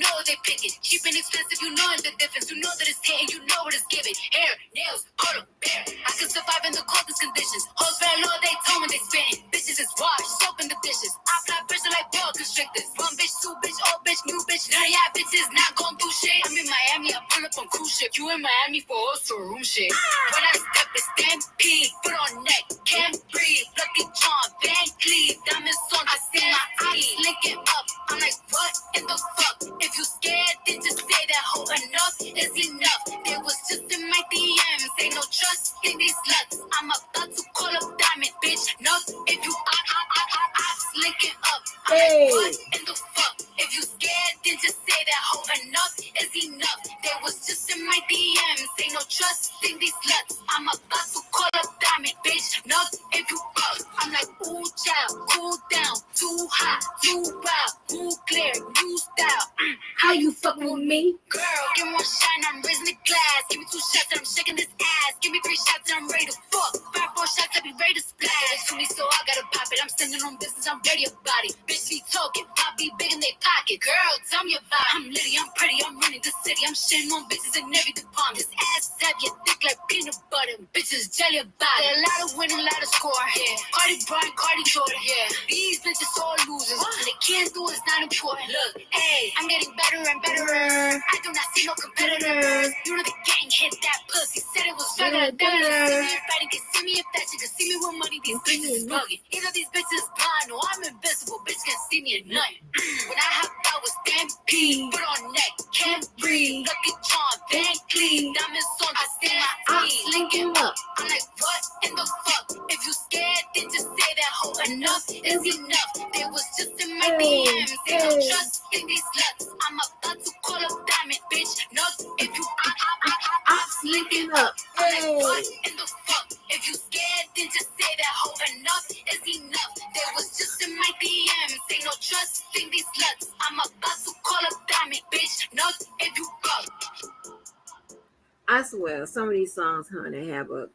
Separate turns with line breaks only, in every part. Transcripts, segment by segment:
know they pick it. Cheap and expensive, you know the difference. You know that it's hitting, you know what it's giving. Hair, nails, photo, bear. I can survive in the coldest conditions. Hoes very low, they tone when they spitting. Bitches is washed, soap in the dishes. I fly pressure like boa constrictors. One bitch, two bitch, old bitch, new bitch. None of y'all bitches not gon' do shit. I'm in Miami, I pull up on cruise ship. You in Miami for also room shit. When I step, it's stampede. Put on neck, can't breathe. Lucky charm, Van Cleave. Diamonds on, I see my eyes linking up. I'm like, what in the fuck? If you scared, then just say that hoe. Enough is enough. They was just in my DMs. Ain't no trust in these sluts. I'm about to call up Diamond, bitch. No, if you linking up. I'm like, what in the fuck? If you scared, then just say that hoe. Enough is enough. They was just in my DMs. Ain't no trust in these sluts. I'm about to call up Diamond, bitch. No, if you up. I'm like, ooh, child, cool down. Too hot, too wild, too clear, new style. How you fuck with me? Girl, give me one shot and I'm raising the glass. Give me 2 shots and I'm shaking this ass. Give me 3 shots and I'm ready to fuck. 5 more shots, I be ready to splash. To me, so I gotta pop it. I'm sending on business, I'm ready about it. Bitch be talking, pop be big in they pocket. Girl, tell me about it. I'm litty, I'm pretty, I'm running the city. I'm shitting on bitches in every department. This ass is heavy, thick like peanut butter. Bitches jelly about it. A lot of winning, a lot of score, yeah. Cardi Brian, Cardi Jordan, yeah. These bitches all losers. What they can't do is not important. Look, hey, I'm getting better and better. I do not see no competitors. You know the gang hit that pussy. Said it was regular. See me if fighting, can see me if that shit can see me with money. These bitches is bugging. Either these bitches blind or I'm invincible. Bitch can't see me at nothing. When I hop out with stampede, put on neck, can't breathe. Lucky charm, Van Cleave. Diamonds on, I see my eyes linking up. I'm like, what in the fuck? If you scared, then just say that hoe. Enough is enough. They was just in my DMs. They don't trust in these sluts. I'm about to call up Diamond, bitch. No, if you linking up. I'm like, what in the fuck? If you scared, then just say that hoe. Enough is enough. They was just in my DMs. They no trust in these sluts. I'm about to call up Diamond, bitch. No, if you up.
I swear, some of these songs, honey, have a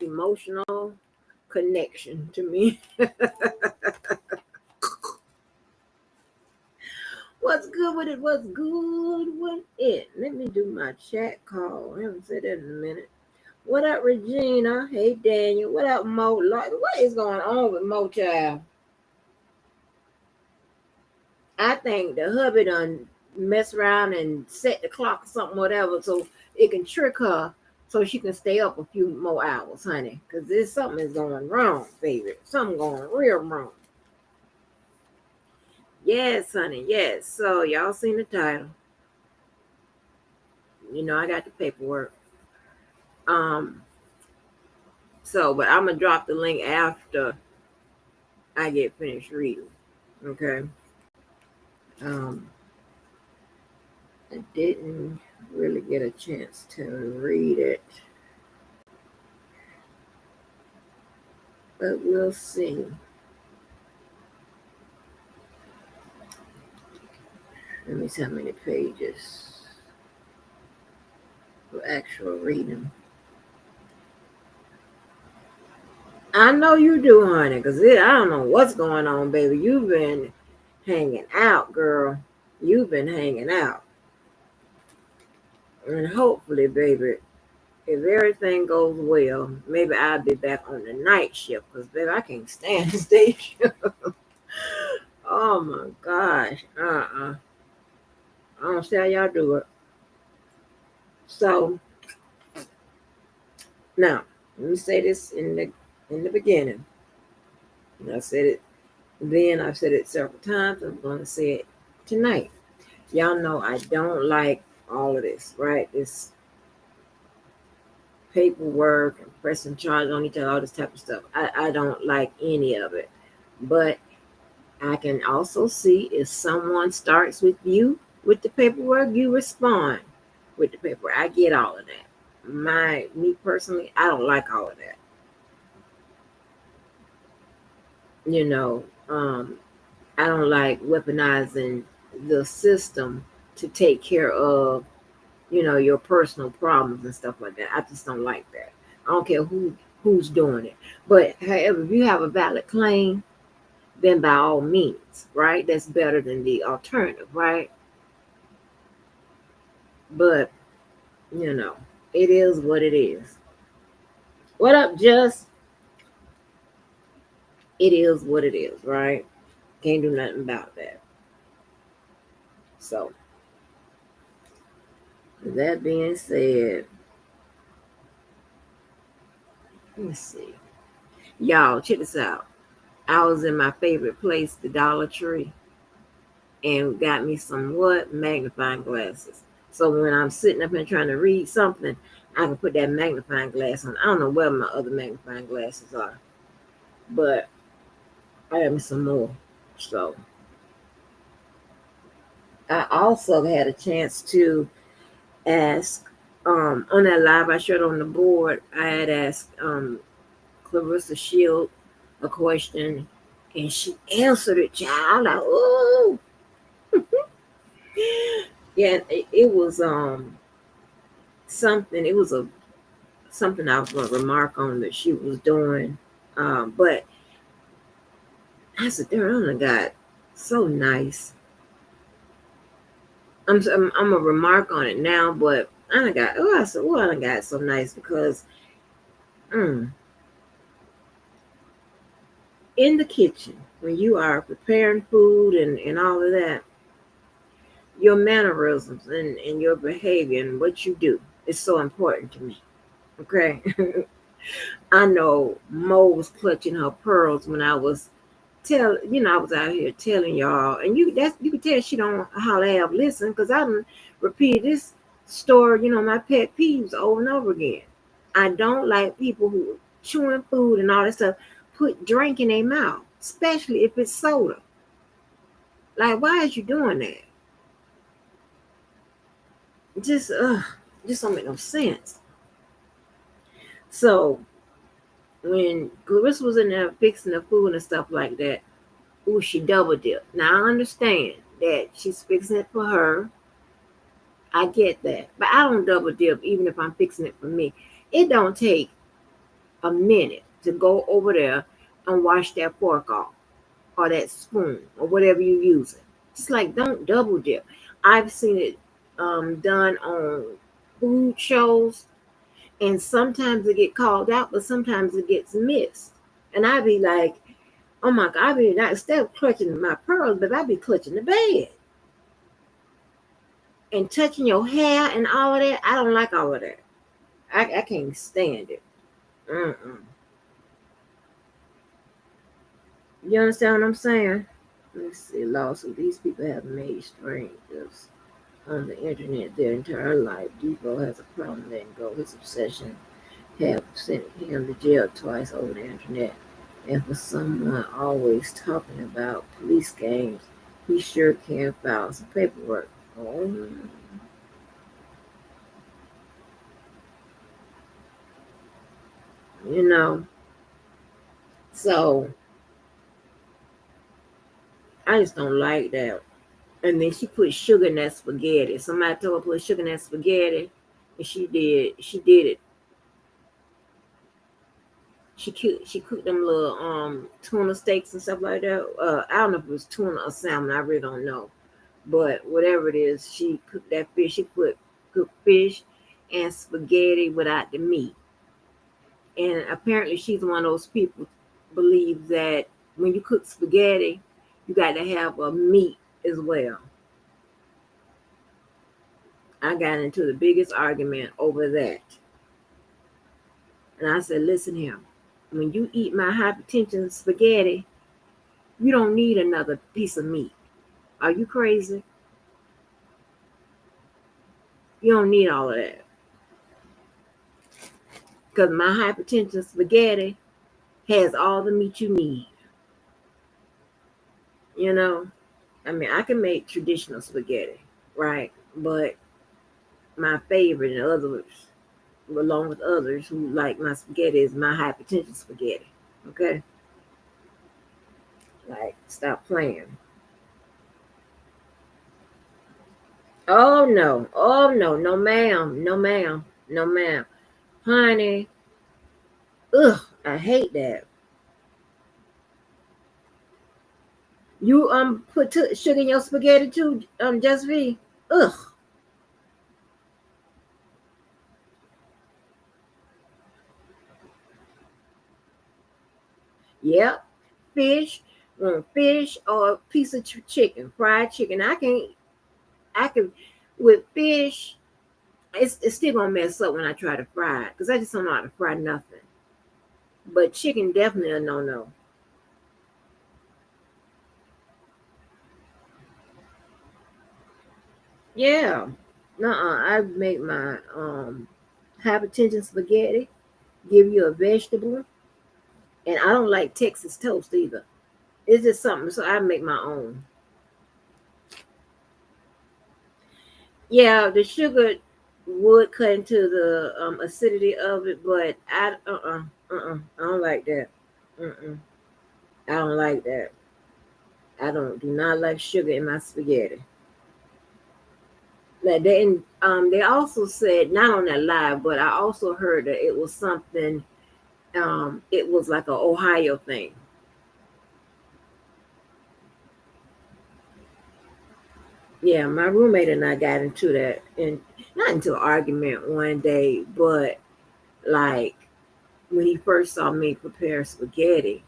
emotional connection to me. What's good with it? What's good with it? Let me do my chat call. I haven't said that in a minute. What up, Regina? Hey, Daniel. What up, Mo? What is going on with Mo, child? I think the hubby done mess around and set the clock or something, whatever, so it can trick her so she can stay up a few more hours, honey. Because there's something is going wrong, baby. Something going real wrong. Yes, honey, yes. So y'all seen the title. You know I got the paperwork. So, but I'm gonna drop the link after I get finished reading. Okay. I didn't really get a chance to read it, but we'll see. Let me see how many pages for actual reading. I know you do, honey, because I don't know what's going on, baby. You've been hanging out, girl. You've been hanging out. And hopefully, baby, if everything goes well, maybe I'll be back on the night shift because, baby, I can't stand the day shift. Oh, my gosh. I don't see how y'all do it. So, now, let me say this in the beginning. I said it then. I've said it several times. I'm going to say it tonight. Y'all know I don't like all of this, right? This paperwork and pressing charge on each other, all this type of stuff. I don't like any of it. But I can also see if someone starts with you with the paperwork, you respond with the paperwork. I get all of that. Me personally, I don't like all of that. You know, I don't like weaponizing the system to take care of, you know, your personal problems and stuff like that. I just don't like that. I don't care who's doing it. But however, if you have a valid claim, then by all means, right? That's better than the alternative, right? But, you know, it is what it is. What up, Just? It is what it is, right? Can't do nothing about that. So, with that being said, let's see. Y'all, check this out. I was in my favorite place, the Dollar Tree, and got me some what? Magnifying glasses. So when I'm sitting up and trying to read something, I can put that magnifying glass on. I don't know where my other magnifying glasses are, but I have me some more. So I also had a chance to ask on that live I showed on the board. I had asked Clarissa Shield a question, and she answered it. Child, like, oh, yeah, it was something. It was a something I was going to remark on that she was doing, but I said, "Darn, I got so nice." I'm a remark on it now, but I got I said, "Well, I got so nice because in the kitchen when you are preparing food and all of that, your mannerisms and your behavior and what you do is so important to me." Okay. I know Mo was clutching her pearls when I was I was out here telling y'all, and you can tell she don't hardly have listen because I done repeated this story, my pet peeves over and over again. I don't like people who chewing food and all that stuff put drink in their mouth, especially if it's soda. Like, why is you doing that? Just just don't make no sense. So when Clarissa was in there fixing the food and stuff like that, ooh, she double dipped. Now I understand that she's fixing it for her. I get that. But I don't double dip even if I'm fixing it for me. It don't take a minute to go over there and wash that fork off or that spoon or whatever you're using. It's like, don't double dip. I've seen it done on food shows, and sometimes it get called out, but sometimes it gets missed. And I be like, oh my God, I be not instead of clutching my pearls, but I be clutching the bed and touching your hair and all of that. I don't like all of that. I can't stand it. Mm-mm. You understand what I'm saying? Let's see, lawsuit. These people have made strangers on the internet their entire life. Debo has a problem letting go. His obsession have sent him to jail twice over the internet. And for someone always talking about police games, he sure can file some paperwork. Oh, you know. So I just don't like that. And then she put sugar in that spaghetti. Somebody told her to put sugar in that spaghetti, and she did. She did it. She cooked them little tuna steaks and stuff like that. I don't know if it was tuna or salmon. I really don't know. But whatever it is, she cooked that fish. She put cooked fish and spaghetti without the meat. And apparently, she's one of those people believe that when you cook spaghetti, you got to have a meat as well. I got into the biggest argument over that. And I said, listen here, when you eat my hypertension spaghetti, you don't need another piece of meat. Are you crazy? You don't need all of that. Because my hypertension spaghetti has all the meat you need. You know? I mean, I can make traditional spaghetti, right? But my favorite and others, along with others who like my spaghetti, is my hypertension spaghetti. Okay? Like, stop playing. Oh no. Oh no. No ma'am. No ma'am. No ma'am. Honey. Ugh. I hate that. You put sugar in your spaghetti too, Just V. Ugh. Yep, fish, want fish or a piece of chicken, fried chicken. I can, with fish, it's still gonna mess up when I try to fry it because I just don't know how to fry nothing. But chicken definitely a no. Yeah, I make my hypertension spaghetti. Give you a vegetable, and I don't like Texas toast either. It's just something, so I make my own. Yeah, the sugar would cut into the acidity of it, but I don't like that. Mm-mm, I don't like that. I don't do not like sugar in my spaghetti. Like they also said not on that live, but I also heard that it was something. It was like a Ohio thing. Yeah, my roommate and I got into that, and not into an argument one day, but like when he first saw me prepare spaghetti,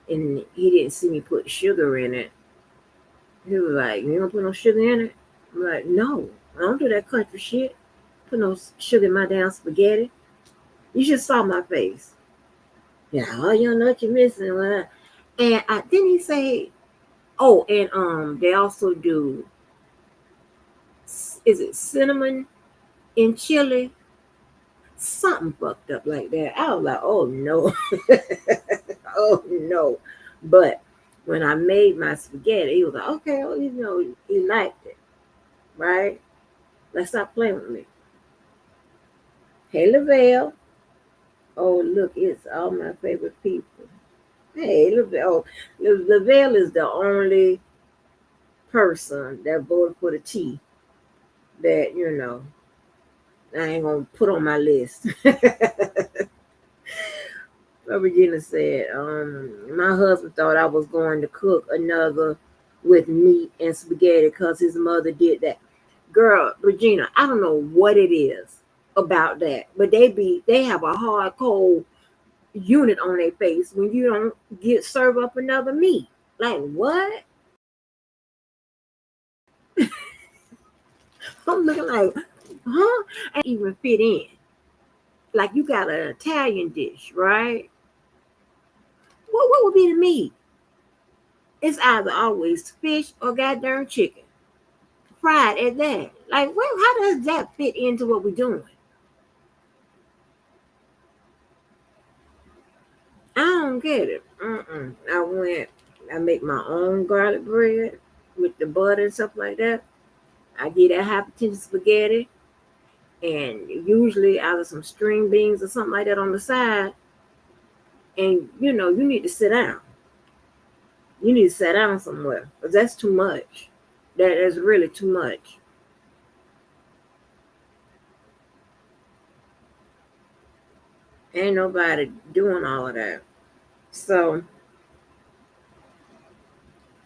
and he didn't see me put sugar in it. He was like, "You don't put no sugar in it?" I'm like, "No, I don't do that country shit. Put no sugar in my damn spaghetti." You just saw my face. Yeah, oh, you don't know what you're missing. And didn't he say, oh, and they also do, is it cinnamon in chili? Something fucked up like that. I was like, oh no, oh no. But when I made my spaghetti, he was like, okay, well, he liked it, right? Let's stop playing with me. Hey, Lavelle. Oh, look, it's all my favorite people. Hey, Lavelle. Oh, Lavelle is the only person that voted for the T that, I ain't going to put on my list. Regina said, my husband thought I was going to cook another with meat and spaghetti because his mother did that. Girl, Regina, I don't know what it is about that, but they have a hard cold unit on their face when you don't get serve up another meat. Like what? I'm looking like, huh? And even fit in. Like you got an Italian dish, right? What would be the meat? It's either always fish or goddamn chicken. Fried at that. Like, well, how does that fit into what we're doing? I don't get it. I make my own garlic bread with the butter and stuff like that. I get that hypertension spaghetti and usually either some string beans or something like that on the side. And you need to sit down. You need to sit down somewhere because that's too much. That is really too much. Ain't nobody doing all of that. So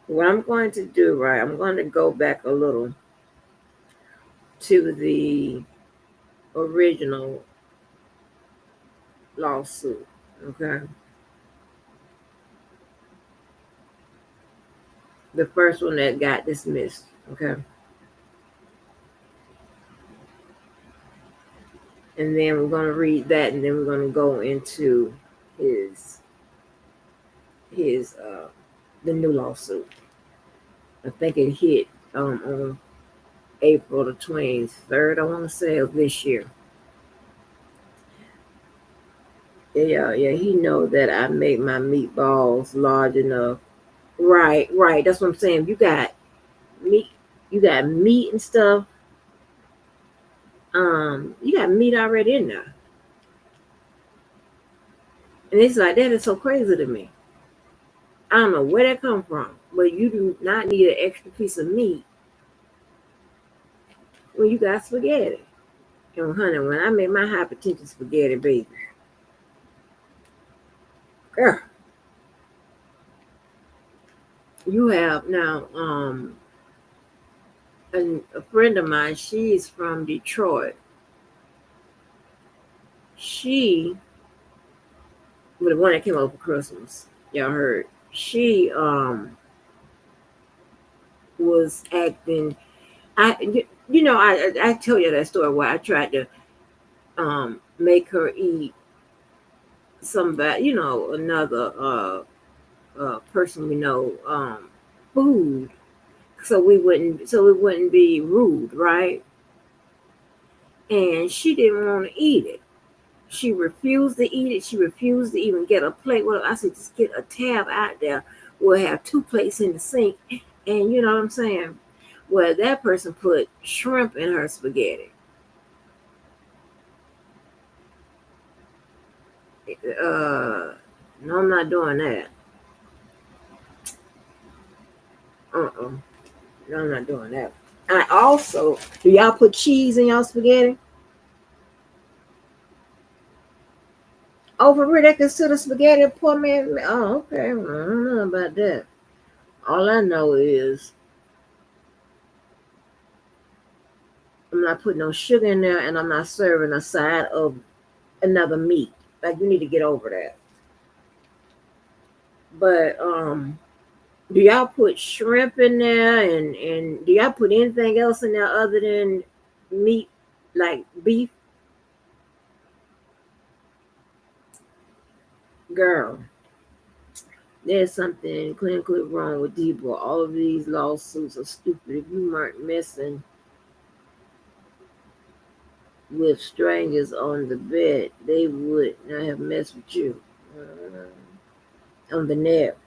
what I'm going to do, right? I'm going to go back a little to the original lawsuit. Okay. The first one that got dismissed. Okay. And then we're going to read that and then we're going to go into his his the new lawsuit. I think it hit on April the 23rd, I want to say, of this year. Yeah, he know that I make my meatballs large enough. Right. That's what I'm saying. Meat, you got meat and stuff. You got meat already in there. And it's like that is so crazy to me. I don't know where that come from, but you do not need an extra piece of meat when you got spaghetti. And honey, when I make my hypertension spaghetti, baby, girl, you have now a friend of mine. She's from Detroit. She But the one that came over for Christmas, y'all heard, she was acting. I tell you that story where I tried to make her eat somebody, another person we know food, so we wouldn't be rude, right? And she didn't want to eat it. She refused to eat it. She refused to even get a plate. Well, I said, just get a tab out there. We'll have two plates in the sink. And you know what I'm saying? Well, that person put shrimp in her spaghetti. No, I'm not doing that. Uh-uh. No, I'm not doing that. I also, do y'all put cheese in y'all spaghetti? Over here, they consider spaghetti poor man. Oh, okay. I don't know about that. All I know is I'm not putting no sugar in there, and I'm not serving a side of another meat. Like you need to get over that. But do y'all put shrimp in there, and do y'all put anything else in there other than meat, like beef? Girl, there's something clinically wrong with Debo. All of these lawsuits are stupid. If you weren't messing with strangers on the bed, they would not have messed with you. On the net.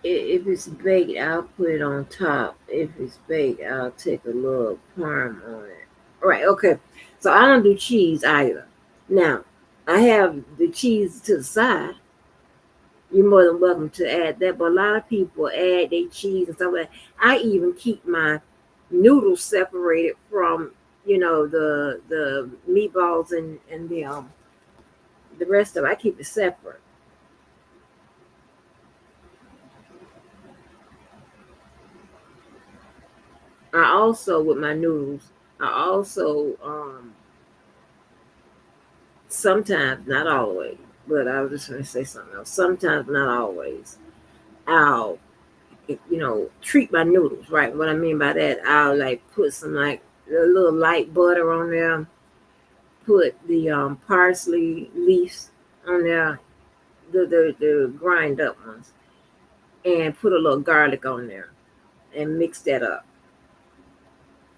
If it's baked, I'll put it on top. If it's baked, I'll take a little parm on it. All right, okay. So I don't do cheese either. Now, I have the cheese to the side. You're more than welcome to add that, but a lot of people add their cheese and stuff like that. I even keep my noodles separated from, the meatballs and the rest of it. I keep it separate. I also with my noodles, I also sometimes, not always, but I was just going to say something else. Sometimes, not always, I'll, treat my noodles, right? What I mean by that, I'll like put some like a little light butter on there, put the parsley leaves on there, the grind up ones, and put a little garlic on there and mix that up.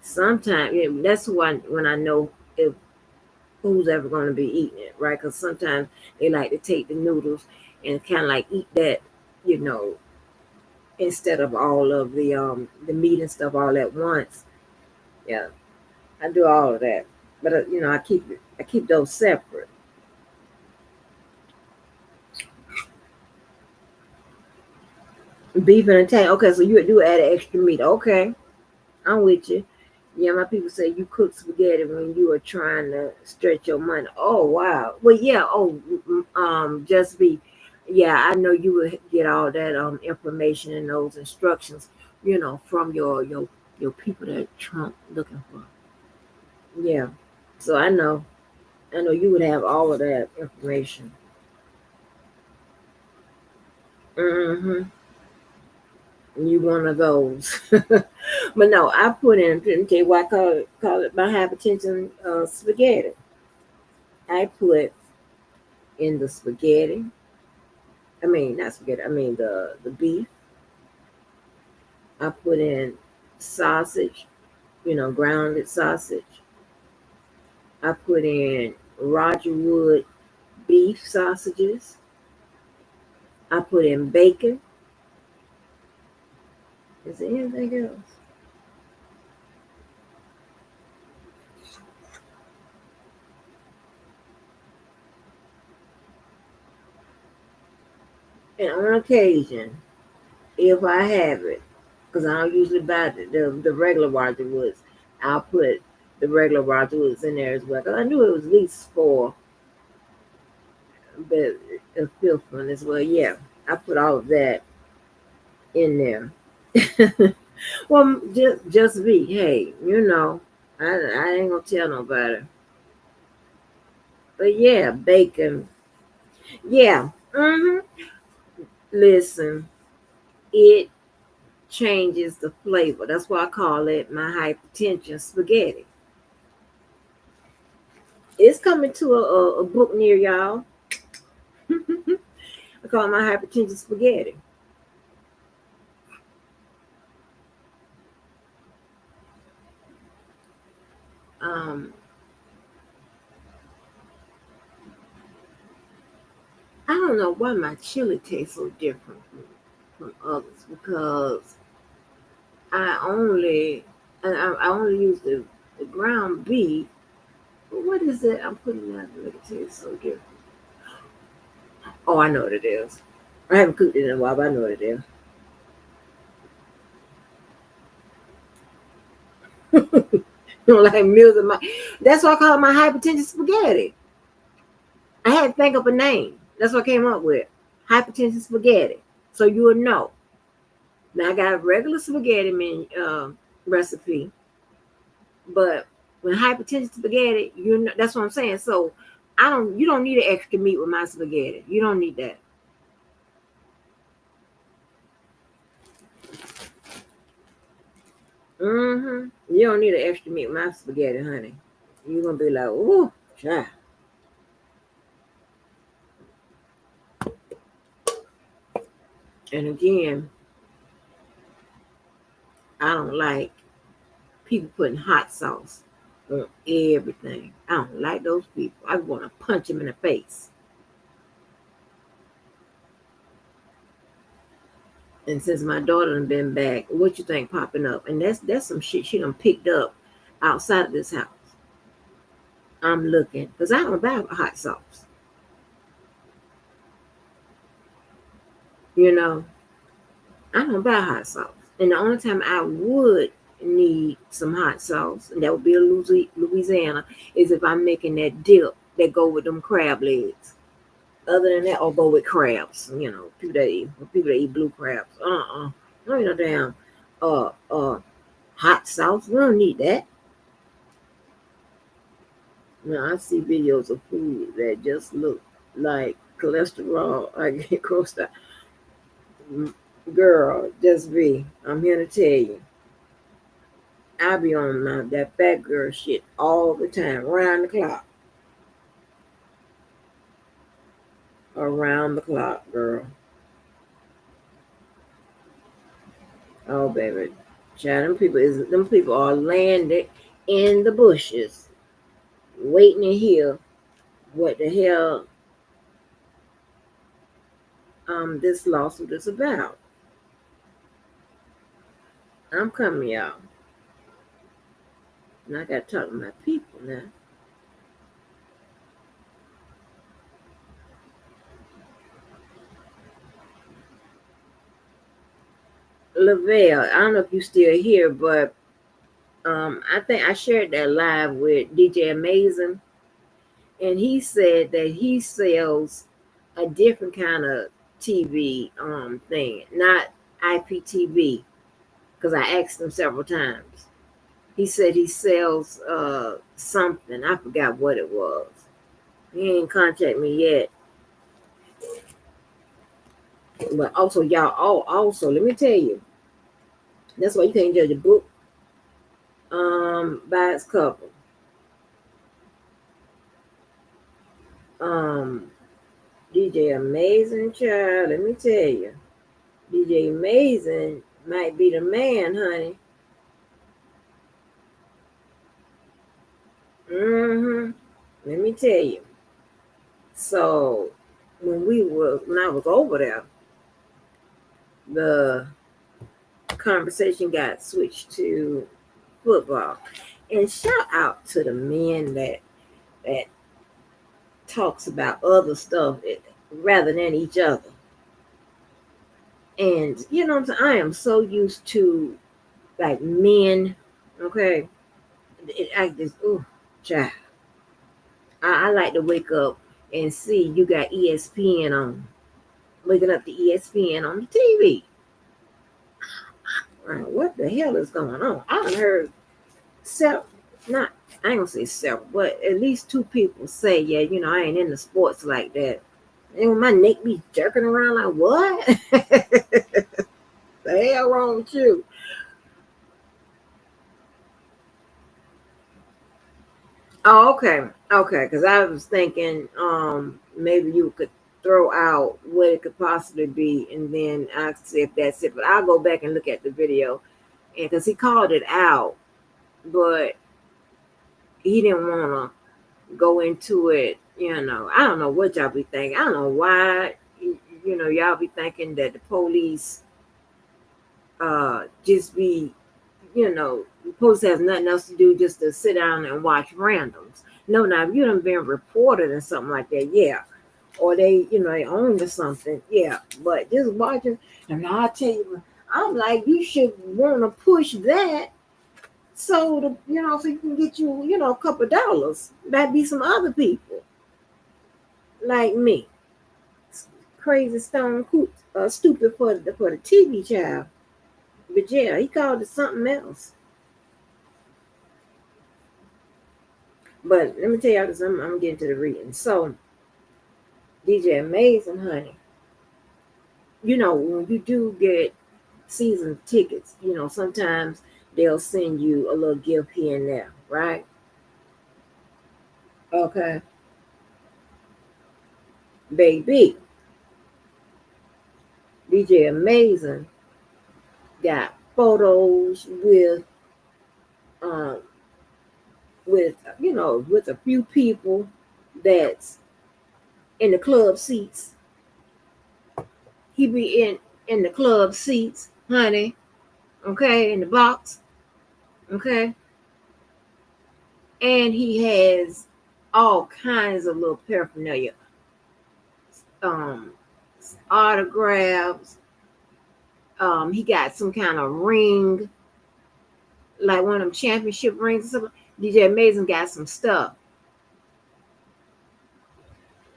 Sometimes, that's when I know if who's ever going to be eating it, right? Because sometimes they like to take the noodles and kind of like eat that, you know, instead of all of the meat and stuff all at once. Yeah, I do all of that, but I keep those separate. Beef and Italian. Okay, so you do add extra meat. Okay, I'm with you. Yeah, my people say you cook spaghetti when you are trying to stretch your money. Oh wow. Well, yeah. Oh, just be. Yeah, I know you would get all that information and those instructions, from your people that Trump looking for. Yeah. So I know you would have all of that information. Mm-hmm. You one of those. But no, I put in. Let tell you why I call it my hypertension spaghetti. I put in the spaghetti. I mean, not spaghetti. I mean the beef. I put in sausage. Grounded sausage. I put in Roger Wood beef sausages. I put in bacon. Is there anything else? And on occasion, if I have it, because I don't usually buy the regular Roger Woods, I'll put the regular Roger Woods in there as well. Because I knew it was at least four, but a fifth one as well. Yeah, I put all of that in there. Well, just be, hey, I ain't gonna tell nobody. But yeah, bacon. Yeah. Listen, it changes the flavor. That's why I call it my hypertension spaghetti. It's coming to a book near y'all. I call it my hypertension spaghetti. Um, I don't know why my chili tastes so different from others because I only use the ground beef. But what is it I'm putting out to make it taste so different? Oh, I know what it is. I haven't cooked it in a while, but I know what it is. You know, like meals of my. That's why I call it my hypertension spaghetti. I had to think of a name. That's what I came up with. Hypertension spaghetti. So you would know. Now I got a regular spaghetti recipe, but when hypertension spaghetti, you know that's what I'm saying. So you don't need an extra meat with my spaghetti. You don't need that. You don't need an extra meat with my spaghetti, honey. You're gonna be like, ooh, child. And again, I don't like people putting hot sauce on everything. I don't like those people. I want to punch them in the face. And since my daughter done been back, what you think popping up? And that's some shit she done picked up outside of this house. I'm looking because I don't buy hot sauce. You know, I don't buy hot sauce. And the only time I would need some hot sauce, and that would be a Louisiana, is if I'm making that dip that go with them crab legs. Other than that, I'll go with crabs. You know, people that eat blue crabs. No, no damn uh uh hot sauce. We don't need that. Now I see videos of food that just look like cholesterol. I get crossed out. Girl, just be. I'm here to tell you. I be on that fat girl shit all the time, around the clock. Around the clock, girl. Oh baby. Child, them people are landed in the bushes, waiting to hear what the hell this lawsuit is about. I'm coming, y'all. And I gotta talk to my people now. Lavelle, I don't know if you still here, but I think I shared that live with DJ Amazing, and he said that he sells a different kind of TV thing, not IPTV, because I asked him several times. He said he sells something. I forgot what it was. He ain't contact me yet. But also, y'all, also, let me tell you, that's why you can't judge a book by its cover. Um, DJ Amazing Child, let me tell you, DJ Amazing might be the man, honey. Let me tell you. So when I was over there, the conversation got switched to football. And shout out to the men that talks about other stuff rather than each other. And you know what I'm saying? I am so used to like men, okay? I just child. I like to wake up and see you got ESPN on. Waking up to ESPN on the TV. What the hell is going on? I heard several. not, I ain't gonna say several, but at least two people say, yeah, I ain't into sports like that. And when my neck be jerking around like, what? The hell wrong with you? Oh, okay. Okay. Because I was thinking maybe you could throw out what it could possibly be and then I see if that's it. But I'll go back and look at the video. And because he called it out, but he didn't want to go into it. I don't know what y'all be thinking. I don't know why, y'all be thinking that the police just be, the police has nothing else to do just to sit down and watch randoms. No, now if you done been reported or something like that, yeah. Or they owned or something, yeah. But just watching, and I'll tell you, I'm like, you should want to push that so you can get a couple of dollars. That'd be some other people like me, crazy stone cool, stupid for the TV child. But yeah, he called it something else. But let me tell y'all this, I'm getting to the reading. So, DJ Amazing, honey, when you do get season tickets, sometimes they'll send you a little gift here and there, right? Okay. Baby, DJ Amazing got photos um, with a few people that's in the club seats. He be in the club seats, honey. Okay, in the box. Okay, and he has all kinds of little paraphernalia, um, autographs. He got some kind of ring, like one of them championship rings or something. DJ Amazing got some stuff.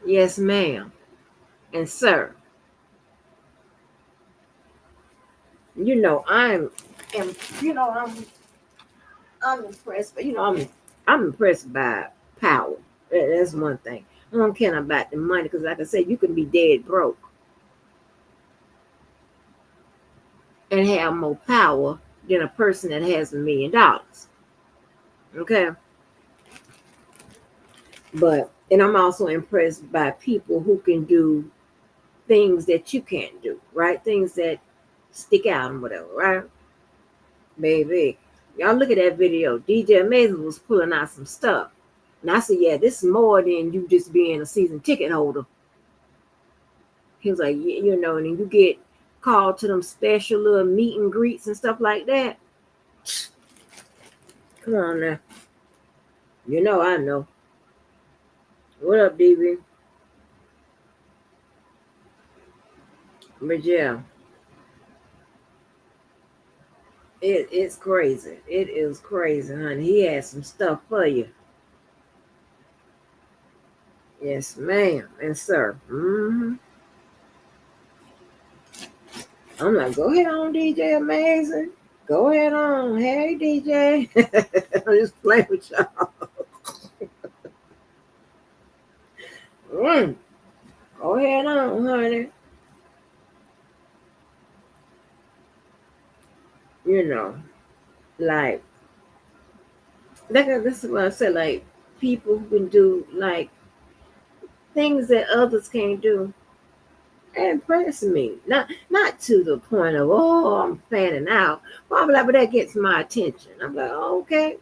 Yes, ma'am, and sir. I'm, I'm impressed, but I'm impressed by power. That's one thing. I don't care about the money because, like I said, you can be dead broke and have more power than a person that has $1 million. Okay, and I'm also impressed by people who can do things that you can't do, right? Things that stick out and whatever, right? Baby, y'all look at that video. DJ Amazing was pulling out some stuff. And I said, yeah, this is more than you just being a season ticket holder. He was like, and then you get called to them special little meet and greets and stuff like that. Come on now. I know. What up, DB? But yeah, it's crazy. It is crazy, honey. He has some stuff for you. Yes, ma'am and sir. I'm like, go ahead on, DJ Amazing. Go ahead on. Hey, DJ. I'm just playing with y'all. Go ahead on, honey. Like, this is what I said. Like, people who can do, like, things that others can't do. Impress me. Not to the point of, oh, I'm fanning out. But I'm like, but that gets my attention. I'm like, oh, okay.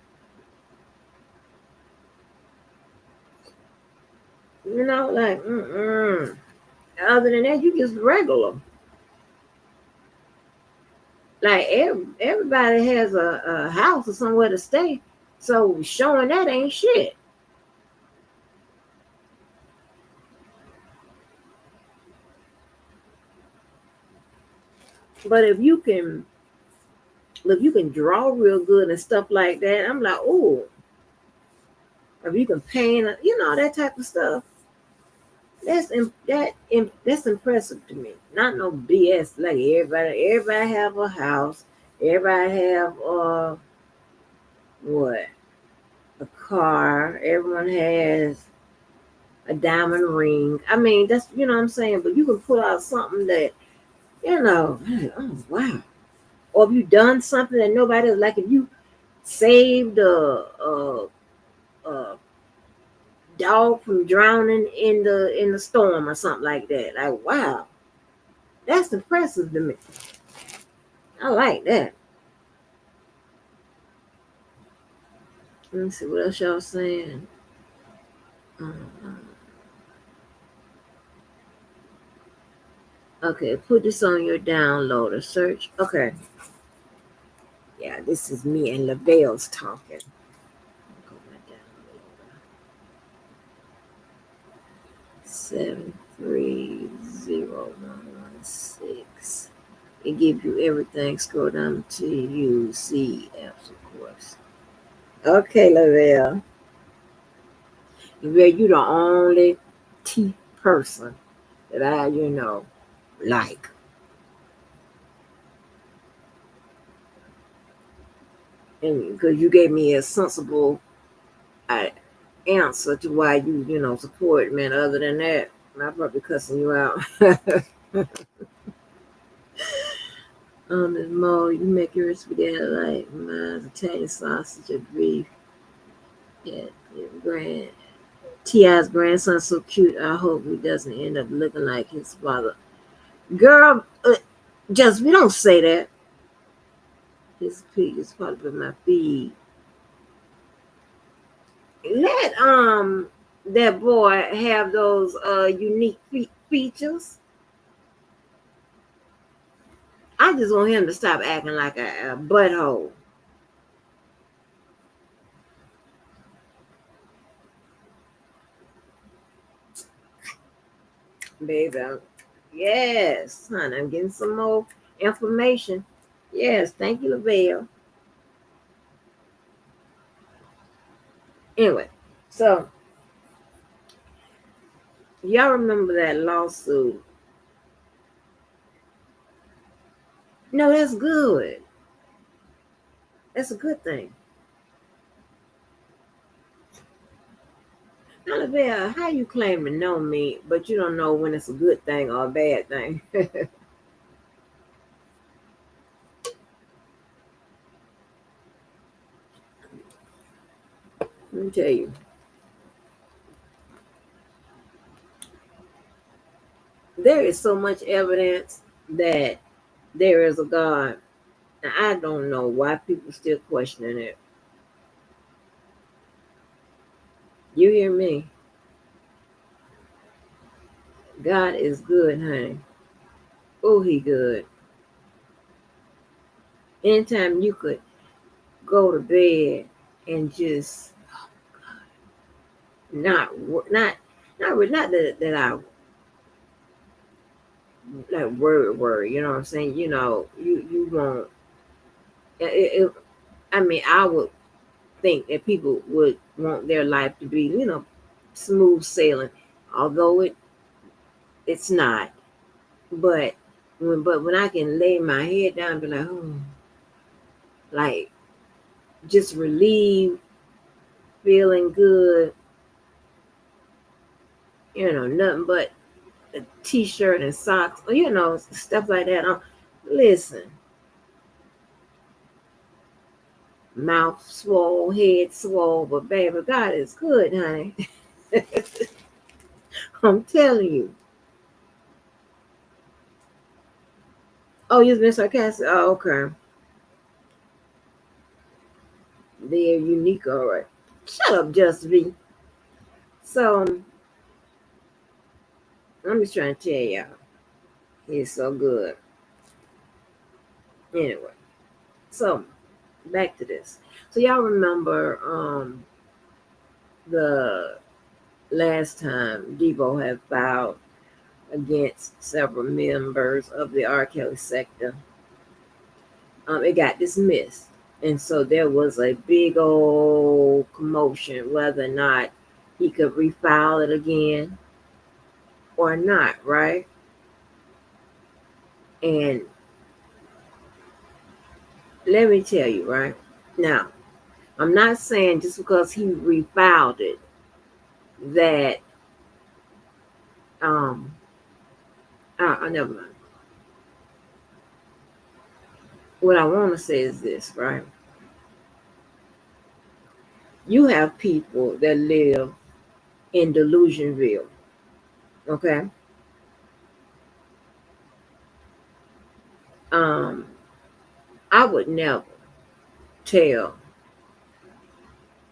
Like, other than that, you just regular. Like, everybody has a house or somewhere to stay. So showing that ain't shit. But if you can draw real good and stuff like that, I'm like, oh, if you can paint, that type of stuff. That's impressive to me. Not no BS. Like everybody have a house. Everybody have what? a car. Everyone has a diamond ring. I mean, that's, you know what I'm saying? But you can pull out something that, oh, wow. Or if you done something that nobody else, like if you saved a dog from drowning in the storm or something like that. Like, wow, that's impressive to me. I like that. Let me see what else y'all saying. Okay, put this on your downloader. Search. Okay. Yeah, this is me and Lavelle's talking. Go my downloader. 730116. It gives you everything. Scroll down to you see apps, of course. Okay, Lavelle. Lavelle, you the only T person that I, like. And because you gave me a sensible uh, answer to why you support me. And other than that, I'm probably cussing you out. Ms. Mo, you make your spaghetti like mine's Italian sausage or beef. Yeah, grand. T.I.'s grandson so cute. I hope he doesn't end up looking like his father. Girl, just we don't say that. His pig is part of my feed. Let that boy have those unique features. I just want him to stop acting like a butthole. Baby. Yes, honey. I'm getting some more information. Yes, thank you, Lavelle. Anyway, so y'all remember that lawsuit? No, that's good. That's a good thing. Now, Lavelle, how you claim to know me, but you don't know when it's a good thing or a bad thing? Let me tell you. There is so much evidence that there is a God. And I don't know why people still questioning it. You hear me? God is good, honey. Oh, he good. Anytime you could go to bed and just not that I like worry. You know what I'm saying? You won't. I mean, I would think that people would want their life to be smooth sailing, although it's not. But when I can lay my head down and be like, oh, like just relieved, feeling good, nothing but a t-shirt and socks, or stuff like that. Listen, mouth swole, head swole, but baby, God is good, honey. I'm telling you. Oh, you've been sarcastic. Oh, okay. They're unique, all right. Shut up, Just B. So I'm just trying to tell y'all, he's so good. Anyway, so back to this. So y'all remember the last time Debo had filed against several members of the R. Kelly sector. It got dismissed. And so there was a big old commotion whether or not he could refile it again or not, right? And let me tell you, right? Now, I'm not saying just because he refiled it that um I never mind. What I want to say is this, right? You have people that live in Delusionville, okay? Um, I would never tell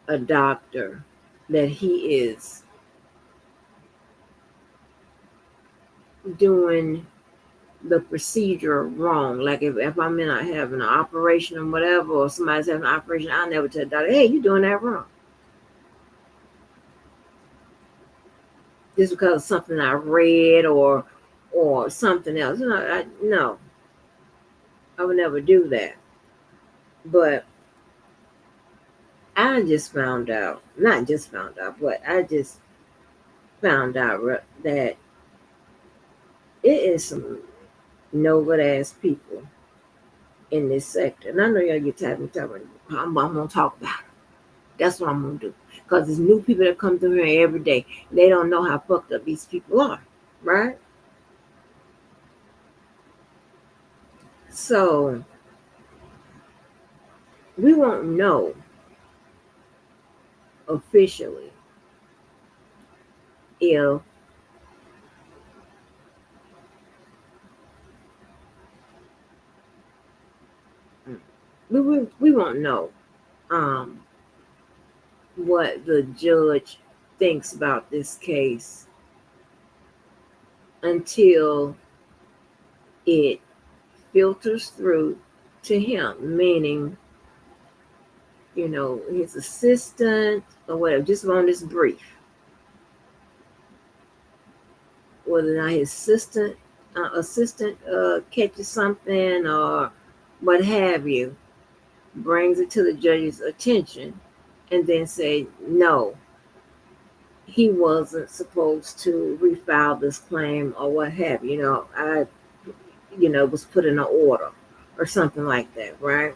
a doctor that he is doing the procedure wrong. Like if I'm in having an operation or whatever, or somebody's having an operation, I'll never tell the doctor, hey, you're doing that wrong. Just because of something I read or something else. No, I would never do that. But I just found out, not just found out, but I just found out that it is some no good ass people in this sector. And I know y'all get tired of me talking. I'm gonna talk about it. That's what I'm gonna do. Because there's new people that come through here every day. They don't know how fucked up these people are, right? So we won't know officially if we won't know um, what the judge thinks about this case until it filters through to him, meaning, his assistant or whatever, just on this brief, whether or not his assistant catches something or what have you, brings it to the judge's attention, and then say, no, he wasn't supposed to refile this claim or what have you. Was put in an order or something like that, right?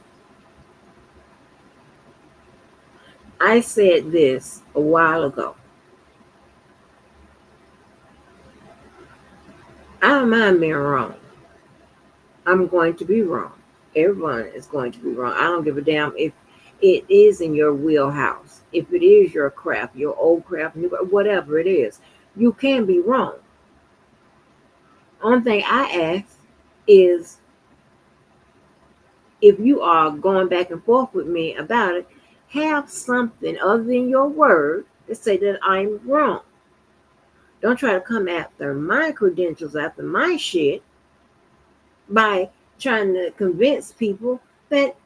I said this a while ago. I don't mind being wrong. I'm going to be wrong. Everyone is going to be wrong. I don't give a damn if it is in your wheelhouse. If it is your craft, your old craft, whatever it is, you can be wrong. Only thing I ask is if you are going back and forth with me about it, have something other than your word to say that I'm wrong. Don't try to come after my credentials, after my shit, by trying to convince people that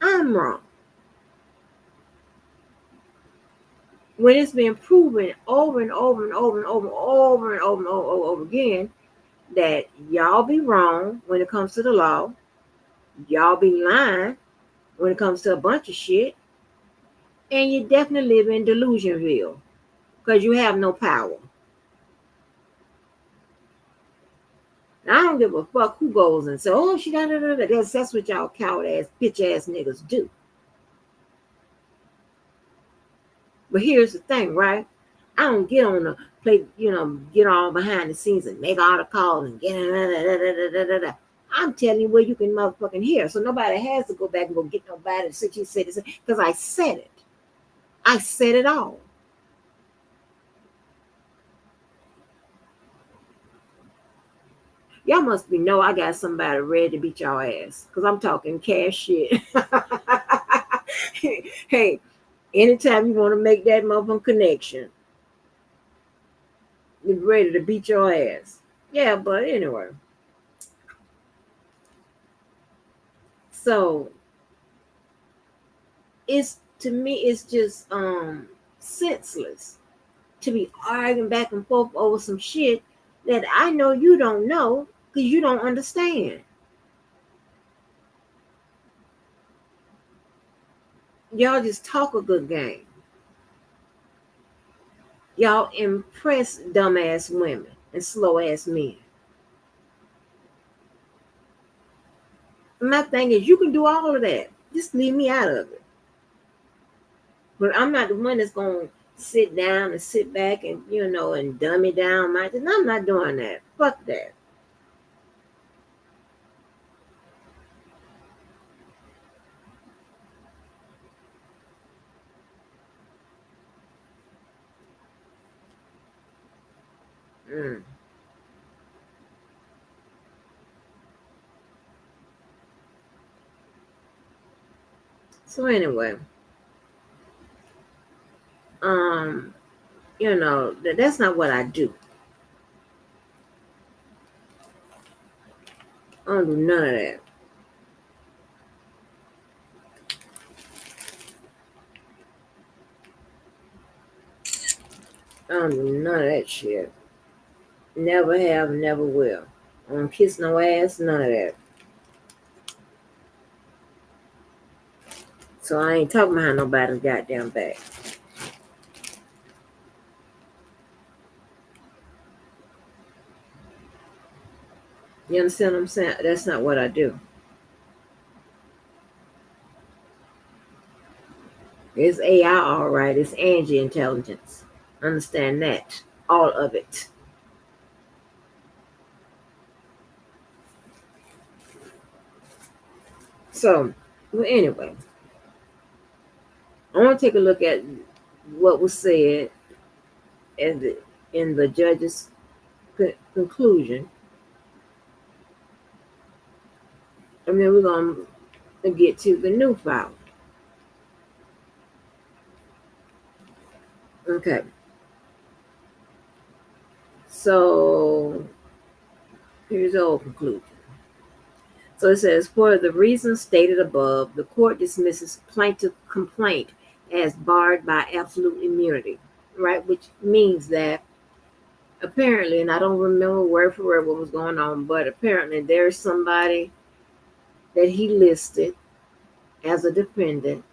I'm wrong. When it's been proven over and over and over and over and over and over and over again that y'all be wrong when it comes to the law, y'all be lying when it comes to a bunch of shit, and you definitely live in Delusionville because you have no power. Now, I don't give a fuck who goes and says, oh, she got it. That's what y'all coward ass, bitch ass niggas do. But here's the thing, right? I don't get on the play, get all behind the scenes and make all the calls and get. I'm telling you where you can motherfucking hear. So nobody has to go back and go get nobody to sit you said this because I said it. I said it all. Y'all must be know I got somebody ready to beat y'all ass because I'm talking cash shit. Hey, anytime you want to make that motherfucking connection, you're ready to beat your ass. Yeah, but anyway. So it's to me it's just senseless to be arguing back and forth over some shit that I know you don't know because you don't understand. Y'all just talk a good game. Y'all impress dumbass women and slow ass men. My thing is, you can do all of that. Just leave me out of it. But I'm not the one that's going to sit down and sit back and, and dummy down my thing. I'm not doing that. Fuck that. Mm. So anyway, um, that's not what I do. I don't do none of that. I don't do none of that shit. Never have, never will. I don't kiss no ass, none of that. So I ain't talking behind nobody's goddamn back. You understand what I'm saying? That's not what I do. It's AI, all right. It's Angie intelligence. Understand that. All of it. So, well, anyway, I want to take a look at what was said in the judge's conclusion, and then we're going to get to the new file. Okay. So, here's the old conclusion. So it says, for the reasons stated above, the court dismisses plaintiff complaint as barred by absolute immunity, right? Which means that apparently, and I don't remember word for word what was going on, but apparently there's somebody that he listed as a defendant.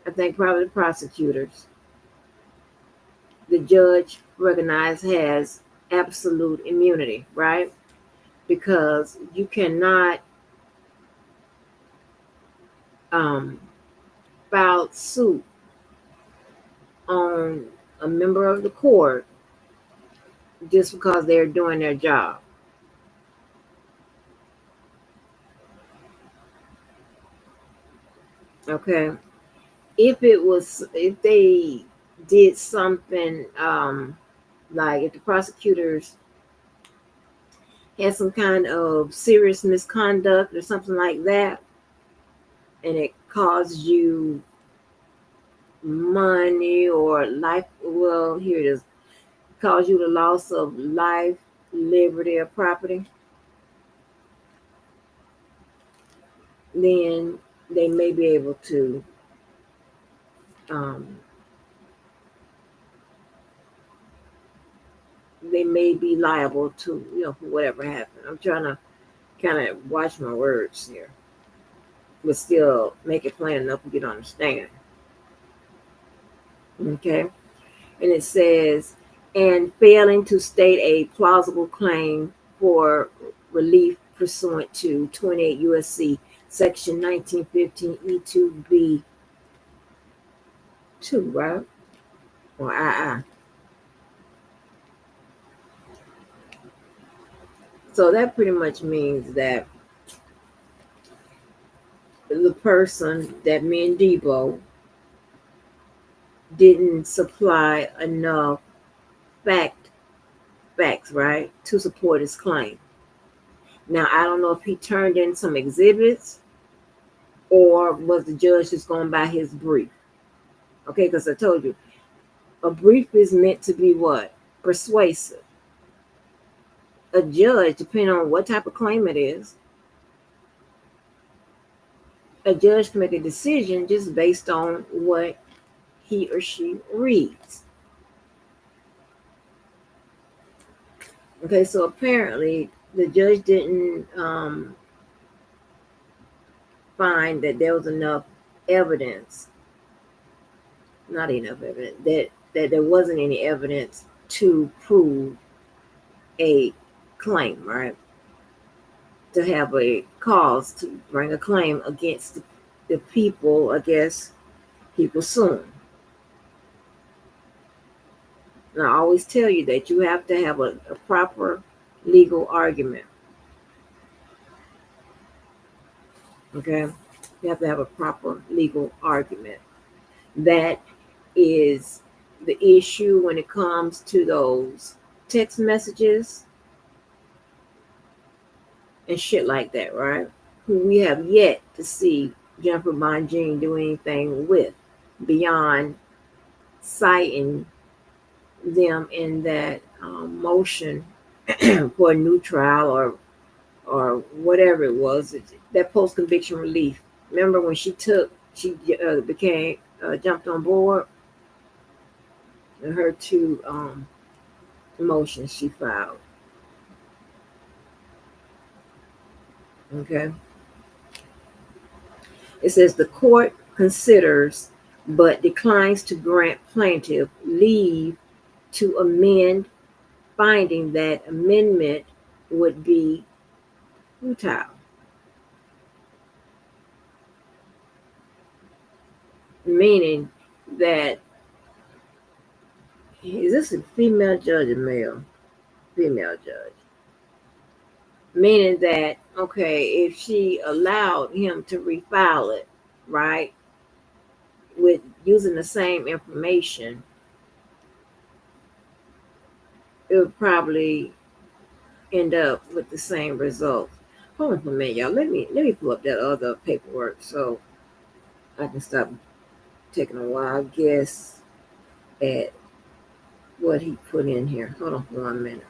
I think probably the prosecutors. The judge recognized has absolute immunity, right? Because you cannot um, file suit on a member of the court just because they're doing their job. Okay. If they did something, like if the prosecutors had some kind of serious misconduct or something like that, and it caused you money or life, well, here it is, caused you the loss of life, liberty, or property, then they may be able to, um, they may be liable to, for whatever happened. I'm trying to kind of watch my words here, but still make it plain enough for you to understand. Okay. And it says, and failing to state a plausible claim for relief pursuant to 28 USC section 1915 E2B2, right? Or II. So that pretty much means that the person that me and Debo didn't supply enough facts, right, to support his claim. Now I don't know if he turned in some exhibits or was the judge just going by his brief. Okay, because I told you a brief is meant to be what? Persuasive. A judge, depending on what type of claim it is, a judge can make a decision just based on what he or she reads. Okay, so apparently the judge didn't find that there was enough evidence, not enough evidence, that there wasn't any evidence to prove a claim, right? To have a cause to bring a claim against the people, I guess, people suing. And I always tell you that you have to have a proper legal argument. Okay? You have to have a proper legal argument. That is the issue when it comes to those text messages and shit like that, right? Who we have yet to see Jennifer Bonjean do anything with beyond citing them in that motion for a new trial or whatever it was, that post conviction relief. Remember when she became jumped on board her two motions she filed. Okay, it says the court considers but declines to grant plaintiff leave to amend, finding that amendment would be futile, meaning that is this a female judge or male? Female judge. Meaning that, okay, if she allowed him to refile it, right, with using the same information, it would probably end up with the same result. Hold on for a minute, y'all. Let me pull up that other paperwork so I can stop taking a wild guess at what he put in here. Hold on for 1 minute.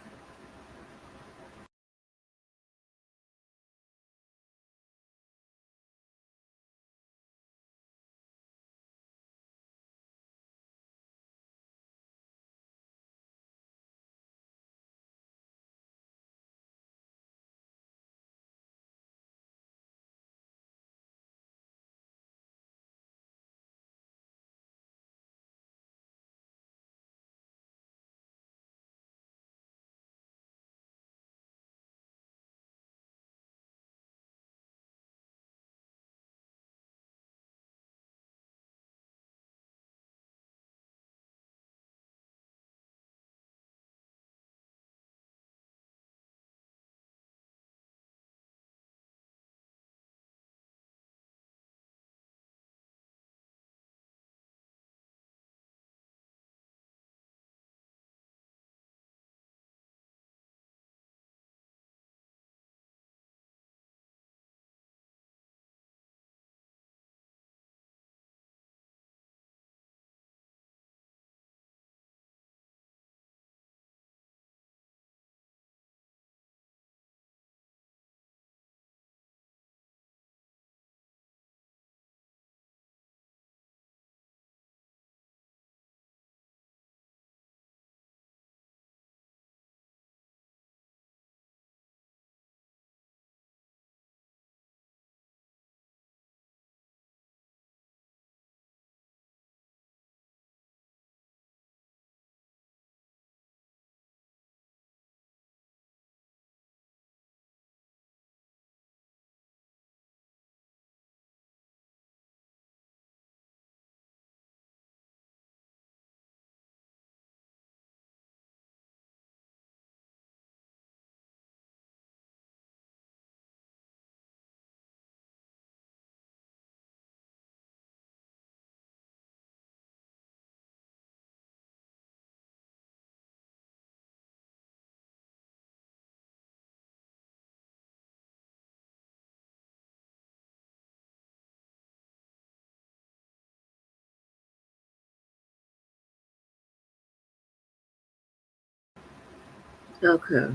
Okay.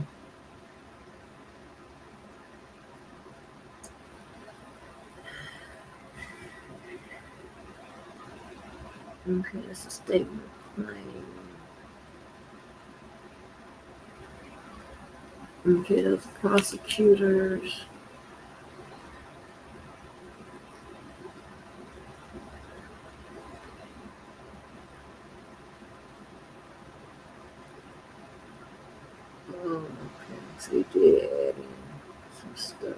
Okay, that's a statement of claim. Okay, those prosecutors. Oh, okay. So he did add in some stuff.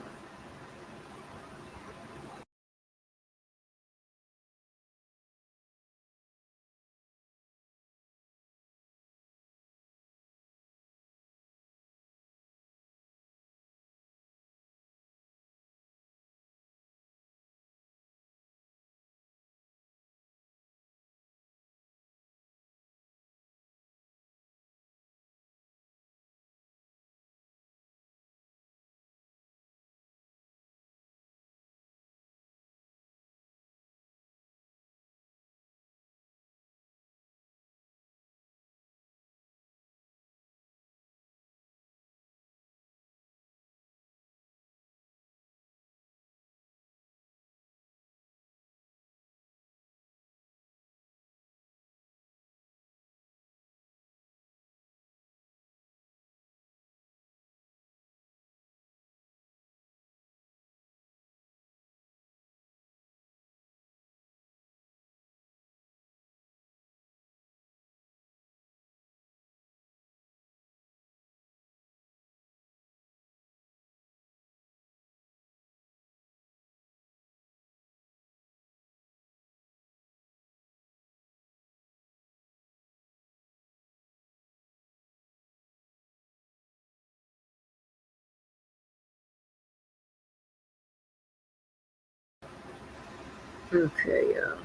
Okay, y'all.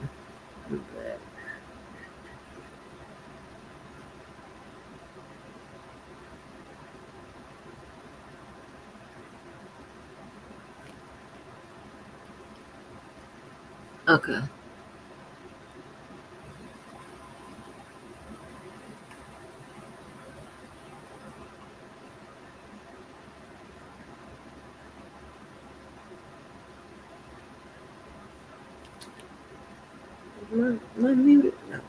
I'm back. Okay. Am I muted? No.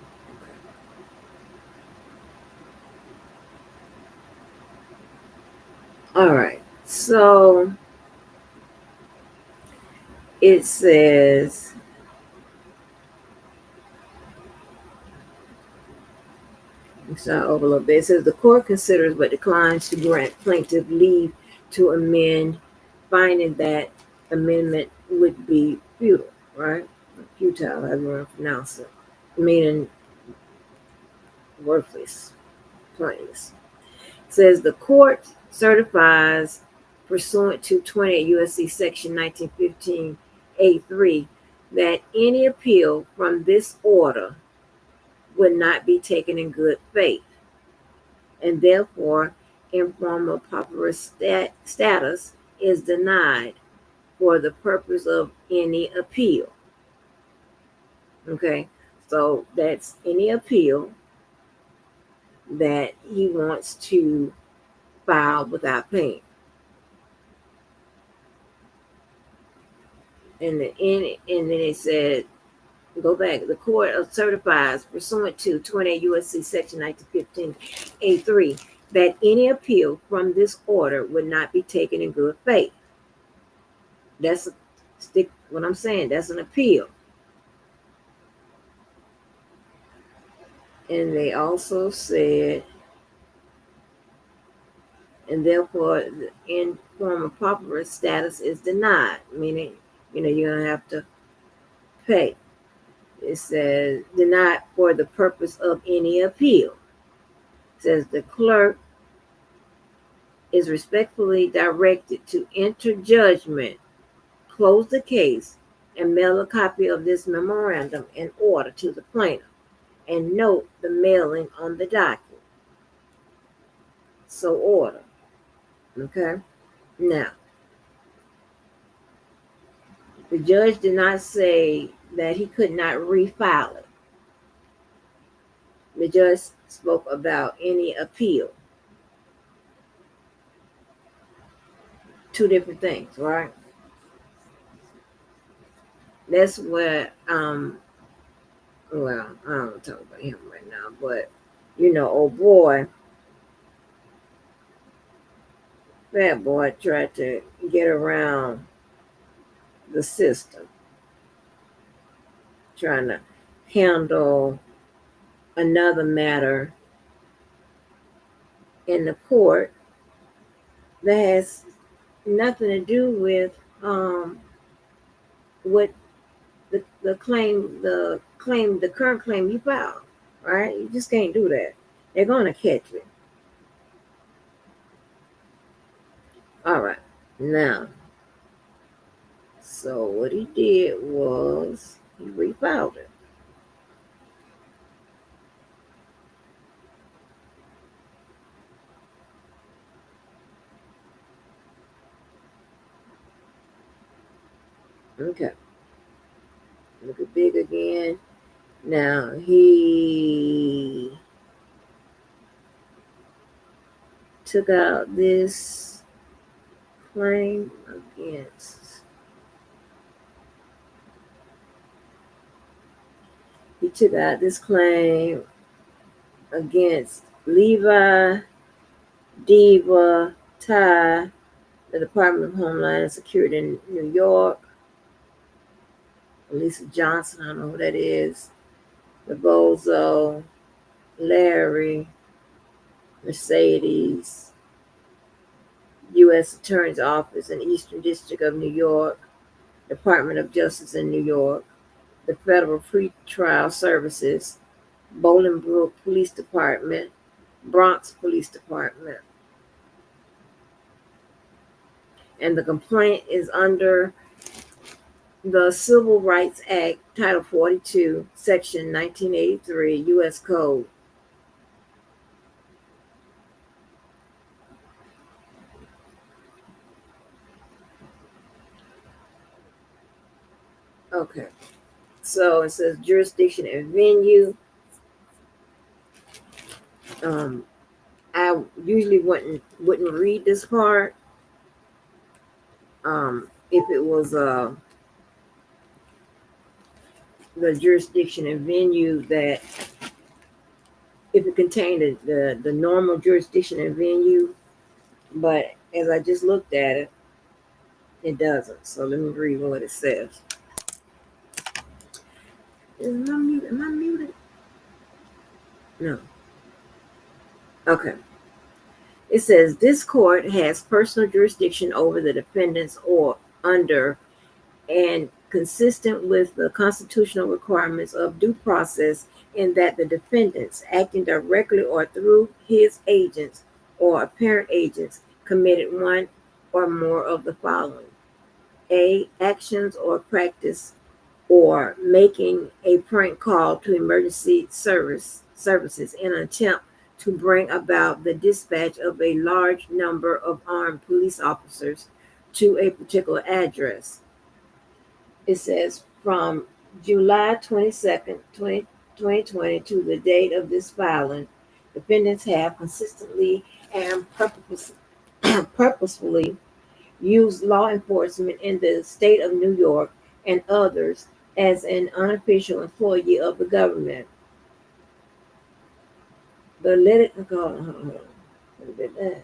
All right. So it says, start over a little bit. It says the court considers but declines to grant plaintiff leave to amend, finding that amendment would be futile, right? Futile, however you want to pronounce it, meaning worthless, pointless. It says the court certifies pursuant to 28 USC section 1915 A3 that any appeal from this order would not be taken in good faith, and therefore informal pauper status is denied for the purpose of any appeal. Okay, so that's any appeal that he wants to file without paying. And then it said, go back, the court certifies pursuant to 28 USC section 1915 A3 that any appeal from this order would not be taken in good faith. That's stick what I'm saying. That's an appeal. And they also said, and therefore the informal pauper status is denied, meaning, you're gonna have to pay. It says denied for the purpose of any appeal. It says the clerk is respectfully directed to enter judgment, close the case, and mail a copy of this memorandum in order to the plaintiff, and note the mailing on the docket. So order. Okay. Now, the judge did not say that he could not refile it. The judge spoke about any appeal. Two different things, right? That's where well, I don't want to talk about him right now, but old boy, fat boy tried to get around the system, trying to handle another matter in the court that has nothing to do with what the current claim you filed, right? You just can't do that. They're gonna catch it. All right. Now, so what he did was he refiled it. Okay. Look at big again. Now he took out this claim against. He took out this claim against Levi, Diva, Ty, the Department of Homeland Security in New York, Lisa Johnson, I don't know who that is, the Bozo, Larry, Mercedes, U.S. Attorney's Office in Eastern District of New York, Department of Justice in New York, the Federal Pretrial Services, Bolingbrook Police Department, Bronx Police Department. And the complaint is under The Civil Rights Act, Title 42, Section 1983, U.S. Code. Okay, so it says jurisdiction and venue. Um, I usually wouldn't read this part if it was the jurisdiction and venue, that if it contained the normal jurisdiction and venue, but as I just looked at it, it doesn't. So let me read what it says. Am I muted? Am I muted? No. Okay. It says this court has personal jurisdiction over the defendants or under and consistent with the constitutional requirements of due process, in that the defendants, acting directly or through his agents or apparent agents, committed one or more of the following: A, actions or practice, or making a prank call to emergency services in an attempt to bring about the dispatch of a large number of armed police officers to a particular address. It says from July 22nd, 2020 to the date of this filing, defendants have consistently and purposefully used law enforcement in the state of New York and others as an unofficial employee of the government. The lit- hold on, hold on, hold on. What is that?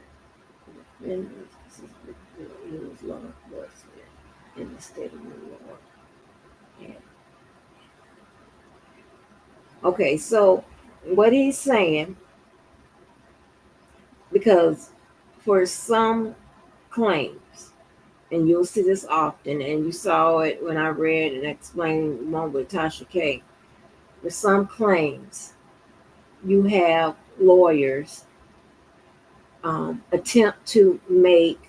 Defendants use law enforcement in the state of New York. Yeah. Okay, so what he's saying, because for some claims, and you'll see this often, and you saw it when I read and explained one with Tasha K. With some claims, you have lawyers attempt to make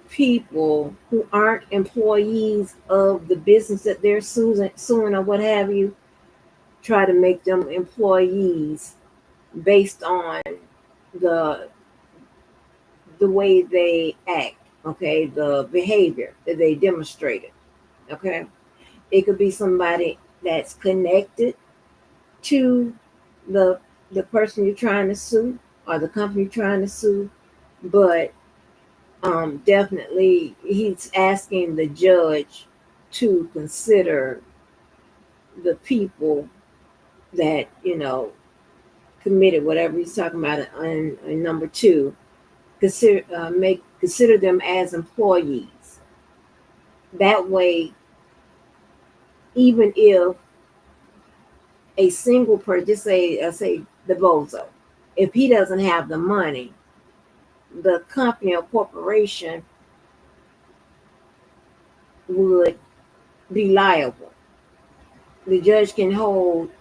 people who aren't employees of the business that they're suing or what have you, try to make them employees based on the the way they act, okay, the behavior that they demonstrated, okay. It could be somebody that's connected to the the person you're trying to sue or the company you're trying to sue, but definitely he's asking the judge to consider the people that committed whatever he's talking about in number two. Consider them as employees. That way, even if a single person, just say the bozo, if he doesn't have the money, the company or corporation would be liable. The judge can hold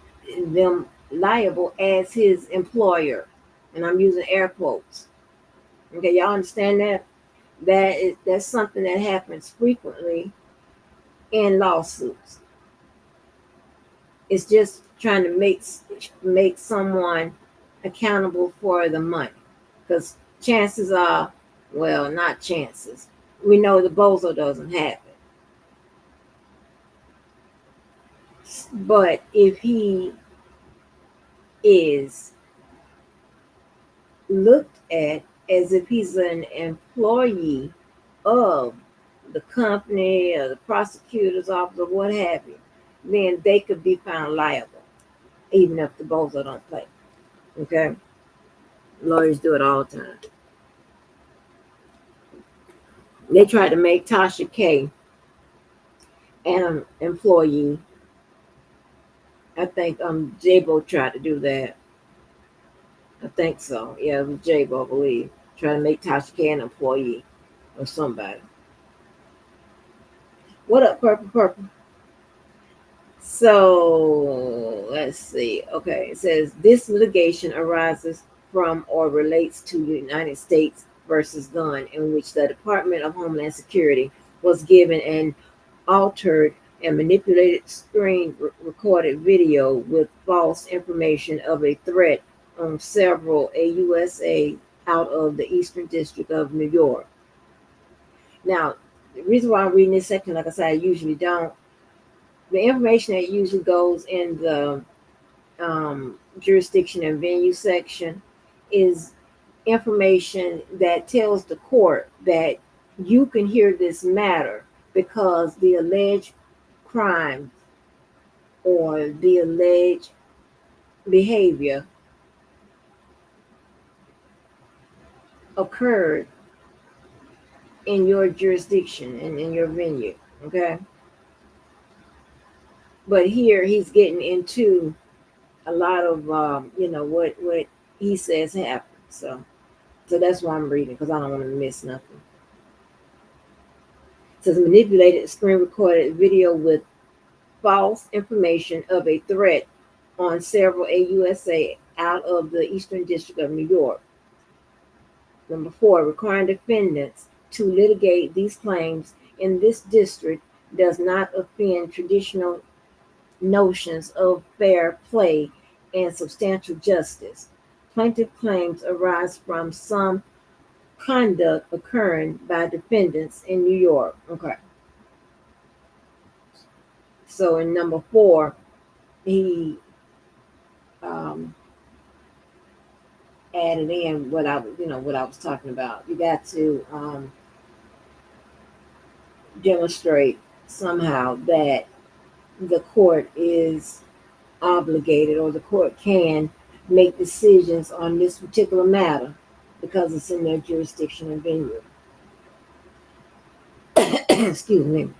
them liable as his employer, and I'm using air quotes. Okay, y'all understand that? That's something that happens frequently in lawsuits. It's just trying to make someone accountable for the money, because chances are, well, not chances. We know the bozo doesn't have it, but if he is looked at as if he's an employee of the company or the prosecutor's office or what have you, then they could be found liable, even if the bozo don't play. Okay? Lawyers do it all the time. They tried to make Tasha K an employee. I think J-Bo tried to do that. I think so. Yeah, it was J-Bo, I believe. Trying to make Tasha K an employee or somebody. What up, Purple Purple? So let's see. Okay, it says this litigation arises from or relates to United States versus Gunn, in which the Department of Homeland Security was given an altered and manipulated screen recorded video with false information of a threat on several AUSA out of the Eastern District of New York. Now, the reason why I'm reading this section, like I said, I usually don't. The information that usually goes in the jurisdiction and venue section is information that tells the court that you can hear this matter because the alleged crime or the alleged behavior occurred in your jurisdiction and in your venue. Okay. But here he's getting into a lot of what he says happened. So that's why I'm reading, because I don't want to miss nothing. It says manipulated screen recorded video with false information of a threat on several AUSA out of the Eastern District of New York. Number 4, requiring defendants to litigate these claims in this district does not offend traditional notions of fair play and substantial justice. Plaintiff claims arise from some conduct occurring by defendants in New York. Okay. So in number 4, he added in what I was talking about. You got to demonstrate somehow that the court is obligated, or the court can make decisions on this particular matter because it's in their jurisdiction and venue. Excuse me.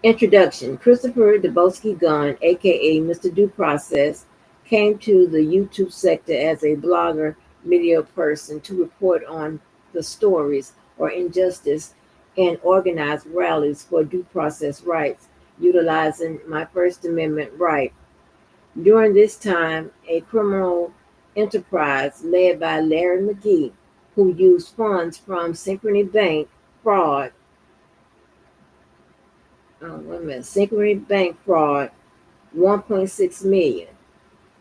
Introduction. Christopher Deboski Gunn, aka Mr. Due Process, came to the YouTube sector as a blogger, media person to report on the stories or injustice and organize rallies for due process rights, utilizing my First Amendment right. During this time, a criminal enterprise led by Larry McGee, who used funds from Synchrony Bank fraud, Synchrony Bank fraud, 1.6 million.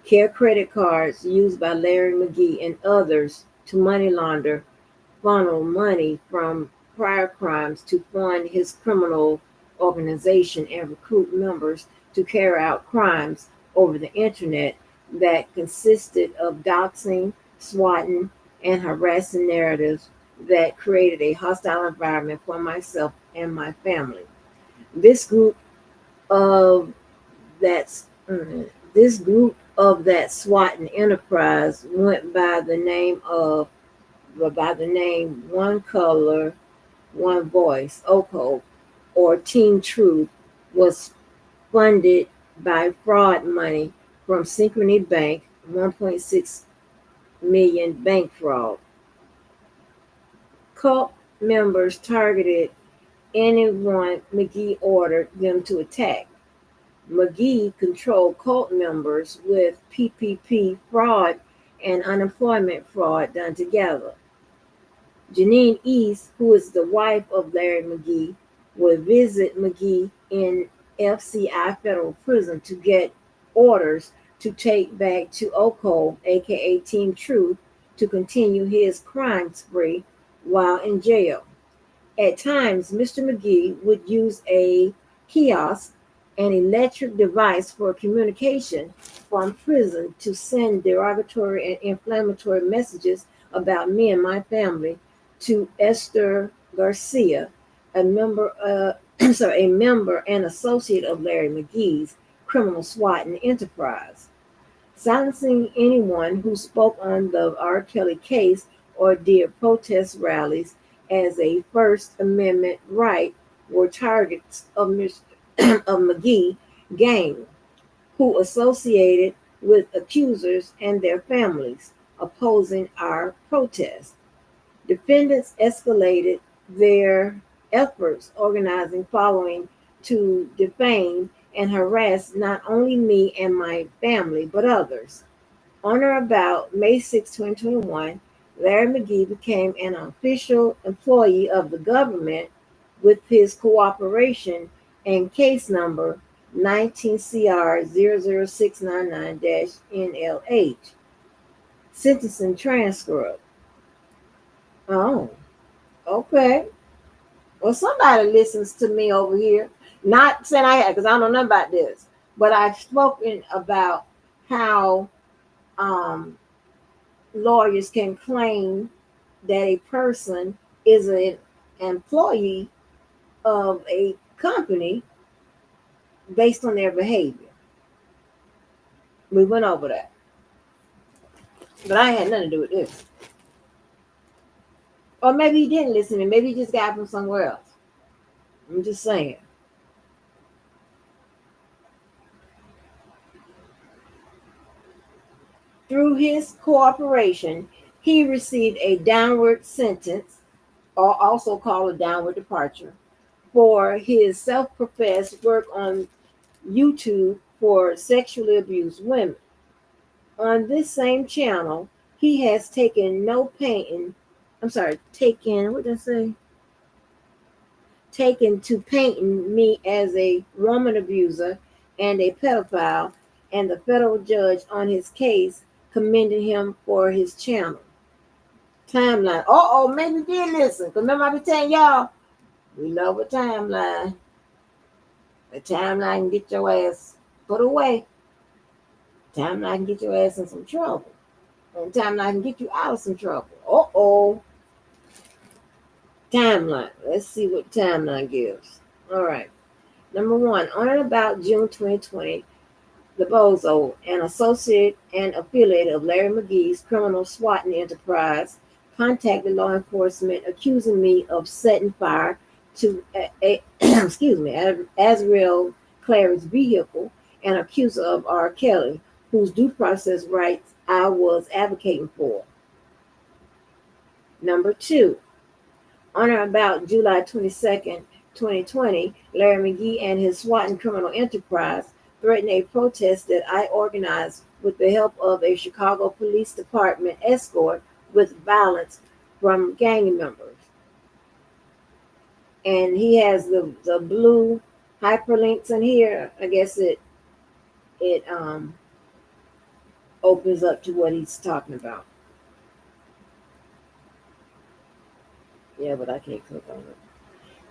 Care credit cards used by Larry McGee and others to money launder, funnel money from prior crimes to fund his criminal organization and recruit members to carry out crimes over the internet that consisted of doxing, swatting, and harassing narratives that created a hostile environment for myself and my family. This group of that's this group of that swatting enterprise went by the name One Color, One Voice, OCO, or Team Truth, was funded by fraud money from Synchrony Bank, 1.6 million bank fraud. Cult members targeted anyone McGee ordered them to attack. McGee controlled cult members with PPP fraud and unemployment fraud done together. Janine East, who is the wife of Larry McGee, would visit McGee in FCI federal prison to get orders to take back to Oco, aka Team Truth, to continue his crime spree while in jail. At times, Mr. McGee would use a kiosk, an electric device for communication from prison, to send derogatory and inflammatory messages about me and my family to Esther Garcia, a member and associate of Larry McGee's criminal swatting enterprise. Silencing anyone who spoke on the R. Kelly case or did protest rallies as a First Amendment right were targets of of McGee gang, who associated with accusers and their families opposing our protest. Defendants escalated their efforts organizing following to defame and harass not only me and my family, but others. On or about May 6, 2021, Larry McGee became an official employee of the government with his cooperation and case number 19CR00699-NLH. Sentencing transcript. Oh, okay. Well, somebody listens to me over here. Not saying I had, because I don't know nothing about this, but I've spoken about how um, lawyers can claim that a person is an employee of a company based on their behavior. We went over that, but I had nothing to do with this. Or maybe he didn't listen to me. Maybe he just got it from somewhere else. I'm just saying. Through his cooperation, he received a downward sentence, or also called a downward departure, for his self professed work on YouTube for sexually abused women. On this same channel, he has taken no pain. I'm sorry, taken, what did I say? Taken to painting me as a woman abuser and a pedophile, and the federal judge on his case commended him for his channel. Timeline. Maybe you did listen. Because remember, I be telling y'all, we love a timeline. A timeline can get your ass put away. Timeline can get your ass in some trouble. And timeline can get you out of some trouble. Timeline. Let's see what timeline gives. All right. Number one, on and about June 2020, the Bozo, an associate and affiliate of Larry McGee's criminal swatting enterprise, contacted law enforcement accusing me of setting fire to excuse me, Azriel Clary's vehicle, an accuser of R. Kelly, whose due process rights I was advocating for. Number two, on or about July 22nd, 2020, Larry McGee and his swatting criminal enterprise threatened a protest that I organized with the help of a Chicago Police Department escort with violence from gang members. And he has the blue hyperlinks in here. I guess it opens up to what he's talking about. Yeah, but I can't click on it.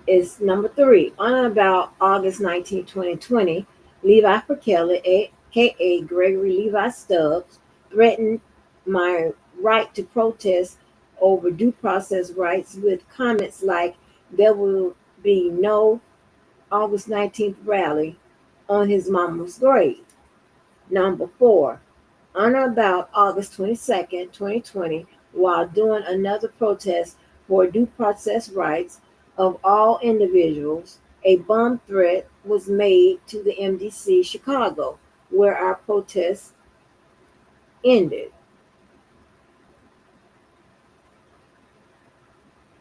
Is number three. On about August 19, 2020, Levi Kelly, aka Gregory Levi Stubbs, threatened my right to protest over due process rights with comments like there will be no August 19th rally on his mama's grave. Number four. On or about August 22nd, 2020, while doing another protest for due process rights of all individuals, a bomb threat was made to the MDC Chicago, where our protest ended.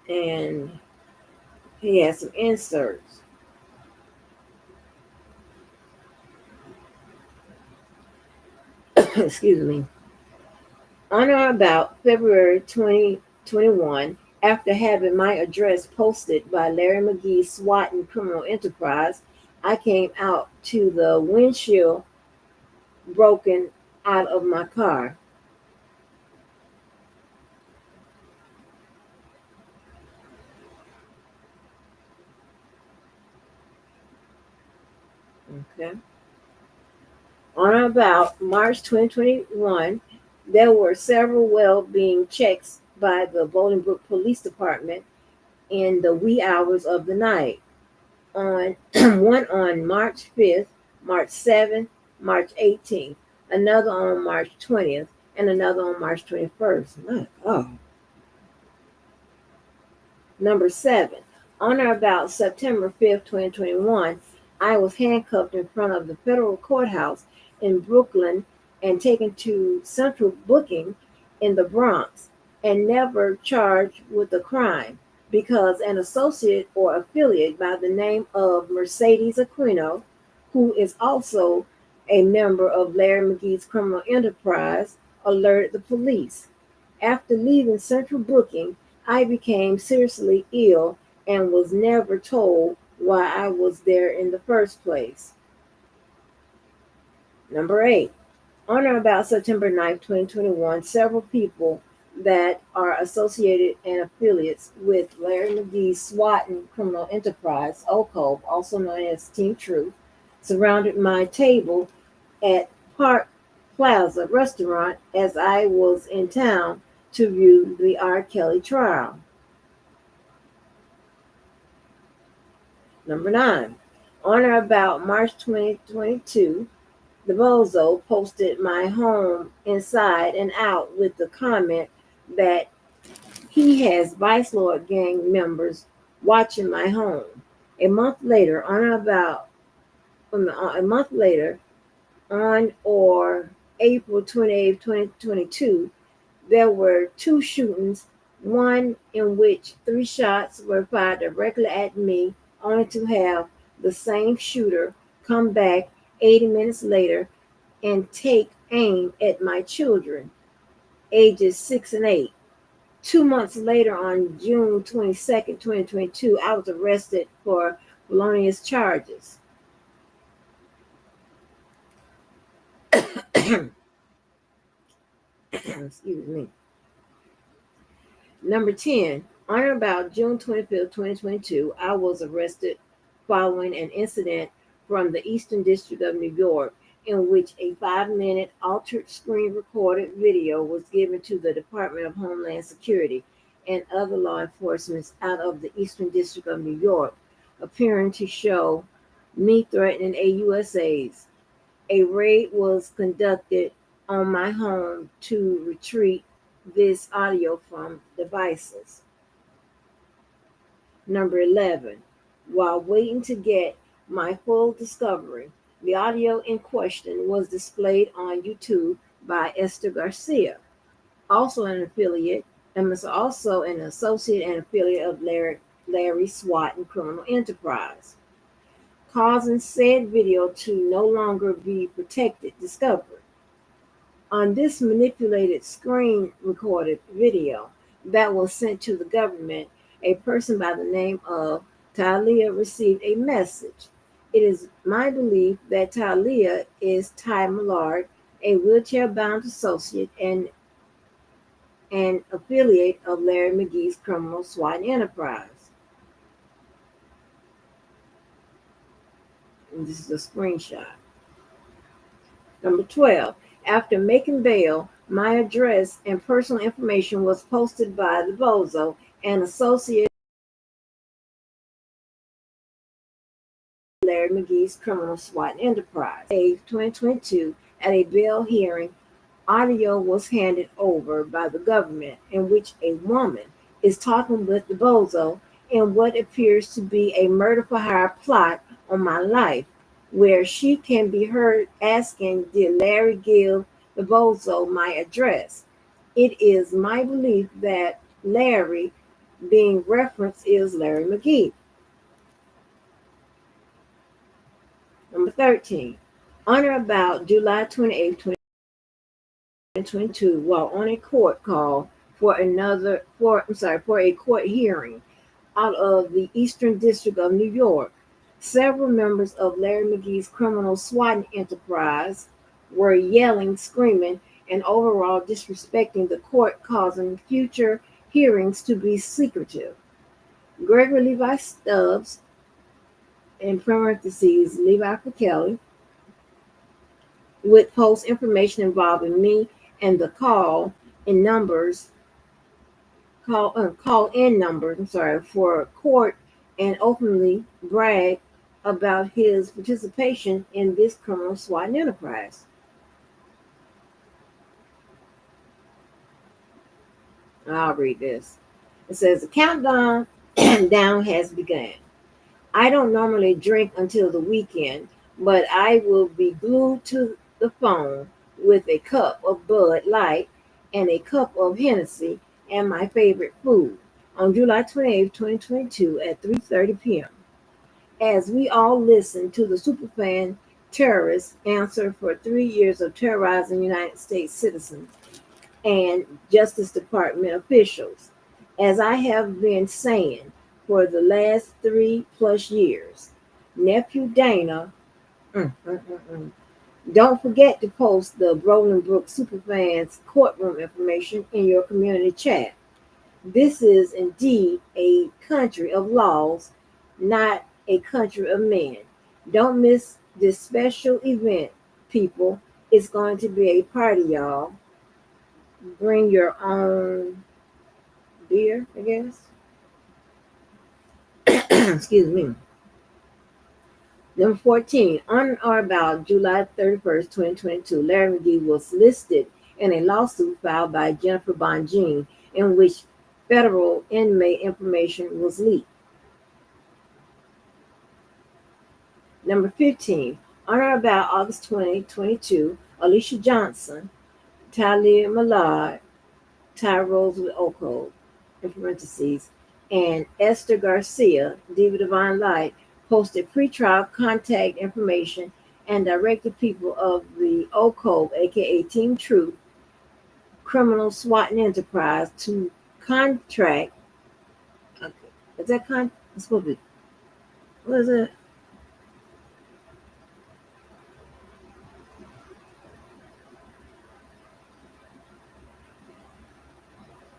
And he has some inserts. Excuse me. On or about February 2021, after having my address posted by Larry McGee's swatting criminal enterprise, I came out to the windshield broken out of my car. Okay. On or about March 2021, there were several well-being checks by the Bolingbrook Police Department in the wee hours of the night. On one on March 5th, March 7th, March 18th, another on March 20th, and another on March 21st. My God. Number seven, on or about September 5th, 2021, I was handcuffed in front of the federal courthouse in Brooklyn and taken to central booking in the Bronx and never charged with a crime because an associate or affiliate by the name of Mercedes Aquino, who is also a member of Larry McGee's criminal enterprise, alerted the police. After leaving central booking, I became seriously ill and was never told why I was there in the first place. Number 8. On or about September 9th, 2021, several people that are associated and affiliates with Larry McGee's SWAT and Criminal Enterprise, OCOB, also known as Team Truth, surrounded my table at Park Plaza restaurant as I was in town to view the R. Kelly trial. Number 9. On or about March 2022, the bozo posted my home inside and out with the comment that he has Vice Lord gang members watching my home. A month later, a month later, on or April 28, 2022, there were two shootings, one in which three shots were fired directly at me, only to have the same shooter come back 80 minutes later and take aim at my children, ages 6 and 8. 2 months later, on June 22nd, 2022, I was arrested for felonious charges. Excuse me. Number 10, on or about June 25th, 2022, I was arrested following an incident from the Eastern District of New York in which a 5-minute altered screen recorded video was given to the Department of Homeland Security and other law enforcement out of the Eastern District of New York, appearing to show me threatening AUSAs. A raid was conducted on my home to retrieve this audio from devices. Number 11. While waiting to get my full discovery, the audio in question was displayed on YouTube by Esther Garcia, also an affiliate, and was also an associate and affiliate of Larry SWAT and Criminal Enterprise, causing said video to no longer be protected discovery. On this manipulated screen recorded video that was sent to the government, a person by the name of Talia received a message. It is my belief that Talia is Ty Millard, a wheelchair-bound associate and an affiliate of Larry McGee's Criminal SWAT Enterprise. And this is a screenshot. Number 12. After making bail, my address and personal information was posted by the bozo and associate Larry McGee's Criminal SWAT Enterprise. In 2022, at a bail hearing, audio was handed over by the government in which a woman is talking with the bozo in what appears to be a murder for hire plot on my life, where she can be heard asking, did Larry give the bozo my address? It is my belief that Larry being referenced is Larry McGee. Number 13, on or about July 28, 2022, while on a court call for a court hearing out of the Eastern District of New York, several members of Larry McGee's Criminal SWAT Enterprise were yelling, screaming, and overall disrespecting the court, causing future hearings to be secretive. Gregory Levi Stubbs, in parentheses, Levi for Kelly, would post information involving me and the call in numbers for court and openly brag about his participation in this criminal SWAT enterprise. I'll read this. It says the countdown down has begun. I don't normally drink until the weekend, but I will be glued to the phone with a cup of Bud Light and a cup of Hennessy and my favorite food on July 28, 2022 at 3:30 p.m. as we all listen to the superfan terrorists answer for 3 years of terrorizing United States citizens. and Justice Department officials. As I have been saying for the last 3+ years, nephew Dana, mm, mm, mm, mm. Don't forget to post the Brook Superfans courtroom information in your community chat. This is indeed a country of laws, not a country of men. Don't miss this special event, people. It's going to be a party, y'all. Bring your own beer, I guess. Excuse me. Number 14, on or about July 31st, 2022, Larry McGee was listed in a lawsuit filed by Jennifer Bonjean in which federal inmate information was leaked. Number 15, on or about August 2022, Alicia Johnson, Talia Millard, Ty Rose with Oko, in parentheses, and Esther Garcia, Diva Divine Light, posted pretrial contact information and directed people of the OCO, aka Team Truth, criminal swatting enterprise to contract. Okay, is that it's supposed to be, what is it?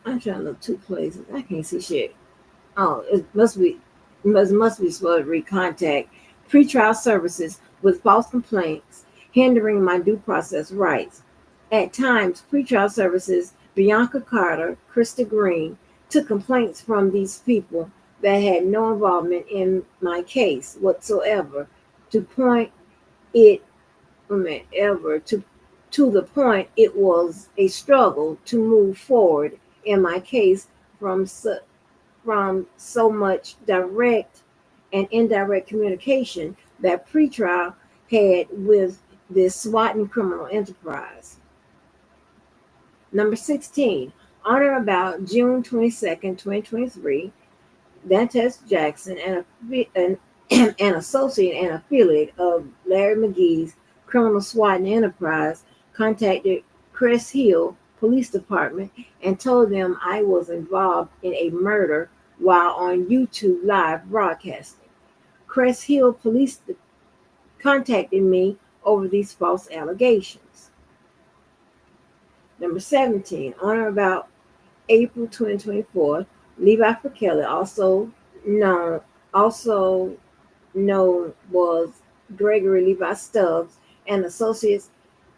I'm trying to look two places. I can't see shit. Oh, it must be supposed to read contact pretrial services with false complaints hindering my due process rights. At times, pretrial services Bianca Carter, Krista Green took complaints from these people that had no involvement in my case whatsoever to point it ever to the point it was a struggle to move forward in my case from so much direct and indirect communication that pretrial had with this swatting criminal enterprise. Number 16, on or about June 22nd, 2023, Dantes Jackson, an associate and affiliate of Larry McGee's criminal swatting enterprise, contacted Crest Hill Police Department and told them I was involved in a murder while on YouTube live broadcasting. Crest Hill Police contacted me over these false allegations. Number 17, on or about April 2024, Levi Kelly, known also known was Gregory Levi Stubbs, an associate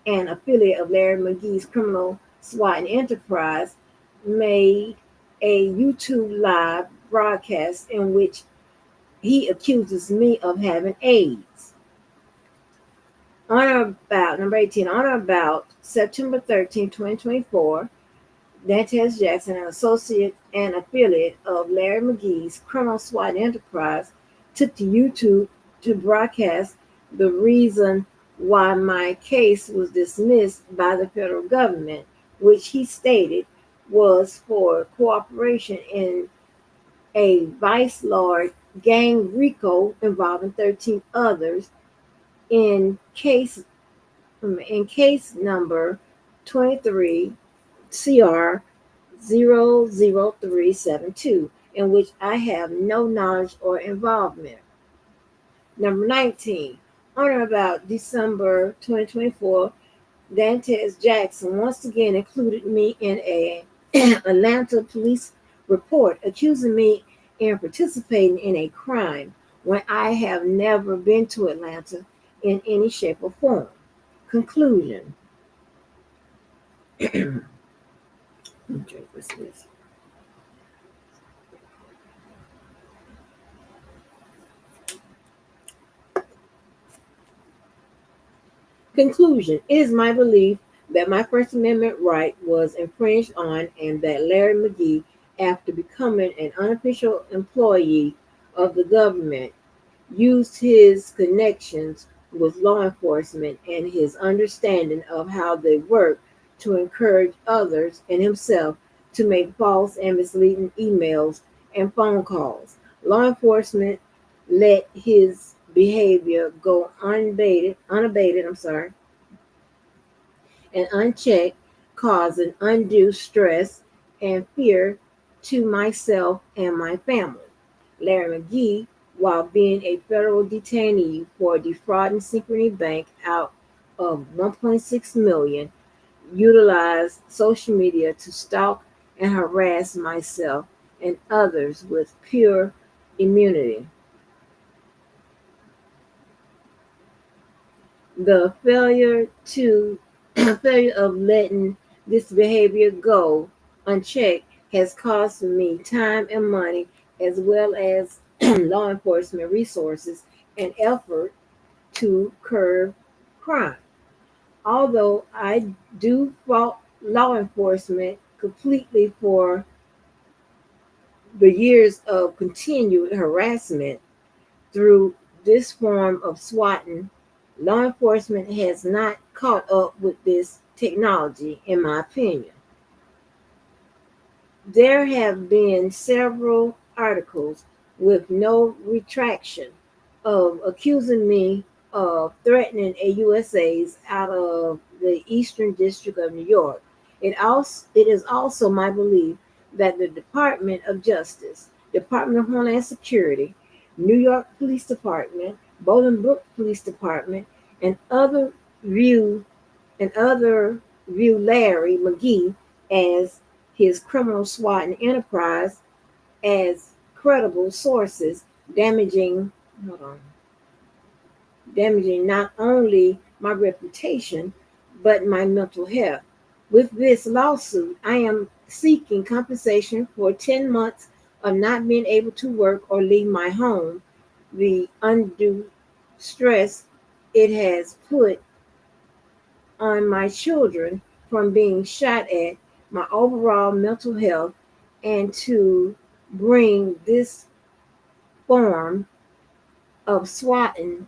and affiliate of Larry McGee's criminal swatting enterprise, made a YouTube live broadcast in which he accuses me of having AIDS. On or about, number 18, on or about September 13, 2024, Dantes Jackson, an associate and affiliate of Larry McGee's criminal swatting enterprise, took to YouTube to broadcast the reason why my case was dismissed by the federal government, which he stated was for cooperation in a vice lord gang RICO involving 13 others in case number 23 CR 00372, in which I have no knowledge or involvement. Number 19, on or about December 2024, Dantes Jackson once again included me in a Atlanta police report accusing me in participating in a crime when I have never been to Atlanta in any shape or form. Conclusion. What's this? Conclusion. It is my belief that my First Amendment right was infringed on and that Larry McGee, after becoming an unofficial employee of the government, used his connections with law enforcement and his understanding of how they work to encourage others and himself to make false and misleading emails and phone calls. Law enforcement let his behavior go unabated, and unchecked causing undue stress and fear to myself and my family. Larry McGee, while being a federal detainee for defrauding Synchrony Bank out of 1.6 million, utilized social media to stalk and harass myself and others with pure immunity. The failure of letting this behavior go unchecked has cost me time and money as well as law enforcement resources and effort to curb crime. Although I do fault law enforcement completely for the years of continued harassment through this form of swatting, law enforcement has not caught up with this technology, in my opinion. There have been several articles with no retraction of accusing me of threatening a USA's out of the Eastern District of New York. It is also my belief that the Department of Justice, Department of Homeland Security, New York Police Department, Bolingbrook Police Department, and other view Larry McGee as his criminal swatting enterprise as credible sources, damaging hold on, damaging not only my reputation but my mental health. With this lawsuit, I am seeking compensation for 10 months of not being able to work or leave my home, the undue stress it has put on my children from being shot at, my overall mental health, and to bring this form of swatting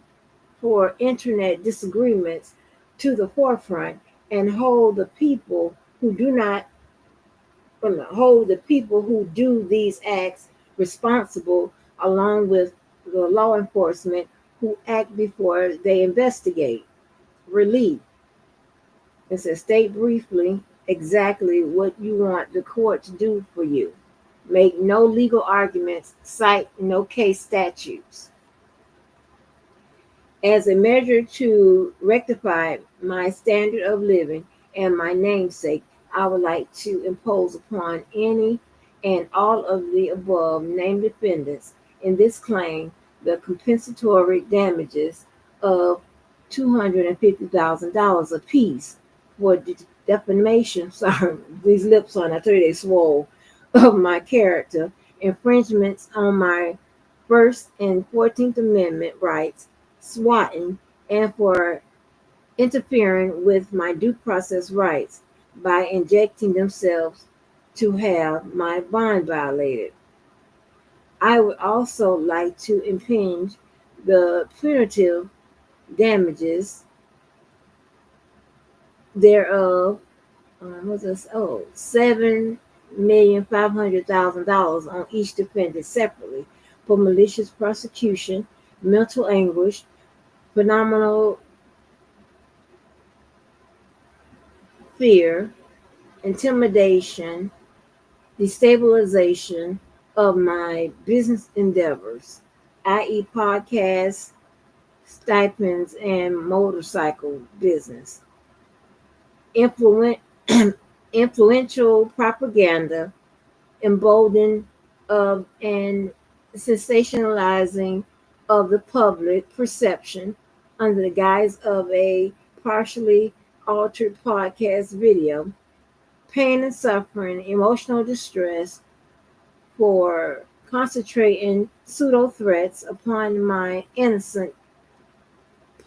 for internet disagreements to the forefront and hold the people who do these acts responsible along with the law enforcement who act before they investigate. Relief. It says, state briefly exactly what you want the court to do for you. Make no legal arguments, cite no case statutes. As a measure to rectify my standard of living and my namesake, I would like to impose upon any and all of the above named defendants in this claim the compensatory damages of $250,000 apiece for defamation. Sorry, these lips on, I tell you they swole, of my character, infringements on my First and 14th Amendment rights, swatting, and for interfering with my due process rights by injecting themselves to have my bond violated. I would also like to impinge the punitive damages thereof. What's this? Oh, $7,500,000 on each defendant separately for malicious prosecution, mental anguish, phenomenal fear, intimidation, destabilization of my business endeavors, i.e., podcasts, stipends, and motorcycle business. Influen- Influential propaganda, emboldened of and sensationalizing of the public perception under the guise of a partially altered podcast video, pain and suffering, emotional distress for concentrating pseudo threats upon my innocent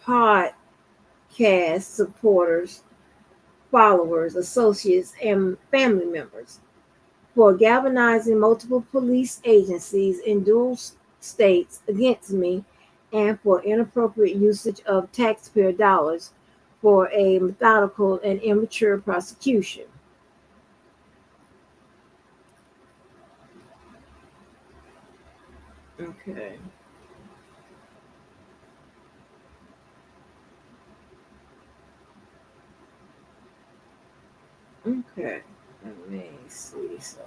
podcast supporters, followers, associates, and family members, for galvanizing multiple police agencies in dual states against me, and for inappropriate usage of taxpayer dollars for a methodical and immature prosecution. Okay. Okay, let me see. So,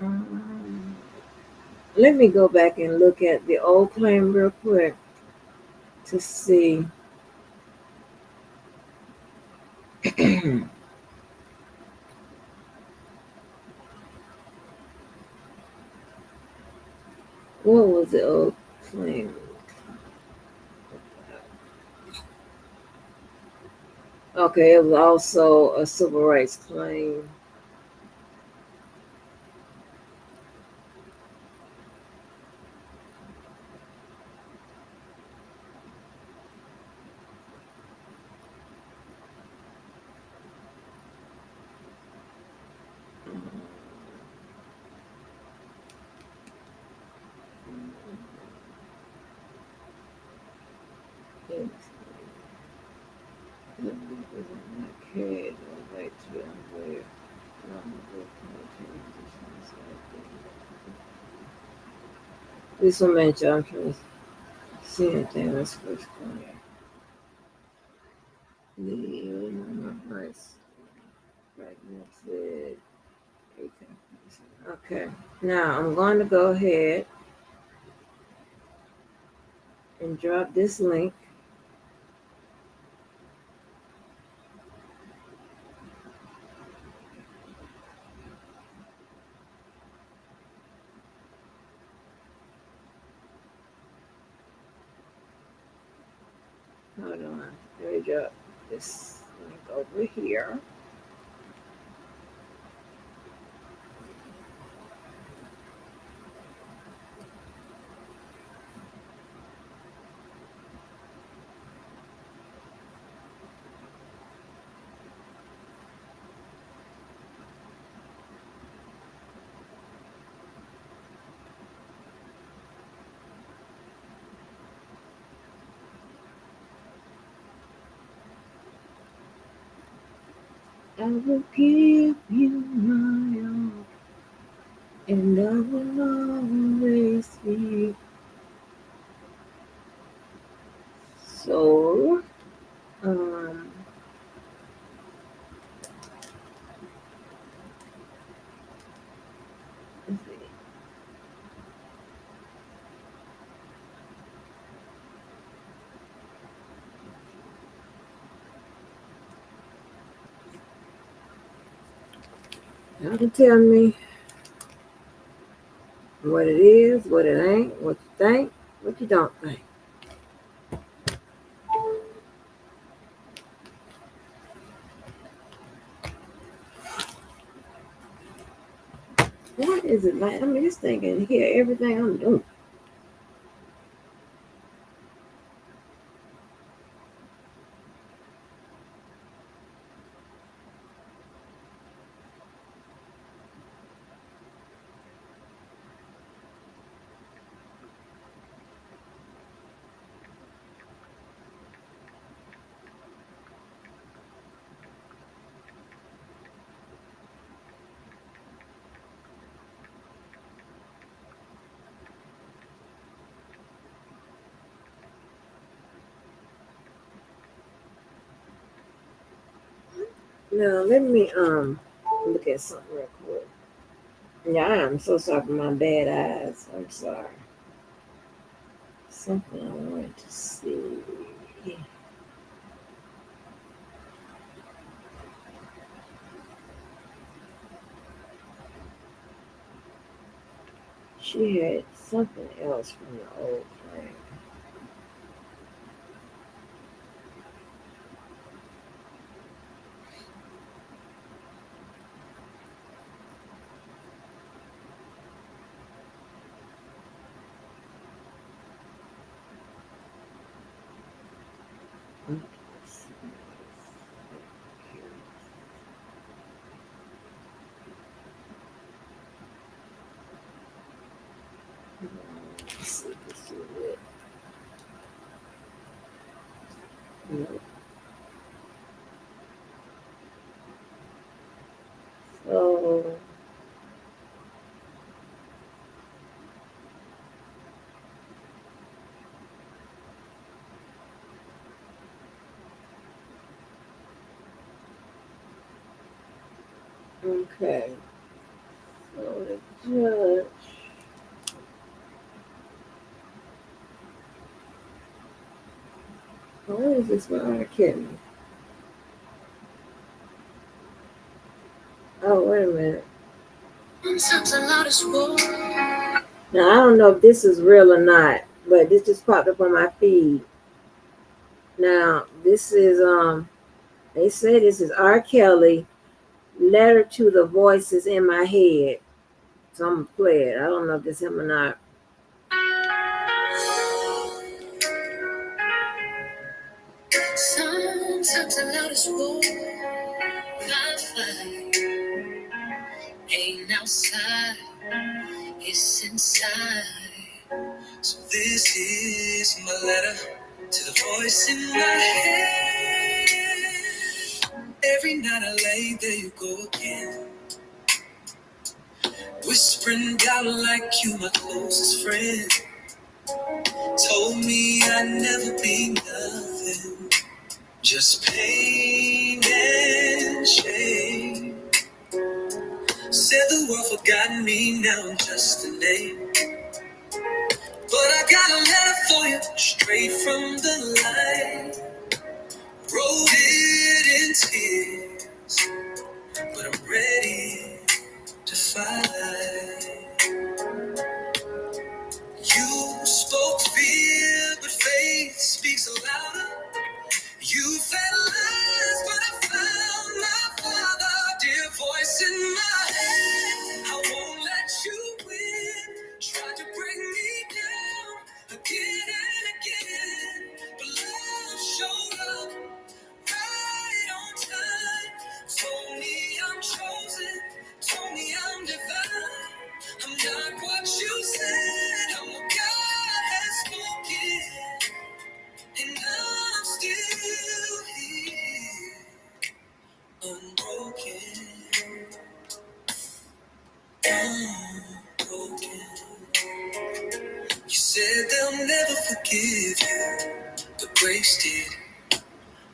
um, let me go back and look at the old claim real quick to see. What was the old claim? Okay, it was also a civil rights claim. Okay, right to unaware. This one mentioned I'm trying to see anything that's first clear. The rights fragmented. Okay, now I'm going to go ahead and drop this link. Hold on, let me drop this link over here. I will give you my all, and I will always be. So, um, let's see. Y'all can tell me what it is, what it ain't, what you think, what you don't think. What is it like? I mean, this thing can hear everything I'm doing. Now let me look at something real quick. Yeah, I am so sorry for my bad eyes. I'm sorry. Something I wanted to see. She had something else from the old thing. Let's see, this is it. No. So Okay. So the judge. What is this for R. Kelly? Oh, wait a minute. Now I don't know if this is real or not, but this just popped up on my feed. Now this is they say this is R. Kelly, Letter to the Voices in My Head. So I'm gonna play it. I don't know if this is him or not. Sometimes the loudest war I fight ain't outside, it's inside. So this is my letter to the voice in my head. Every night I lay there, you go again, whispering down like you my closest friend. Told me I'd never be nothing, just pain and shame. Said the world forgotten me, now I'm just a name. But I got a letter for you, straight from the line. Wrote it in tears, but I'm ready to fight. You spoke fear, but faith speaks louder. You fed lies, but I found my father. Dear voice in my head, I won't let you win. Tried to bring me down again and again, but love showed up right on time. Told me I'm chosen, told me I'm divine. I'm not what you said, I'm what God has spoken. And I'm still here, unbroken, unbroken. You said they'll never forgive you, but grace did.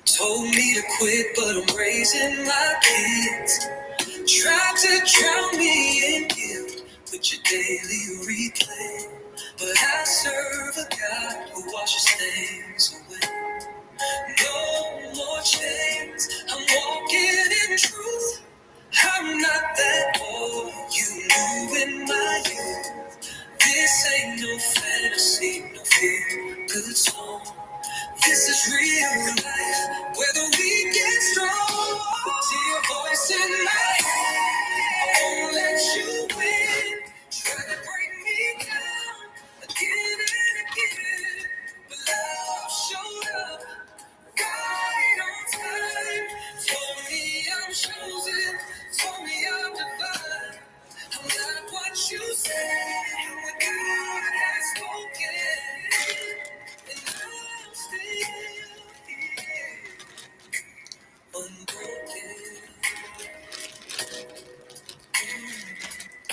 Told me to quit, but I'm raising my kids. Tried to drown me in guilt with your daily replay, but I serve a God who washes things away. No more chains. I'm walking in truth. I'm not that boy you knew in my youth. This ain't no fantasy, no fear, good song. This is real life, where the weak get strong. Dear voice in my head, I won't let you win. Try to bring me down again and again, but love showed up right on time. Told me I'm chosen, told me I'm divine. I'm not what you said, I'm what God has spoken. And I'm still here, unbroken,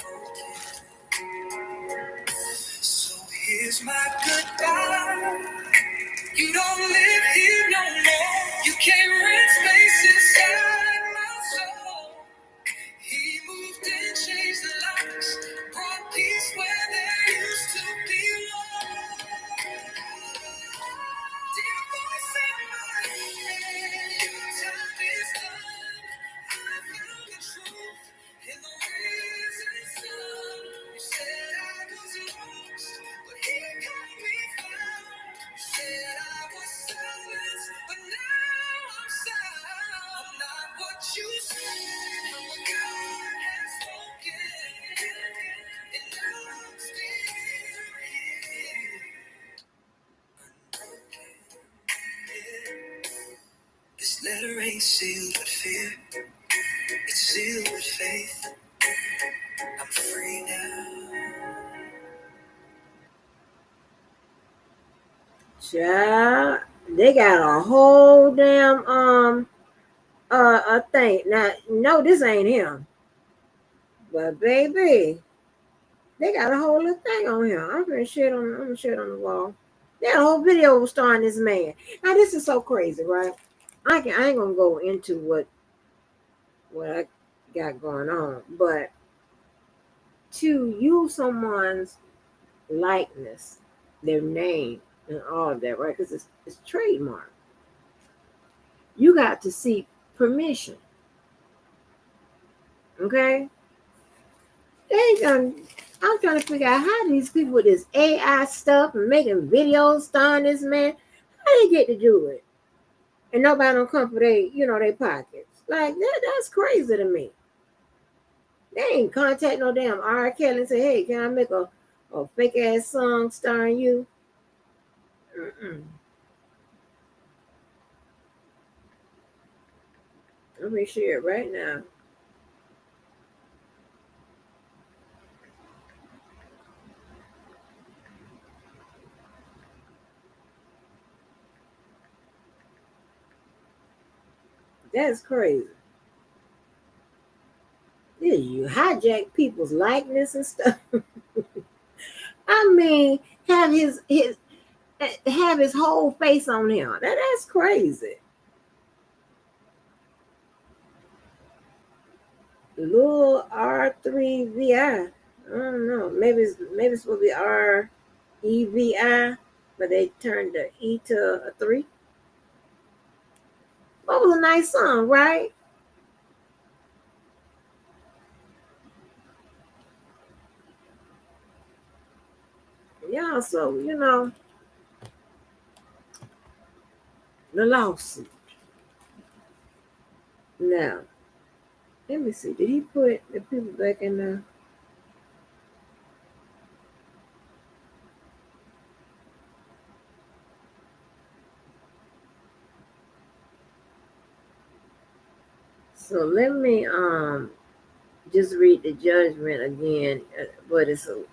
unbroken. So here's my goodbye. You don't live here no more. You can't rent space inside my soul. He moved and changed the locks, brought peace where there used to be war. Dear voice in my head, your time is done. I found the truth in the risen sun. You said I was lost, but he called me found. You said I was silenced, but now I'm sound. I'm not what you said, I'm what God has spoken. And I'm still here, unbroken. Yeah. This letter ain't sealed with fear, it's sealed with faith. I'm free now. Child, they got a whole damn a thing. Now, no, this ain't him. But baby, they got a whole little thing on here. I'm gonna shit on the wall. They got a whole video starring this man. Now this is so crazy, right? I ain't gonna go into what I got going on. But to use someone's likeness, their name, and all of that, right? Because it's trademark. You got to seek permission. Okay? They done. I'm trying to figure out how these people with this AI stuff and making videos starring this man, how they get to do it, and nobody don't come for their pockets. Like that's crazy to me. They ain't contact no damn R. Kelly and say, hey, can I make a fake ass song starring you? Mm-mm. Let me share it right now. That's crazy. Yeah, you hijack people's likeness and stuff. I mean, have his whole face on him. That's crazy. Little R3VI. I don't know. Maybe it's supposed to be REVI, but they turned the E to a 3. That was a nice song, right? Yeah, so the lawsuit. Now, let me see. Did he put the people back in the? So let me just read the judgment again, but it's a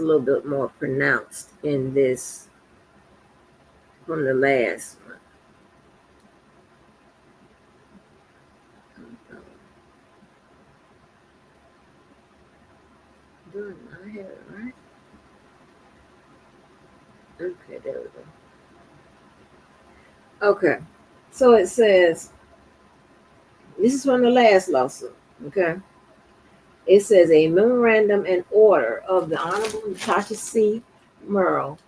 little bit more pronounced in this from the last one. I have it right. Okay, there we go. Okay, so it says this is from the last lawsuit. Okay, it says a memorandum and order of the Honorable Natasha C. Merle,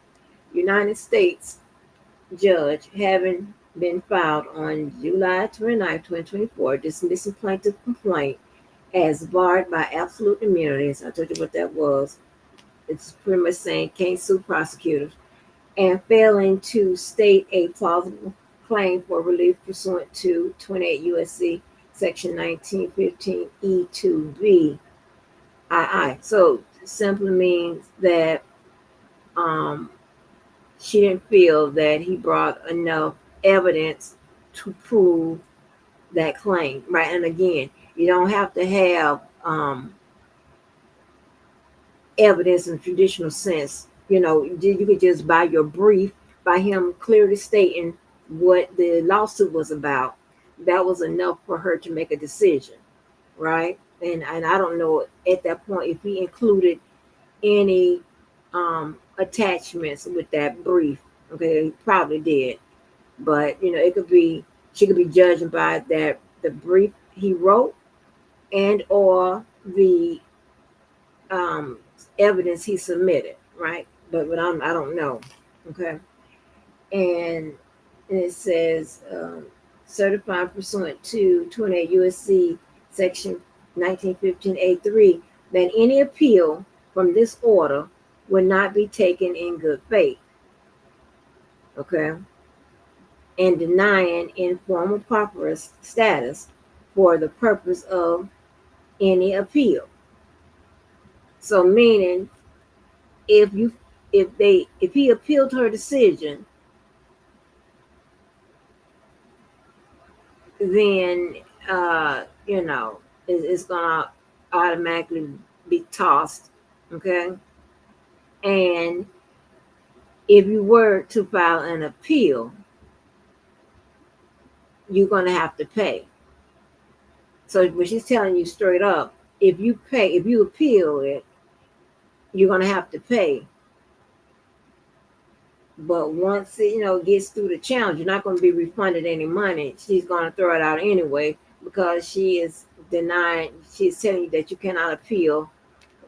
United States judge, having been filed on July 29, 2024, dismissing plaintiff complaint as barred by absolute immunity. So I told you what that was. It's pretty much saying can't sue prosecutors and failing to state a plausible claim for relief pursuant to 28 USC section 1915 E2B II. So simply means that um, she didn't feel that he brought enough evidence to prove that claim, right? And again, you don't have to have evidence in traditional sense. You could just by your brief, by him clearly stating what the lawsuit was about, that was enough for her to make a decision, right? And I don't know at that point if he included any attachments with that brief. Okay, he probably did, but it could be she could be judged by that the brief he wrote and or the um, evidence he submitted, right? But I don't know. Okay, and it says certified pursuant to 28 USC section 1915A3 that any appeal from this order will not be taken in good faith. Okay, and denying informal pauperous status for the purpose of any appeal. So meaning if you if he appealed her decision, then it's gonna automatically be tossed. Okay. And if you were to file an appeal, you're gonna have to pay. So when she's telling you straight up, if you appeal it, you're gonna have to pay But once it, gets through the challenge, you're not going to be refunded any money. She's going to throw it out anyway because she is denying. She's telling you that you cannot appeal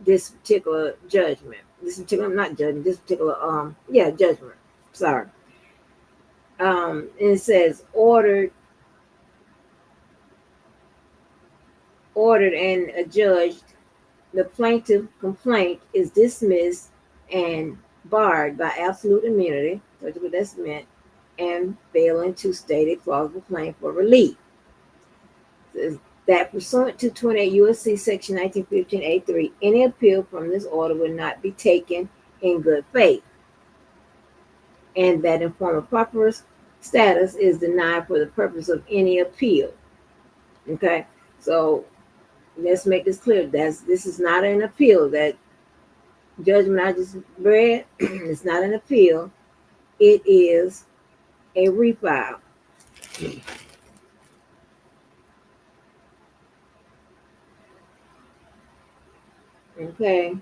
this particular judgment. This particular, not judgment. This particular, yeah, judgment. Sorry. And it says ordered and adjudged. The plaintiff complaint is dismissed and barred by absolute immunity. That's what that's meant, and failing to state a plausible claim for relief. That pursuant to 28 U.S.C. Section 1915 A3, any appeal from this order will not be taken in good faith, and that informal proper status is denied for the purpose of any appeal. Okay, so let's make this clear. This is not an appeal. That judgment I just read is not an appeal. It is a refile. Okay.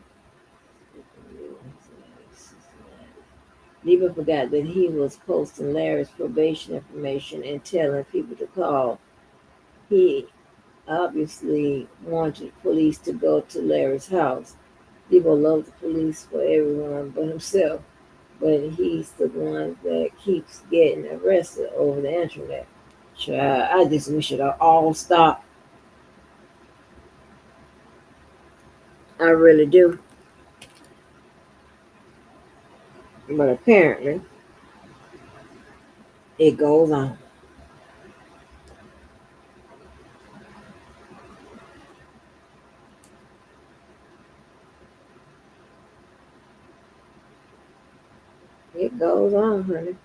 Lieber forgot that he was posting Larry's probation information and telling people to call. He obviously wanted police to go to Larry's house. Debo loves the police for everyone but himself, but he's the one that keeps getting arrested over the internet. Child, I just wish it all stop. I really do. But apparently, it goes on. It goes on, honey.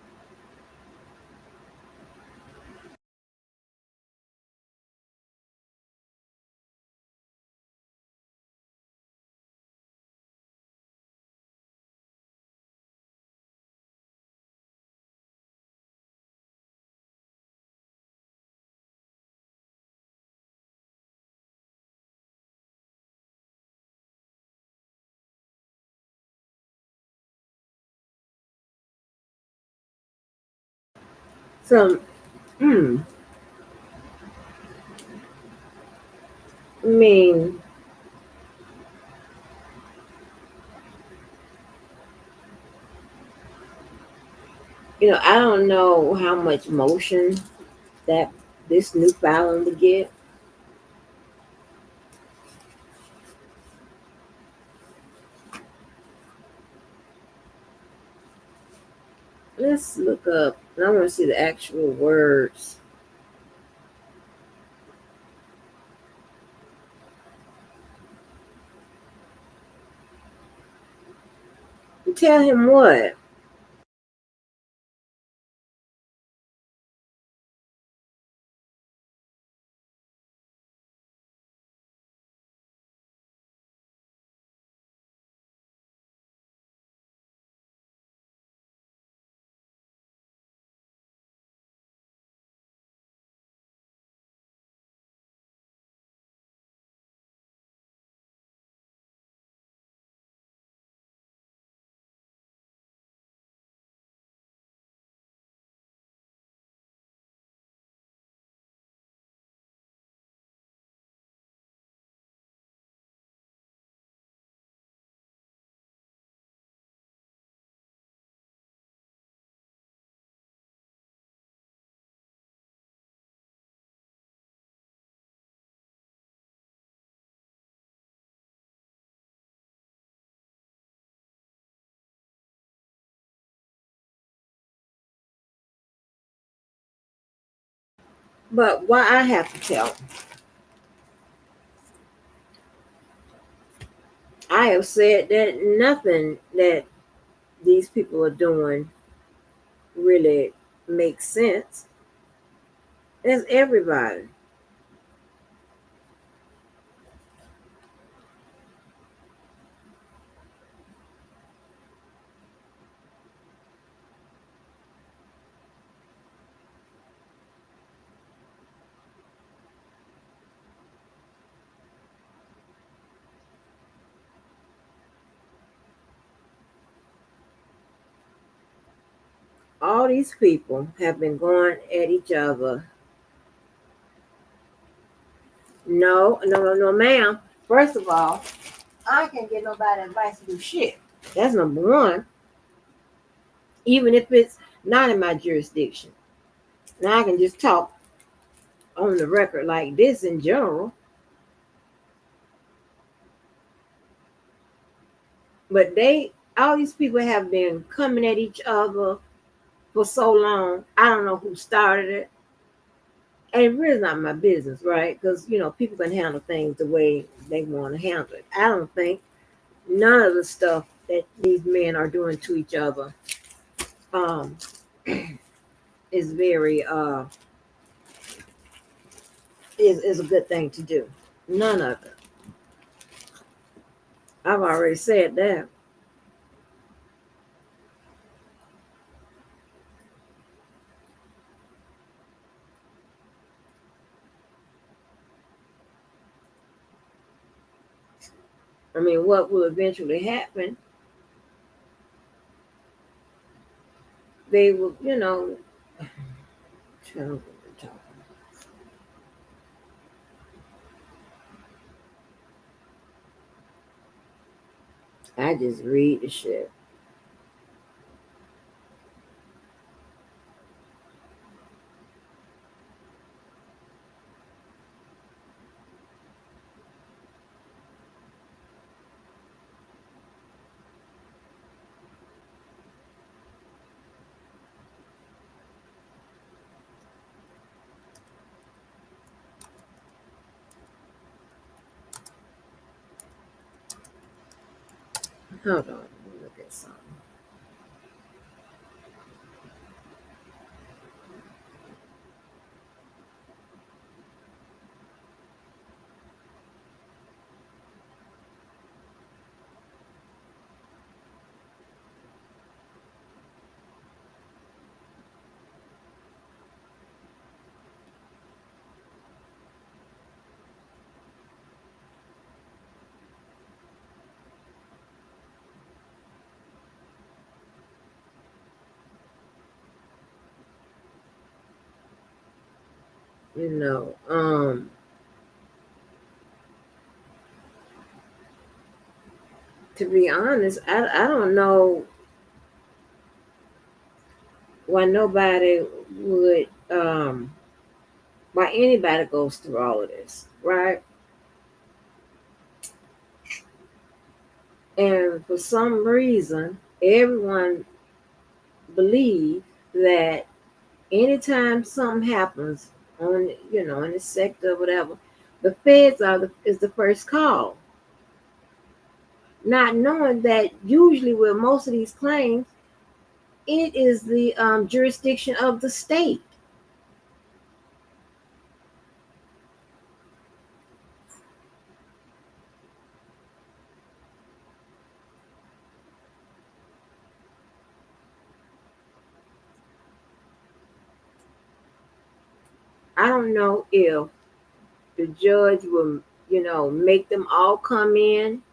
So, mm, I mean, I don't know how much motion that this new filing would get. Let's look up. I want to see the actual words. Tell him what? But why I have to tell? I have said that nothing that these people are doing really makes sense. That's everybody. All these people have been going at each other. No, no, no, no, ma'am. First of all, I can't get nobody advice to do shit. That's number one. Even if it's not in my jurisdiction. Now I can just talk on the record like this in general. But all these people have been coming at each other for so long. I don't know who started it. And it's really not my business, right? Because, people can handle things the way they want to handle it. I don't think none of the stuff that these men are doing to each other um, is very, is a good thing to do. None of it. I've already said that. I mean, what will eventually happen, they will, I just read the shit. Hold on, let me look at something. You know, to be honest, I don't know why nobody would, why anybody goes through all of this, right? And for some reason, everyone believes that anytime something happens on, in the sector or whatever, the feds is the first call. Not knowing that usually with most of these claims, it is the jurisdiction of the state. I don't know if the judge will, make them all come in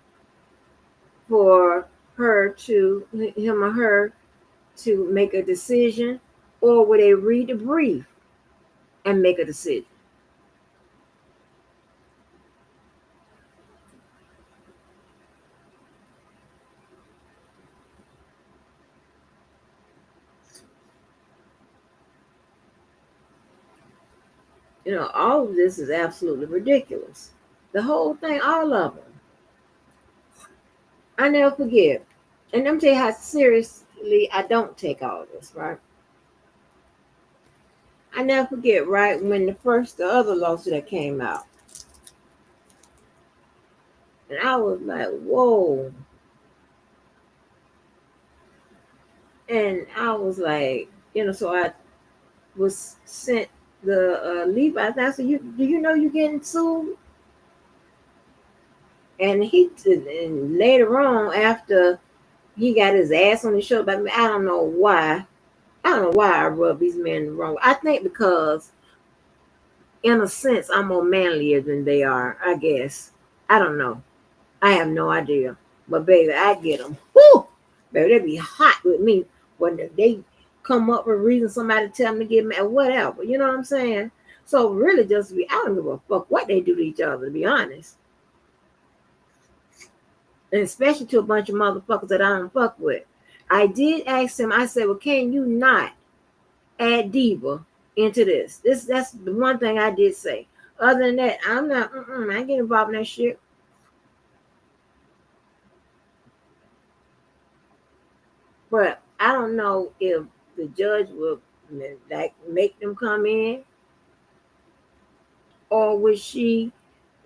for him or her to make a decision, or will they read the brief and make a decision? All of this is absolutely ridiculous. The whole thing, all of them. I never forget. And I'm tell you how seriously I don't take all of this, right? I never forget, right, when the other lawsuit that came out. And I was like, whoa. And I was like, so I was sent the leave. I said, do you know you're getting sued? And and later on, after he got his ass on his show about me, I don't know why. I don't know why I rub these men the wrong way. I think because, in a sense, I'm more manlier than they are, I guess. I don't know. I have no idea. But, baby, I get them. Whoo! Baby, they be hot with me when they come up with a reason somebody tell them to get mad, whatever. You know what I'm saying? So really, just be, I don't give a fuck what they do to each other, to be honest. And especially to a bunch of motherfuckers that I don't fuck with. I did ask him, I said, well, can you not add diva into this? That's the one thing I did say. Other than that, I'm not, I ain't getting involved in that shit. But I don't know if the judge will like make them come in, or would she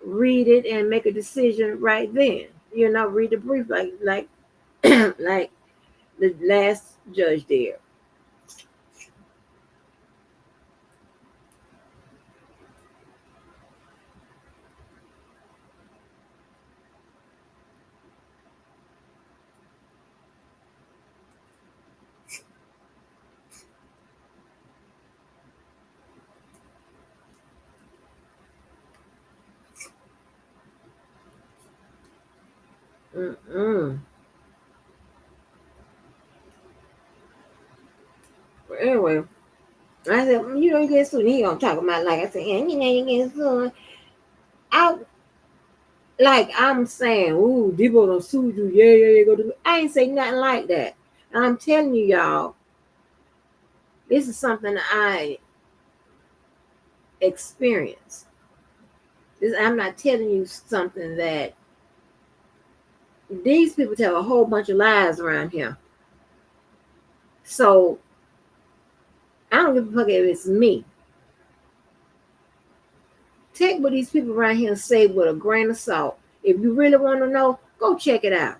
read it and make a decision right then? You know, read the brief like like the last judge did. Mm-mm. But anyway, I said, you know, you get sued. He gonna talk about like I said, and you know, you get sued. I like I'm saying, ooh, Debo done sued you. Yeah, yeah, yeah. Go do. I ain't say nothing like that. And I'm telling you, y'all, this is something I experienced. I'm not telling you something that these people tell a whole bunch of lies around here. So I don't give a fuck if it's me. Take what these people around here say with a grain of salt. If you really want to know, go check it out.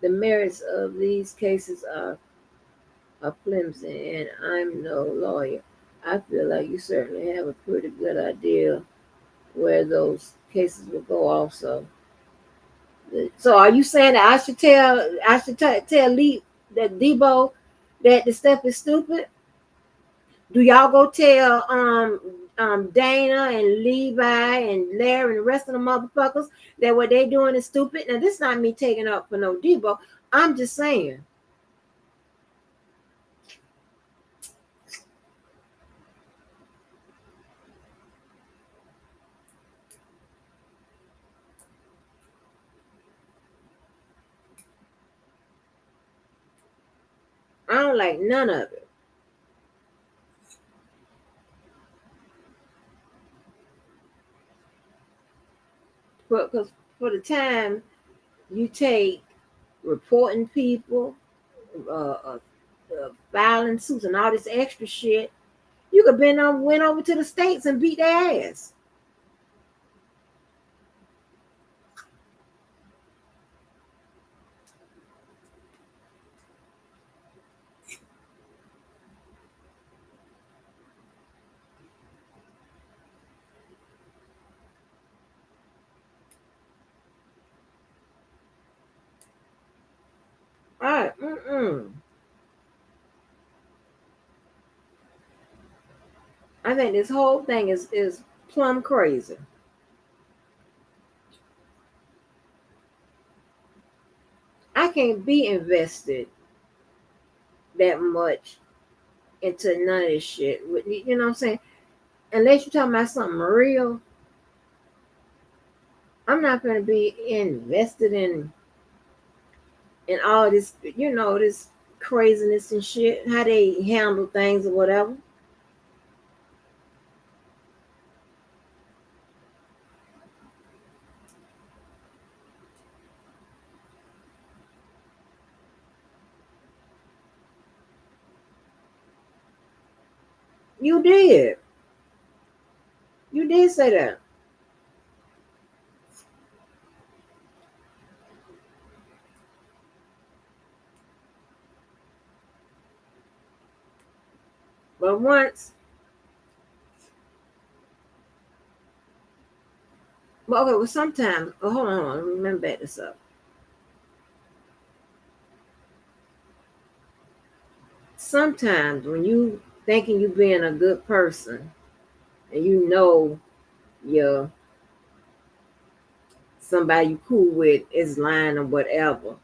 The merits of these cases are flimsy, and I'm no lawyer. I feel like you certainly have a pretty good idea where those cases will go also. So are you saying that I should tell Lee that Debo that the stuff is stupid? Do y'all go tell Dana and Levi and Larry and the rest of the motherfuckers that what they doing is stupid? Now this is not me taking up for no Debo. I'm just saying. I don't like none of it. Because for the time you take reporting people, filing suits, and all this extra shit, you could went over to the states and beat their ass. All right, I think this whole thing is plumb crazy. I can't be invested that much into none of this shit. You know what I'm saying? Unless you're talking about something real, I'm not going to be invested in all this, this craziness and shit, how they handle things or whatever. You did. You did say that. But once, well, okay, well, sometimes, hold on, let me back this up. Sometimes when you thinking you being a good person and you know your somebody you cool with is lying or whatever.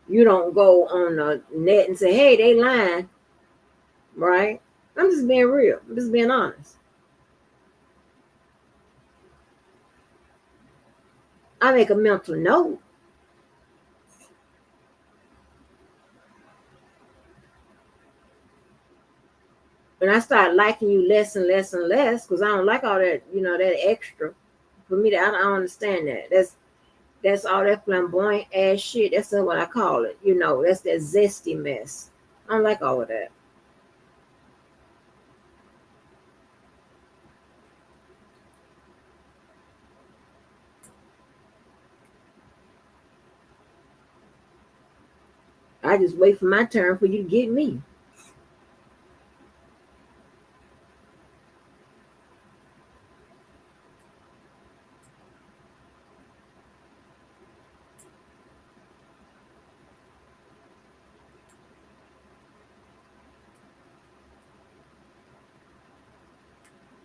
You don't go on the net and say, hey, they lying, right? I'm just being real. I'm just being honest. I make a mental note. And I start liking you less and less and less because I don't like all that, that extra. For me, I don't understand that. That's all that flamboyant ass shit. That's not what I call it. That's that zesty mess. I don't like all of that. I just wait for my turn for you to get me.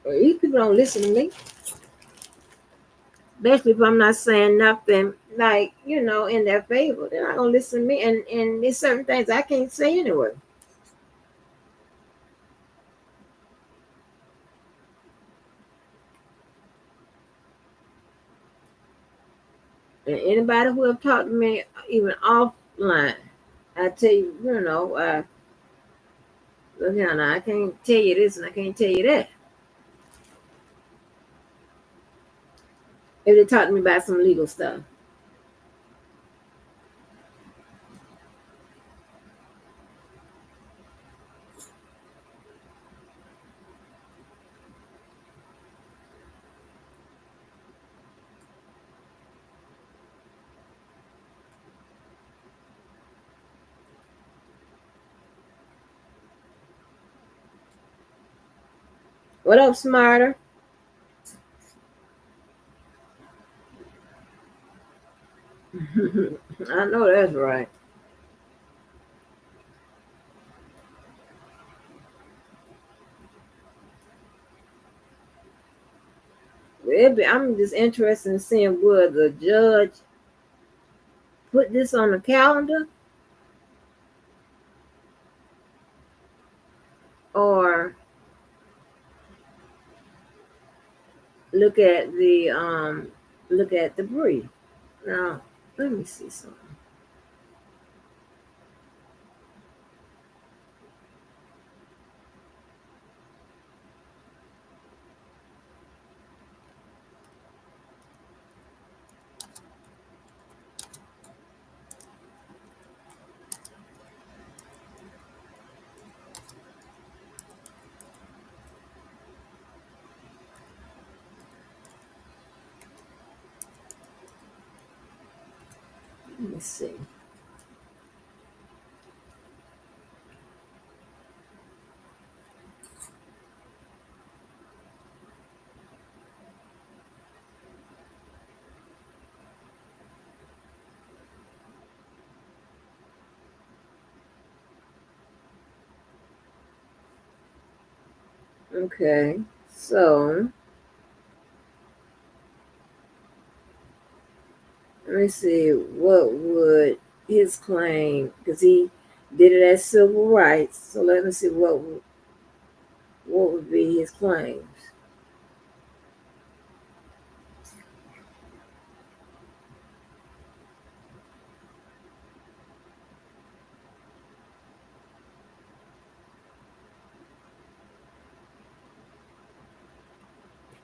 Or these people don't listen to me. Especially if I'm not saying nothing like, in their favor. They're not gonna listen to me. And there's certain things I can't say anyway. And anybody who have talked to me even offline, I tell you, look here now, I can't tell you this and I can't tell you that. If they talk to me about some legal stuff. What up, smarter? I know that's right. I'm just interested in seeing will the judge put this on the calendar or look at the brief. Now, let me see something. Let me see. Okay, so let me see. What would his claim? Because he did it as civil rights. So let me see what would be his claims.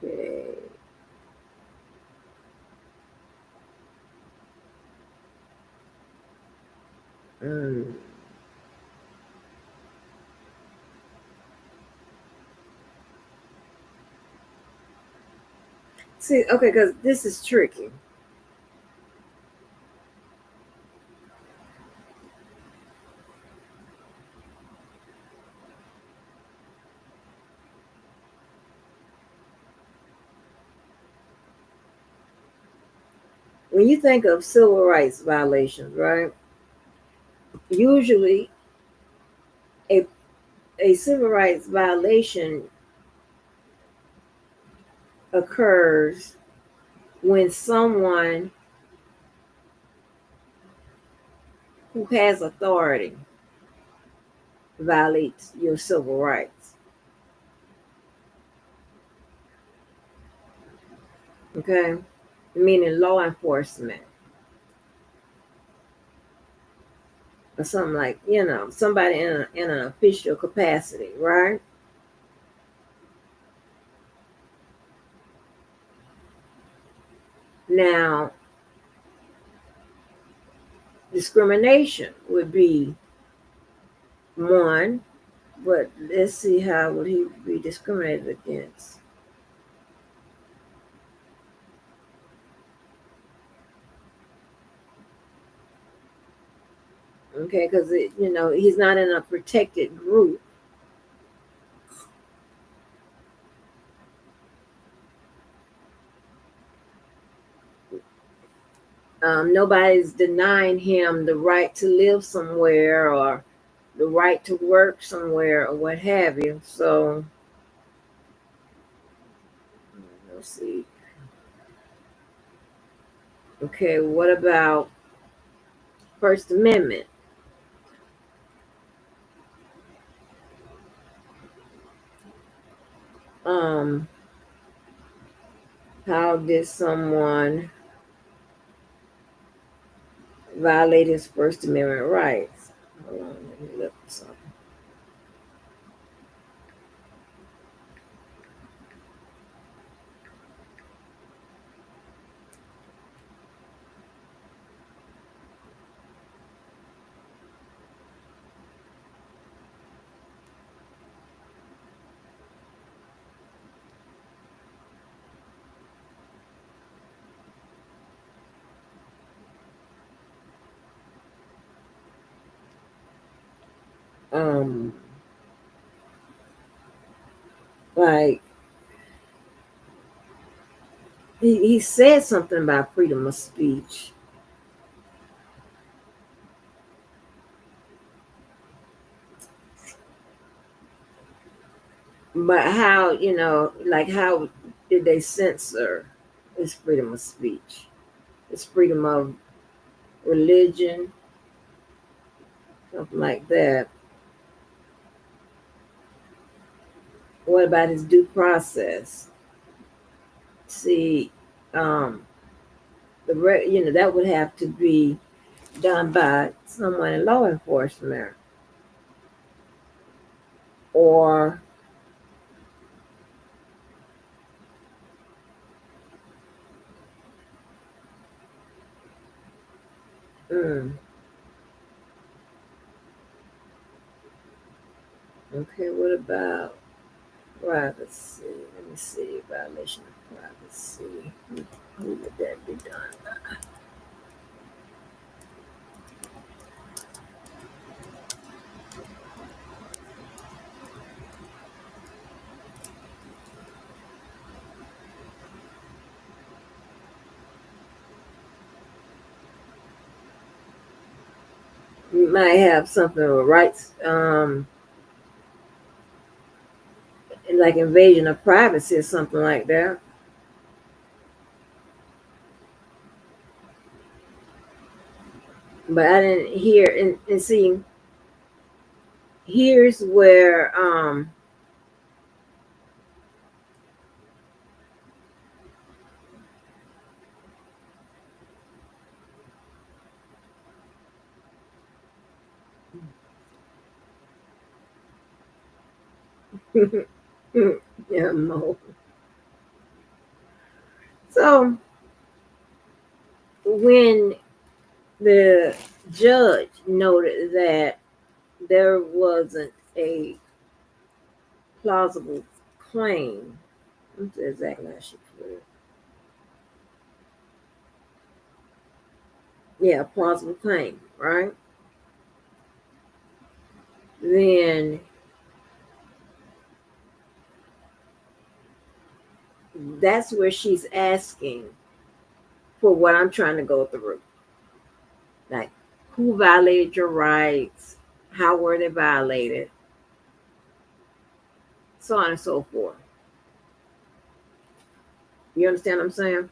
Okay. Mm. See, okay, because this is tricky. When you think of civil rights violations, right? Usually, a a civil rights violation occurs when someone who has authority violates your civil rights. Okay? Meaning law enforcement or something like, somebody in an official capacity, right? Now, discrimination would be one, but let's see how would he be discriminated against. Okay, because he's not in a protected group. Nobody's denying him the right to live somewhere or the right to work somewhere or what have you. So let's see. Okay, what about First Amendment? Um, how did someone violate his First Amendment rights? Hold on, let me look something. Um, like he said something about freedom of speech. But how, like how did they censor his freedom of speech? His freedom of religion, something like that. What about his due process? See, um, that would have to be done by someone in law enforcement or mm, okay, what about privacy? Let me see, violation of privacy. Who would that be done by? You might have something with rights, like invasion of privacy or something like that. But I didn't hear and see. Here's where yeah, Mo. So when the judge noted that there wasn't a plausible claim, that's exactly how she put it. Yeah, plausible claim, right? Then that's where she's asking for what I'm trying to go through. Like, who violated your rights? How were they violated? So on and so forth. You understand what I'm saying?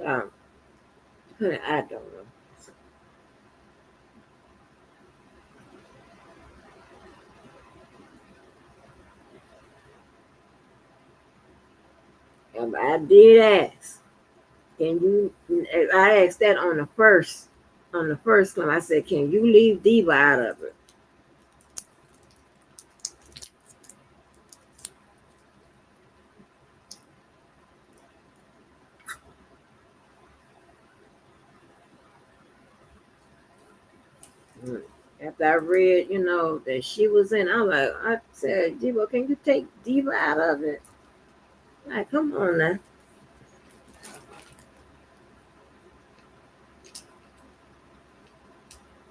Um, I don't know. I did ask. Can you? I asked that on the first. On the first one, I said, "Can you leave Diva out of it?" Mm. After I read, that she was in, I said, "Diva, can you take Diva out of it?" Like, come on now.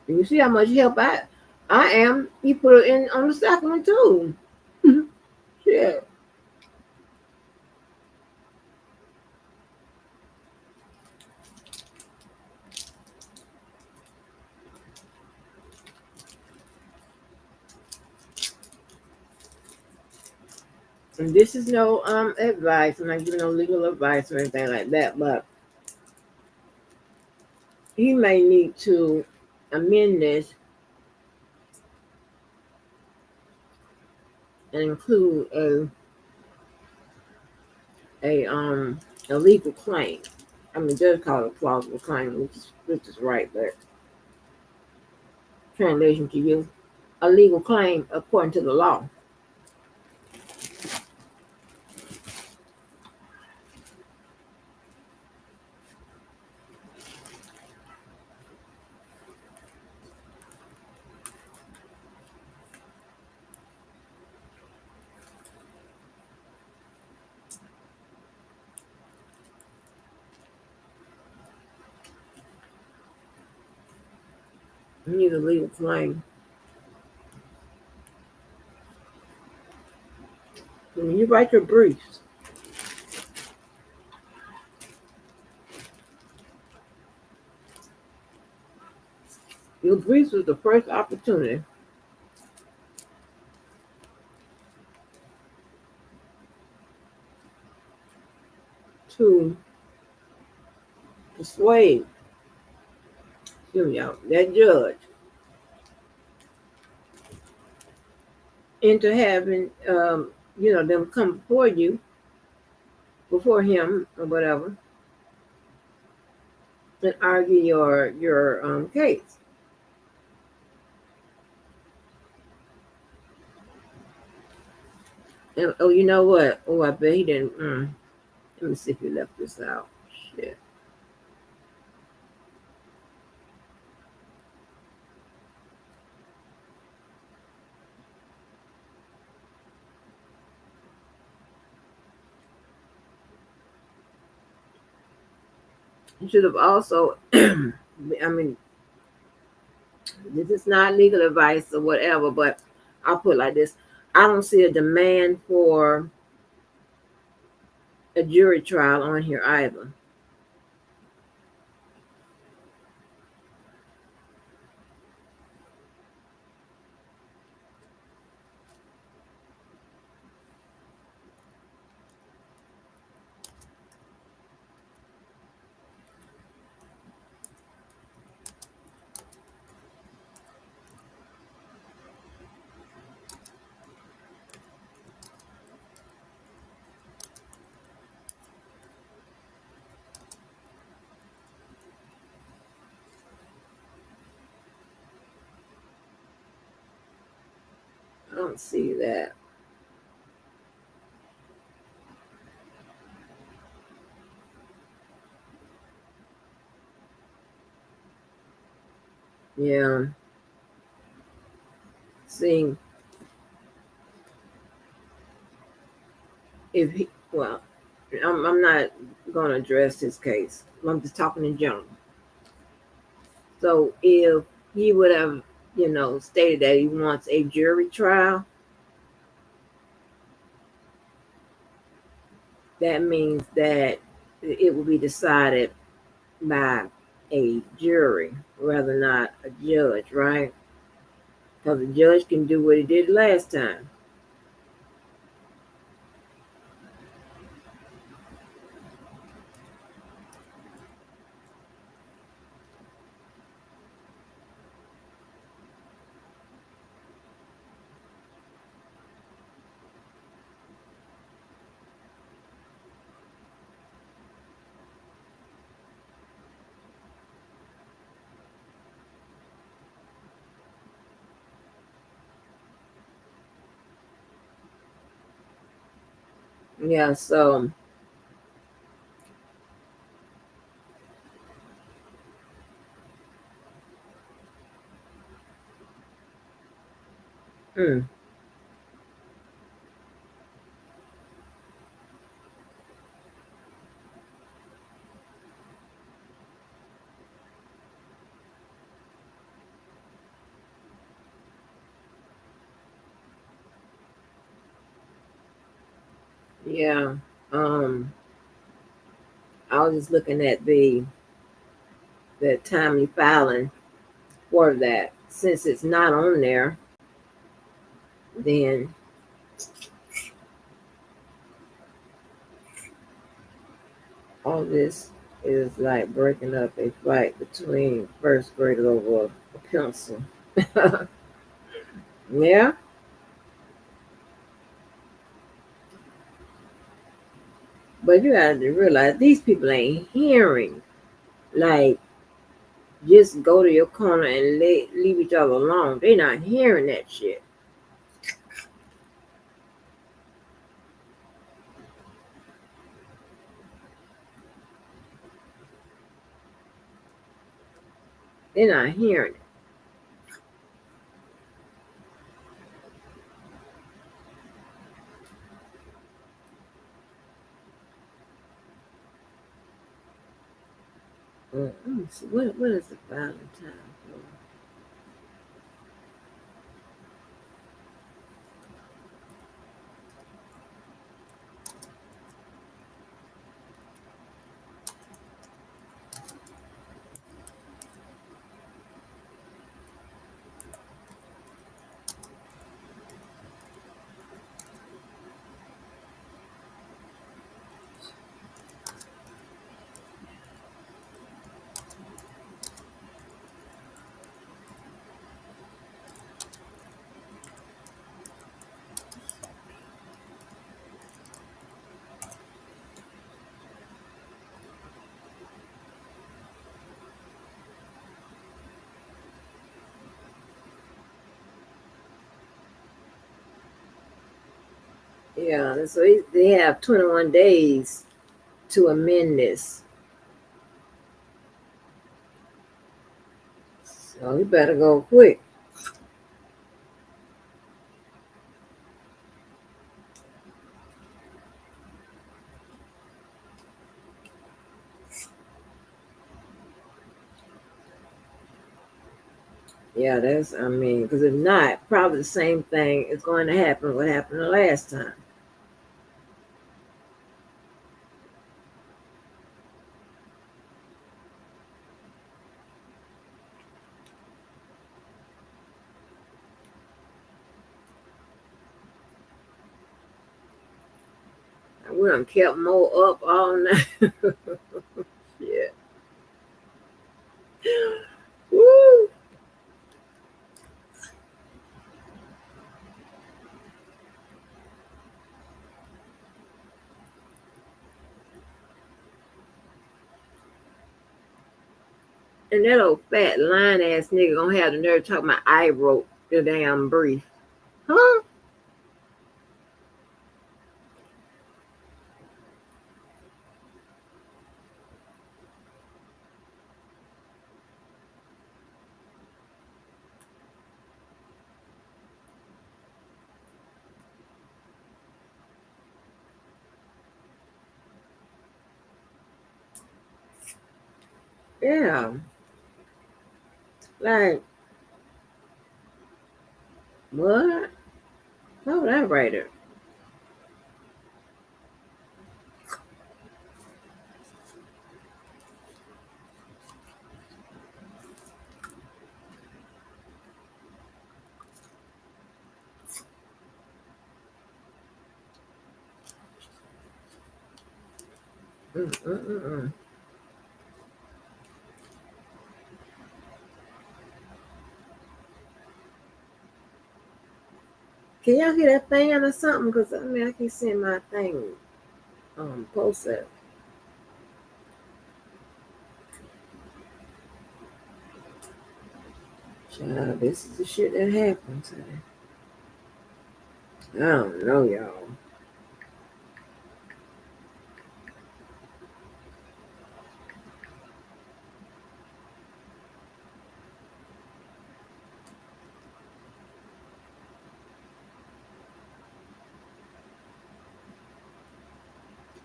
You see how much help I am. You put it in on the second one too. Yeah. And this is no advice. I'm not giving no legal advice or anything like that, but he may need to amend this and include a legal claim. I mean, just call it a plausible claim, which is right, but translation to you, a legal claim according to the law. You need a legal claim. When you write your briefs, your briefs was the first opportunity to persuade that judge into having them come before him or whatever, and argue your case. And oh, you know what? Oh, I bet he didn't. Let me see if he left this out. Shit. He should have also. I mean, this is not legal advice or whatever, but I'll put it like this: I don't see a demand for a jury trial on here either. I don't see that. Yeah. See, if he, well, I'm not going to address his case. I'm just talking in general. So if he would have, stated that he wants a jury trial, that means that it will be decided by a jury rather not a judge, right? Because the judge can do what he did last time. Yeah, so mm, yeah. Um I was just looking at the timely filing for that. Since it's not on there, then all this is like breaking up a fight between first graders over a pencil. Yeah, but you gotta realize these people ain't hearing. Like, just go to your corner and leave each other alone. They not hearing that shit. They're not hearing it. Let me see. What is the filing time for? Yeah, so they have 21 days to amend this. So you better go quick. Yeah, I mean, because if not, probably the same thing is going to happen what happened the last time. We done kept more up all night. Yeah. Woo! And that old fat line ass nigga gonna have the nerve talking about I wrote the damn brief. Huh? Yeah. Like, what? Why would I write it? Mm-mm-mm. Can y'all hear that fan or something? Because I mean, I keep seeing my thing post it. Child, this is the shit that happens. I don't know, y'all.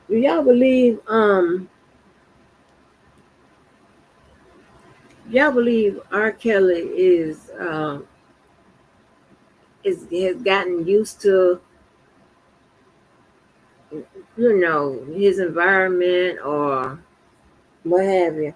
Do y'all believe R. Kelly is has gotten used to, his environment or what have you?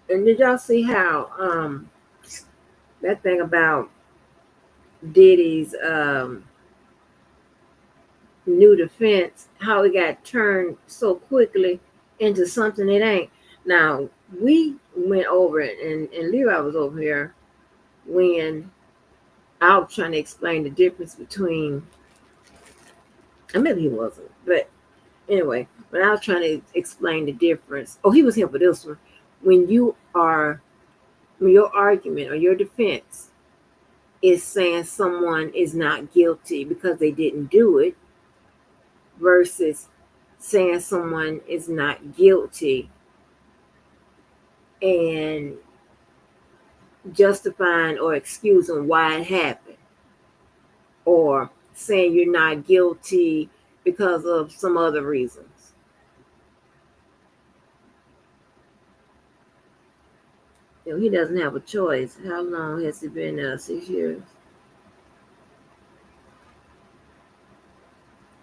And did y'all see how that thing about Diddy's new defense, how it got turned so quickly into something it ain't? Now we went over it, and Levi was over here when I was trying to explain the difference between, and maybe he wasn't, but anyway, when I was trying to explain the difference, oh, he was here for this one. When when your argument or your defense is saying someone is not guilty because they didn't do it versus saying someone is not guilty and justifying or excusing why it happened, or saying you're not guilty because of some other reasons. He doesn't have a choice. How long has he been 6 years?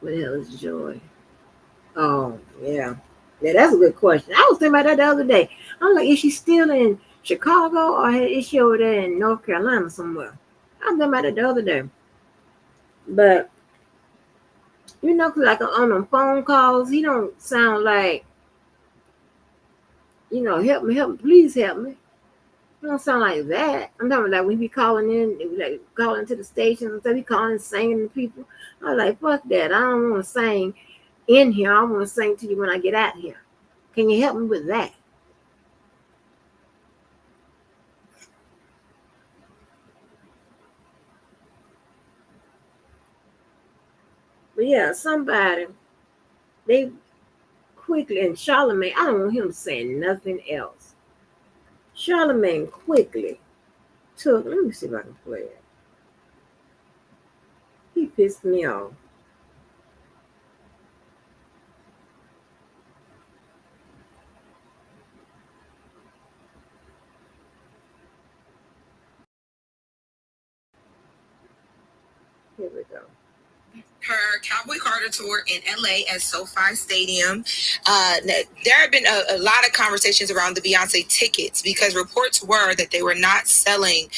What the hell is Joy? Oh, yeah. Yeah, that's a good question. I was thinking about that the other day. I'm like, is she still in Chicago or is she over there in North Carolina somewhere? I was thinking about it the other day. But, like on them phone calls, he don't sound like, help me, please help me. He don't sound like that. I'm talking like when he be calling in, like calling to the station and stuff, he calling singing to people. I'm like, fuck that. I don't want to sing in here. I want to sing to you when I get out here. Can you help me with that? But yeah, somebody, they quickly, and Charlemagne, I don't want him saying nothing else. Charlemagne quickly let me see if I can play it. He pissed me off. Here we go. Her Cowboy Carter tour in LA at SoFi Stadium. There have been a lot of conversations around the Beyonce tickets because reports were that they were not selling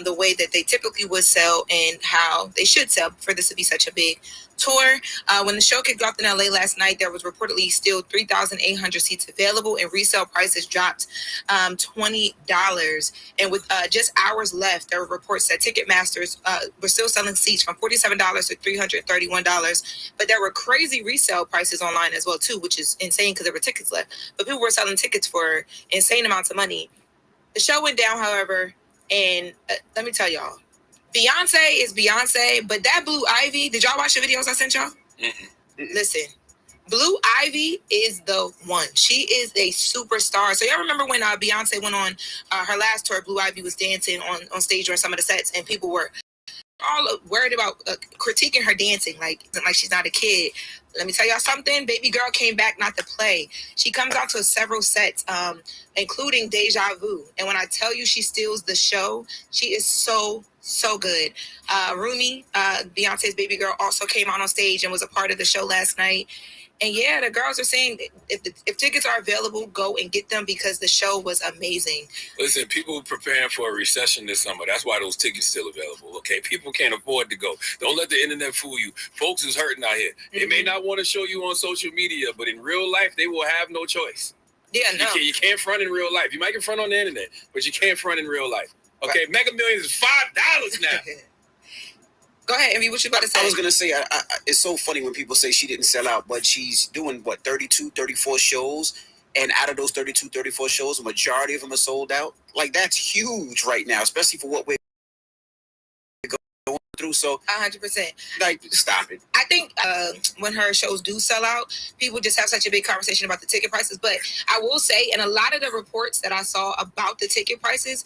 the way that they typically would sell and how they should sell for this to be such a big tour. When the show kicked off in LA last night, there was reportedly still 3,800 seats available, and resale prices dropped $20. And with just hours left, there were reports that Ticketmasters were still selling seats from $47 to $331. But there were crazy resale prices online as well too, which is insane because there were tickets left. But people were selling tickets for insane amounts of money. The show went down, however, and let me tell y'all, Beyonce is Beyonce, but that Blue Ivy, did y'all watch the videos I sent y'all? Listen, Blue Ivy is the one. She is a superstar. So y'all remember when Beyonce went on her last tour, Blue Ivy was dancing on stage during some of the sets, and people were all worried about critiquing her dancing, like she's not a kid. Let me tell y'all something. Baby girl came back not to play. She comes out to several sets, including Deja Vu. And when I tell you she steals the show, she is so good. Rumi, Beyonce's baby girl, also came out on stage and was a part of the show last night. And yeah, the girls are saying if tickets are available, go and get them because the show was amazing. Listen, people preparing for a recession this summer. That's why those tickets still available. Okay, people can't afford to go. Don't let the internet fool you. Folks is hurting out here. They may not want to show you on social media, but in real life, they will have no choice. Yeah, no. You can't front in real life. You might can front on the internet, but you can't front in real life. Okay, right. Mega Millions is $5 now. Go ahead, Envy. What you about to say? I was going to say, it's so funny when people say she didn't sell out, but she's doing, 32, 34 shows. And out of those 32, 34 shows, a majority of them are sold out. Like, that's huge right now, especially for what we're
through. So
100%.
like, stop it.
I think when her shows do sell out, people just have such a big conversation about the ticket prices. But I will say, in a lot of the reports that I saw about the ticket prices,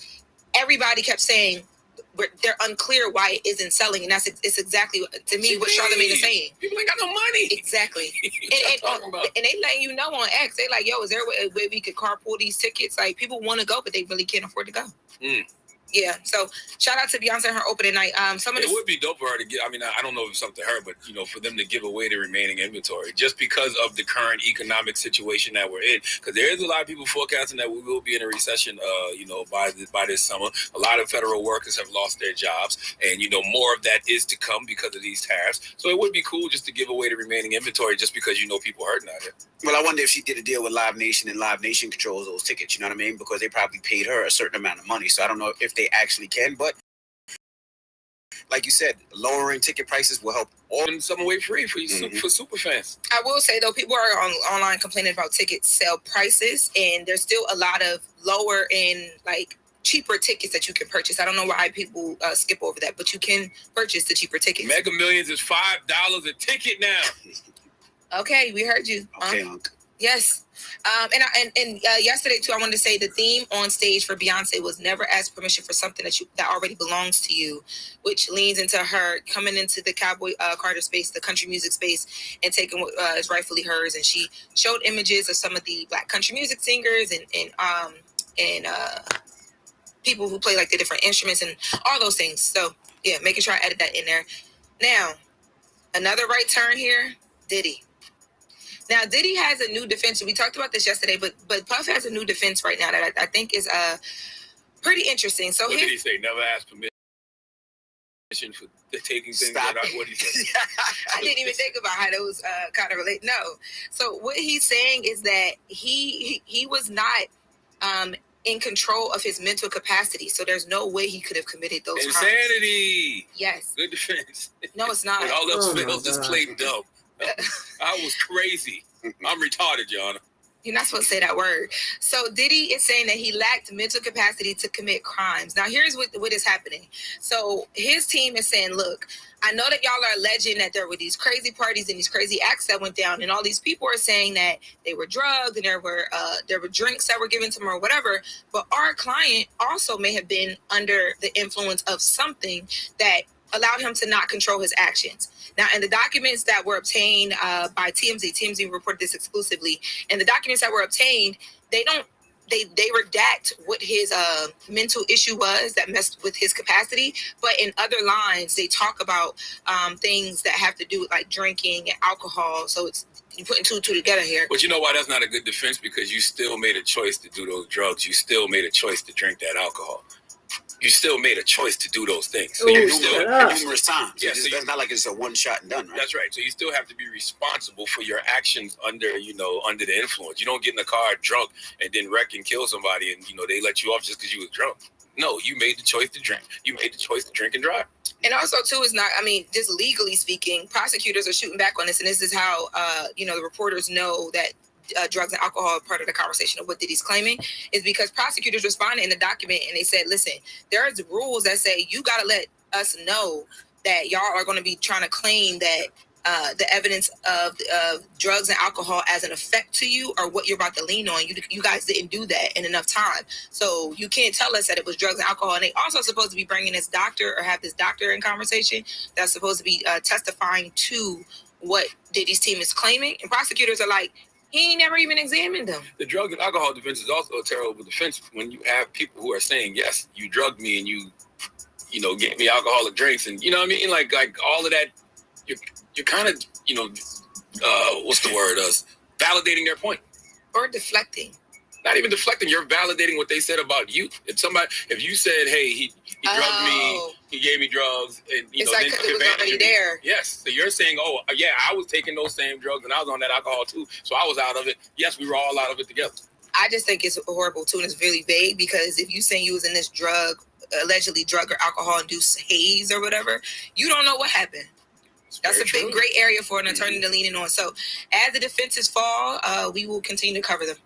everybody kept saying they're unclear why it isn't selling, and it's exactly to me what Charlamagne is saying.
People ain't got no money.
Exactly. and they letting you know on X, they like, yo, is there a way we could carpool these tickets? Like, people want to go, but they really can't afford to go. Yeah, so shout out to Beyonce and her opening night.
It would be dope for her to get. I mean, I don't know if it's up to her, but for them to give away the remaining inventory just because of the current economic situation that we're in. Because there is a lot of people forecasting that we will be in a recession. By this summer, a lot of federal workers have lost their jobs, and more of that is to come because of these tariffs. So it would be cool just to give away the remaining inventory just because people hurting out here.
Well, I wonder if she did a deal with Live Nation and Live Nation controls those tickets. You know what I mean? Because they probably paid her a certain amount of money. So I don't know if they actually can, but like you said, lowering ticket prices will help
all some away free for super fans.
I will say though, people are online complaining about ticket sale prices, and there's still a lot of lower and cheaper tickets that you can purchase. I don't know why people skip over that, but you can purchase the cheaper tickets.
Mega Millions is $5 a ticket now.
Okay, we heard you.
Okay, Unc.
Yes. And yesterday too, I wanted to say the theme on stage for Beyonce was never ask permission for something that already belongs to you, which leans into her coming into the Cowboy Carter space, the country music space, and taking what is rightfully hers. And she showed images of some of the Black country music singers and people who play the different instruments and all those things. So yeah, making sure I edit that in there. Now, another right turn here, Diddy. Now, Diddy has a new defense. We talked about this yesterday, but Puff has a new defense right now that I think is pretty interesting. So
what did he say? Never ask permission for taking things that out? What did he say?
I didn't even think about how those kind of relate. No. So what he's saying is that he was not in control of his mental capacity. So there's no way he could have committed those crimes.
Insanity.
Yes.
Good defense.
No, it's not.
When all else fails, just play dumb. I was crazy. I'm retarded, Your Honor.
You're not supposed to say that word. So Diddy is saying that he lacked mental capacity to commit crimes. Now, here's what is happening. So his team is saying, look, I know that y'all are alleging that there were these crazy parties and these crazy acts that went down, and all these people are saying that they were drugged and there were drinks that were given to them or whatever. But our client also may have been under the influence of something that allowed him to not control his actions. Now, in the documents that were obtained by TMZ reported this exclusively, and the documents that were obtained, they redact what his mental issue was that messed with his capacity. But in other lines, they talk about things that have to do with drinking and alcohol. So it's you putting two and two together here.
But you know why that's not a good defense? Because you still made a choice to do those drugs. You still made a choice to drink that alcohol. You still made a choice to do those things. So you still
numerous times.
Yeah,
so that's not like it's a one shot and done, right?
That's right. So you still have to be responsible for your actions under the influence. You don't get in the car drunk and then wreck and kill somebody, and they let you off just because you was drunk. No, you made the choice to drink. You made the choice to drink and drive.
And also, too, is not. I mean, just legally speaking, prosecutors are shooting back on this, and this is how the reporters know that. Drugs and alcohol are part of the conversation of what Diddy's claiming is because prosecutors responded in the document and they said, listen, there's rules that say you got to let us know that y'all are going to be trying to claim that the evidence of drugs and alcohol as an effect to you or what you're about to lean on. You guys didn't do that in enough time. So you can't tell us that it was drugs and alcohol. And they also supposed to be bringing this doctor or have this doctor in conversation that's supposed to be testifying to what Diddy's team is claiming. And prosecutors are like, he ain't never even examined them.
The drug and alcohol defense is also a terrible defense when you have people who are saying, yes, you drugged me and you gave me alcoholic drinks and you know what I mean? Like all of that, you're kind of, what's the word? Validating their point.
Or deflecting.
Not even deflecting, you're validating what they said about you. If you said, hey, he drugged me, he gave me drugs, and
it's like because it was already there.
Yes. So you're saying, oh yeah, I was taking those same drugs and I was on that alcohol too. So I was out of it. Yes, we were all out of it together.
I just think it's horrible too, and it's really vague because if you saying you was in this allegedly drug or alcohol induced haze or whatever, you don't know what happened. That's a big gray area for an attorney to lean in on. So as the defenses fall, we will continue to cover them.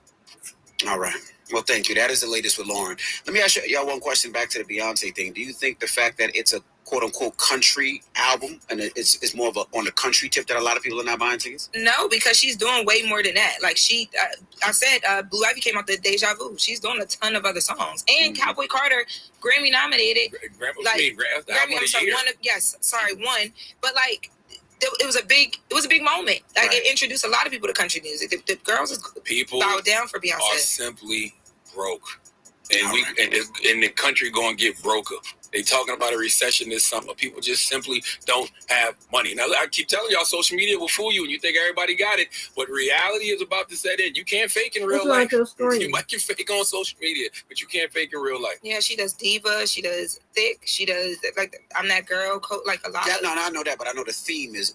All right. Well, thank you. That is the latest with Lauren. Let me ask y'all one question back to the Beyonce thing. Do you think the fact that it's a quote unquote country album and it's more of a on the country tip that a lot of people are not buying tickets?
No, because she's doing way more than that. Like I said, Blue Ivy came out the Deja Vu. She's doing a ton of other songs, and Cowboy Carter, Grammy nominated. Grammy, I'm sorry, one. But like, it was a big moment. Like it introduced a lot of people to country music. The girls people bowed down for Beyonce.
Are simply broke, and and the country going to get broker. They talking about a recession this summer. People just simply don't have money. Now, I keep telling y'all, social media will fool you, and you think everybody got it, but reality is about to set in. You can't fake in real life. You might can fake on social media, but you can't fake in real life.
Yeah, she does Diva. She does Thick. She does like I'm That Girl. Like a lot.
No, I know that, but I know the theme is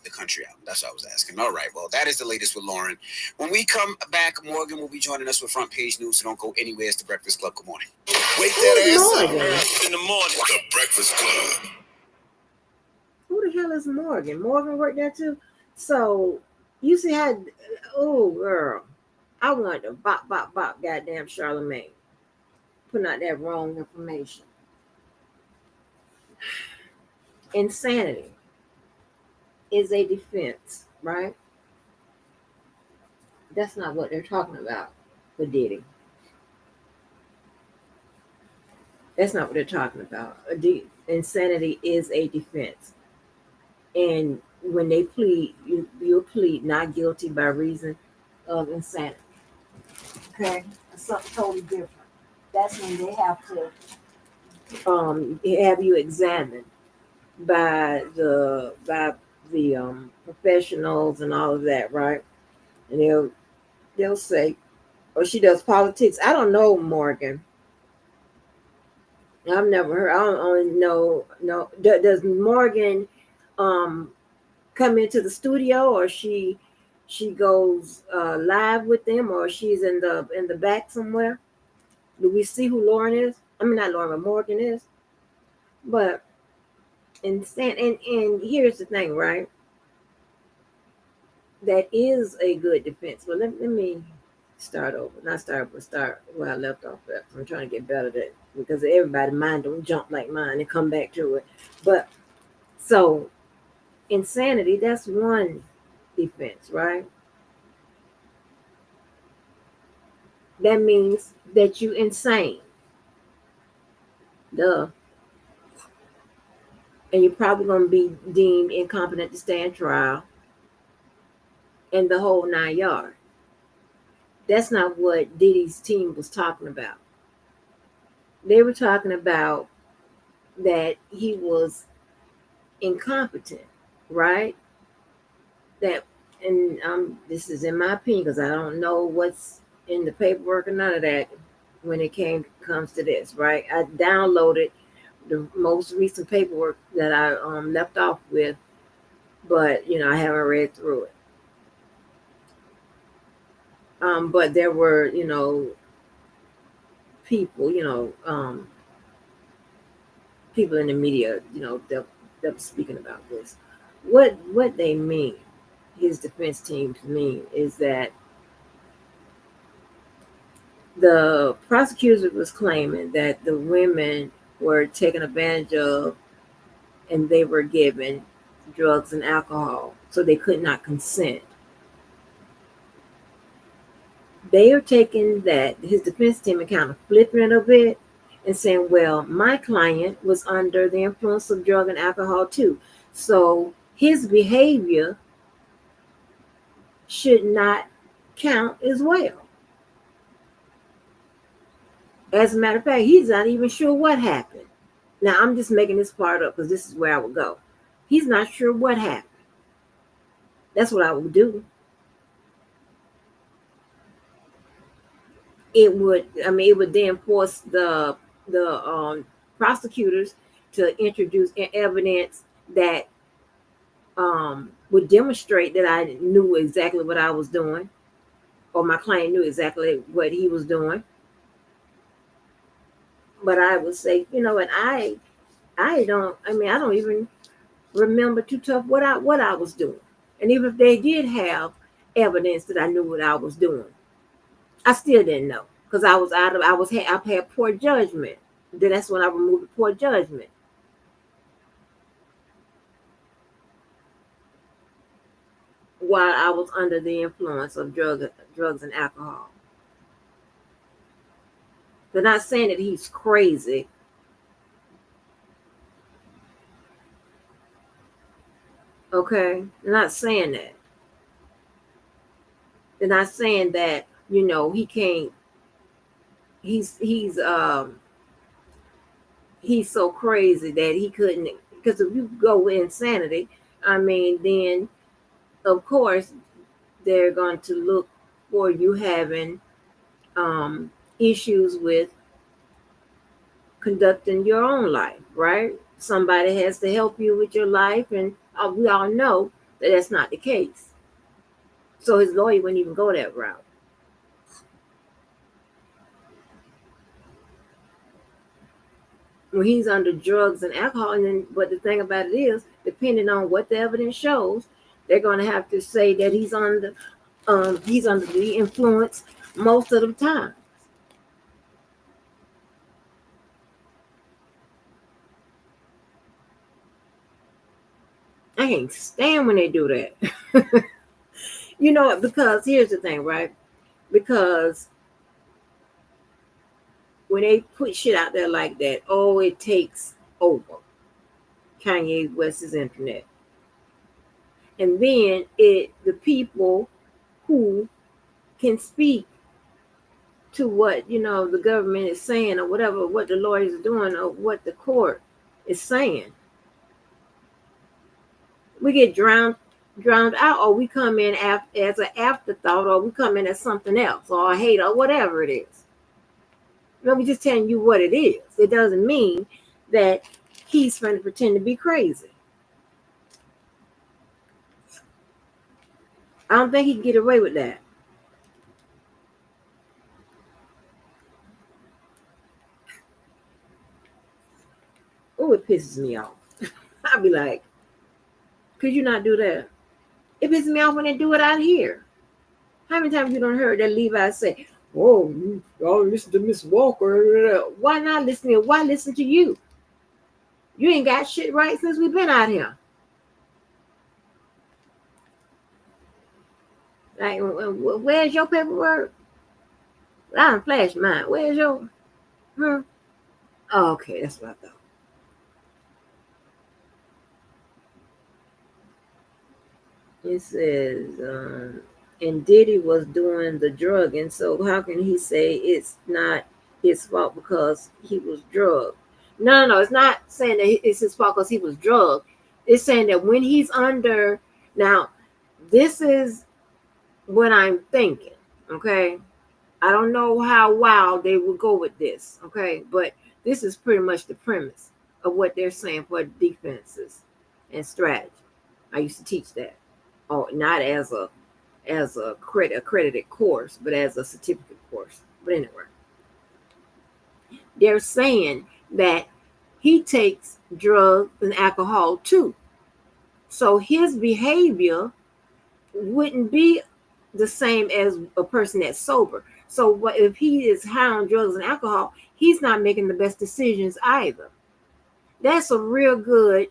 the country album. That's what I was asking. All right, well, that is the latest with Lauren. When we come back, Morgan will be joining us with Front Page News, so don't go anywhere. It's the Breakfast Club. Good morning.
Wake that ass up in the morning. The Breakfast Club.
Who the hell is Morgan? Morgan worked there too. So you see how? Oh girl, I wanted to bop goddamn Charlemagne, putting out that wrong information. Insanity is a defense, right? That's not what they're talking about for Diddy. That's not what they're talking about. Insanity is a defense. And when they plead, you'll plead not guilty by reason of insanity. Okay? That's something totally different. That's when they have to have you examined by the professionals and all of that, right? And they'll say, "Oh, she does politics." I don't know, Morgan. I've never heard. I don't only know. No, does Morgan come into the studio, or she goes live with them, or she's in the back somewhere? Do we see who Lauren is? I mean, not Lauren, but Morgan is. But and here's the thing, right? That is a good defense. But let me start over. Not start, but start where I left off at. I'm trying to get better at it because everybody's mind don't jump like mine and come back to it. But so insanity, that's one defense, right? That means that you insane. Duh. And you're probably going to be deemed incompetent to stand trial and the whole 9 yards. That's not what Diddy's team was talking about. They were talking about that he was incompetent, right? That, and this is in my opinion because I don't know what's in the paperwork or none of that when it comes to this, right? I downloaded the most recent paperwork that I left off with, but I haven't read through it. But there were people, people in the media, that were speaking about this. What they mean, his defense teams mean, is that the prosecutor was claiming that the women were taken advantage of and they were given drugs and alcohol, so they could not consent. They are taking that, his defense team, and kind of flipping it a bit and saying, well, my client was under the influence of drug and alcohol too. So his behavior should not count as well. As a matter of fact, he's not even sure what happened. Now, I'm just making this part up because this is where I would go. He's not sure what happened. That's what I would do. It would then force the prosecutors to introduce evidence that would demonstrate that I knew exactly what I was doing, or my client knew exactly what he was doing. But I would say, and I don't even remember too tough what I was doing. And even if they did have evidence that I knew what I was doing, I still didn't know. because I had poor judgment. Then that's when I removed the poor judgment. While I was under the influence of drugs and alcohol. They're not saying that he's crazy. Okay? They're not saying that. They're not saying that, he can't he's so crazy that he couldn't, because if you go with insanity, I mean, then of course they're going to look for you having issues with conducting your own life, right? Somebody has to help you with your life, and we all know that that's not the case. So his lawyer wouldn't even go that route. When he's under drugs and alcohol, and then, but the thing about it is, depending on what the evidence shows, they're going to have to say that he's under the influence most of the time. I can't stand when they do that. Because here's the thing, right? Because when they put shit out there like that, oh, it takes over Kanye West's internet. And then the people who can speak to what, the government is saying, or whatever, what the lawyers are doing, or what the court is saying, we get drowned out, or we come in as an afterthought, or we come in as something else, or a hate, or whatever it is. We're just telling you what it is. It doesn't mean that he's trying to pretend to be crazy. I don't think he can get away with that. Oh, it pisses me off. I'll be like, could you not do that? It pisses me off when they do it out here. How many times you don't heard that Levi say, "Oh, y'all listen to Miss Walker"? Why not listen? Why listen to you? You ain't got shit right since we've been out here. Like, where's your paperwork? I done flashed mine. Where's your? Oh, okay, that's what I thought. It says, and Diddy was doing the drugging, so how can he say it's not his fault because he was drugged? No, it's not saying that it's his fault because he was drugged. It's saying that when he's under, now, this is what I'm thinking, okay? I don't know how wild they will go with this, okay? But this is pretty much the premise of what they're saying for defenses and strategy. I used to teach that. Oh, not as a accredited course, but as a certificate course. But anyway, they're saying that he takes drugs and alcohol too. So his behavior wouldn't be the same as a person that's sober. So if he is high on drugs and alcohol, he's not making the best decisions either. That's a real good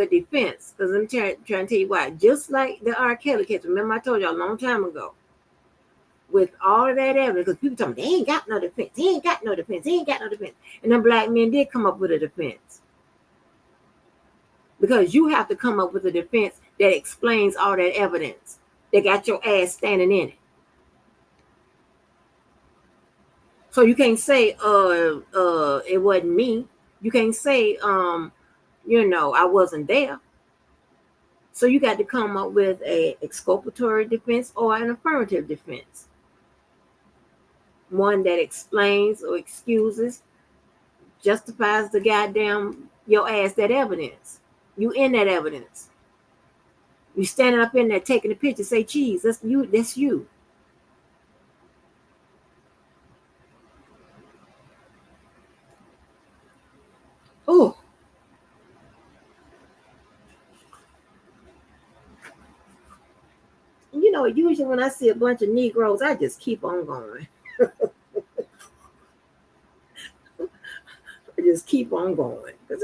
defense. Because I'm trying to tell you why. Just like the R. Kelly case, remember I told you a long time ago, with all of that evidence, because people tell me they ain't got no defense. He ain't got no defense. He ain't got no defense. And then black men did come up with a defense. Because you have to come up with a defense that explains all that evidence. They got your ass standing in it. So you can't say it wasn't me. You can't say I wasn't there. So you got to come up with a exculpatory defense or an affirmative defense. One that explains or excuses, justifies the goddamn your ass that evidence. You in that evidence. You standing up in there taking a picture, say cheese, that's you, that's you. Oh. Usually when I see a bunch of Negroes, I just keep on going. just keep on going. Because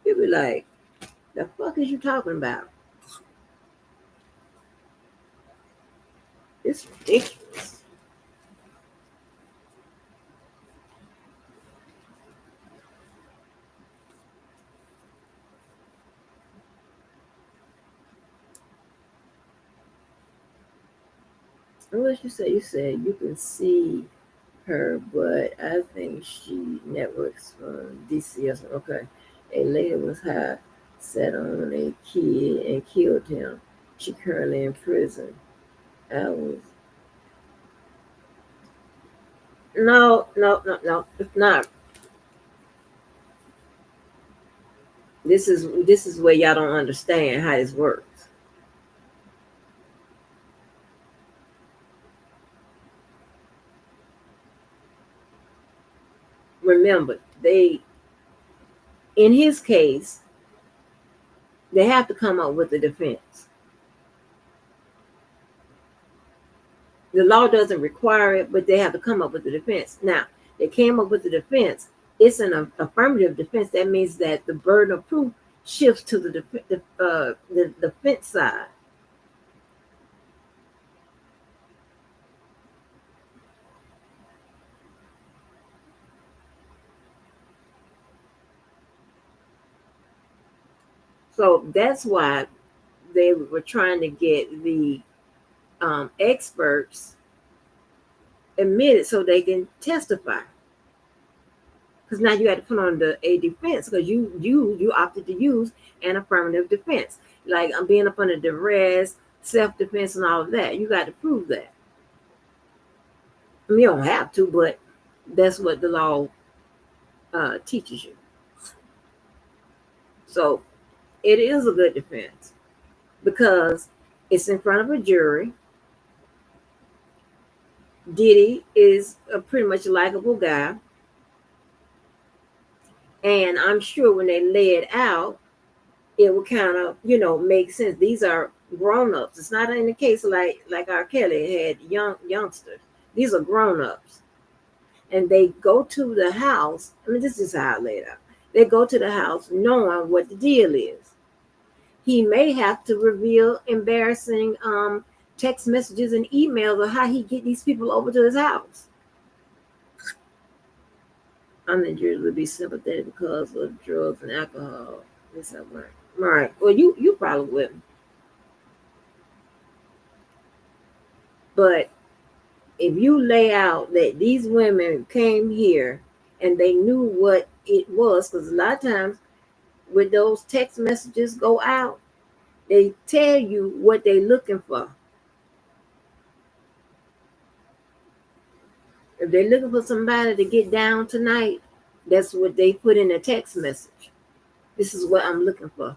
you'll be like, the fuck is you talking about? It's ridiculous. What you say? You said you can see her, but I think she networks from DC or something. Okay. A lady was high, sat on a kid and killed him. She currently in prison. I was no. It's not. This is where y'all don't understand how this works. Remember, in his case, they have to come up with a defense. The law doesn't require it, but they have to come up with a defense. Now, they came up with the defense. It's an affirmative defense. That means that the burden of proof shifts to the defense side. So that's why they were trying to get the experts admitted so they can testify. Because now you had to put on a defense because you opted to use an affirmative defense. Like I'm being up under duress, self-defense, and all of that. You got to prove that. I mean, you don't have to, but that's what the law teaches you. So it is a good defense because it's in front of a jury. Diddy is a pretty much likable guy. And I'm sure when they lay it out, it will kind of, make sense. These are grown-ups. It's not in the case like R. Kelly had youngsters. These are grown-ups. And they go to the house. I mean, this is how I lay it out. They go to the house knowing what the deal is. He may have to reveal embarrassing text messages and emails of how he get these people over to his house. I'm injured would be sympathetic because of drugs and alcohol. This I learned. Right. Well, you probably wouldn't. But if you lay out that these women came here and they knew what it was, because a lot of times when those text messages go out, they tell you what they're looking for. If they're looking for somebody to get down tonight, that's what they put in a text message. This is what I'm looking for.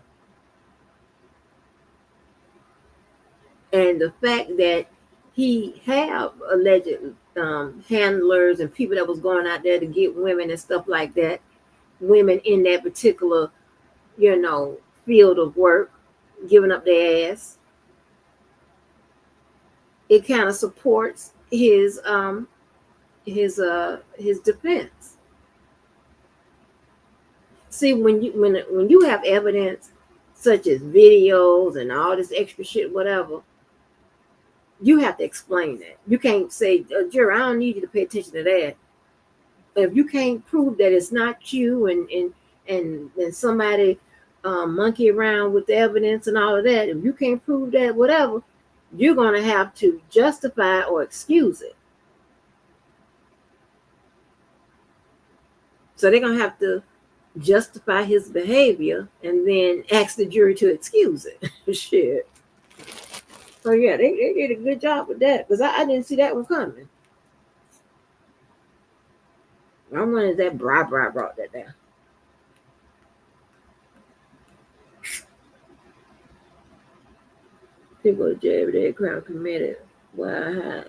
And the fact that he have alleged handlers and people that was going out there to get women and stuff like that, women in that particular, field of work, giving up their ass, it kind of supports his defense. See, when you have evidence such as videos and all this extra shit, whatever, you have to explain that. You can't say, Jerry, I don't need you to pay attention to that. If you can't prove that it's not you and somebody monkey around with the evidence and all of that, if you can't prove that, whatever, you're going to have to justify or excuse it. So they're going to have to justify his behavior and then ask the jury to excuse it. Shit. So yeah, they did a good job with that because I didn't see that one coming. I wonder if that bra brought that down. People go to jail every day, crime committed. Wow.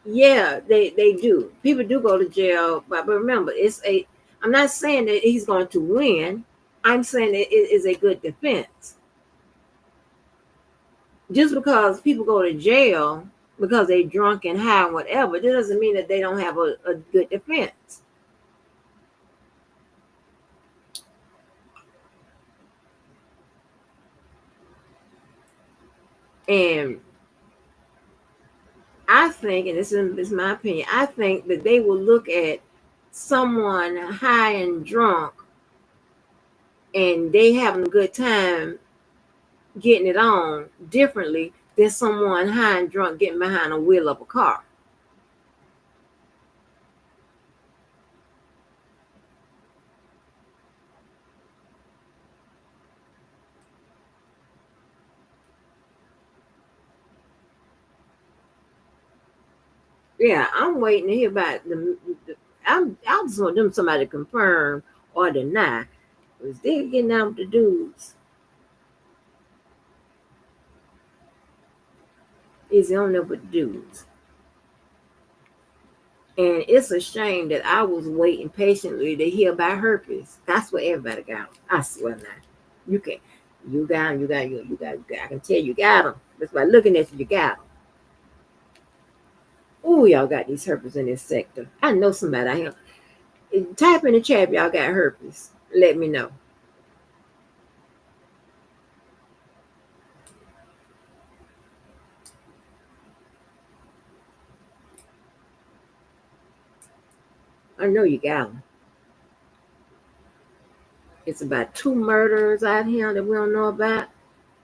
Yeah, they do. People do go to jail, but remember, I'm not saying that he's going to win. I'm saying that it is a good defense. Just because people go to jail because they're drunk and high and whatever, that doesn't mean that they don't have a good defense. And I think, and this is my opinion, I think that they will look at someone high and drunk and they having a good time getting it on differently than someone high and drunk getting behind a wheel of a car. Yeah, I'm waiting to hear about I just want them somebody to confirm or deny. Because they're getting out with the dudes. It's on there with the dudes. And it's a shame that I was waiting patiently to hear about herpes. That's what everybody got. I swear now. You can, you got them, you got. I can tell you got them. Just by looking at you, you got them. Oh, y'all got these herpes in this sector. I know somebody. Type in the chat if y'all got herpes. Let me know. I know you got them. It's about 2 murders out here that we don't know about,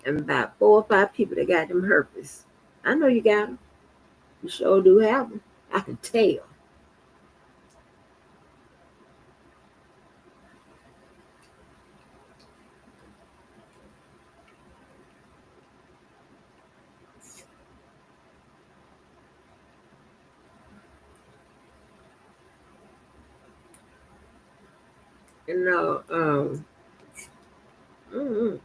and about 4 or 5 people that got them herpes. I know you got them. You sure do have them. I can tell. You know, mm-mm.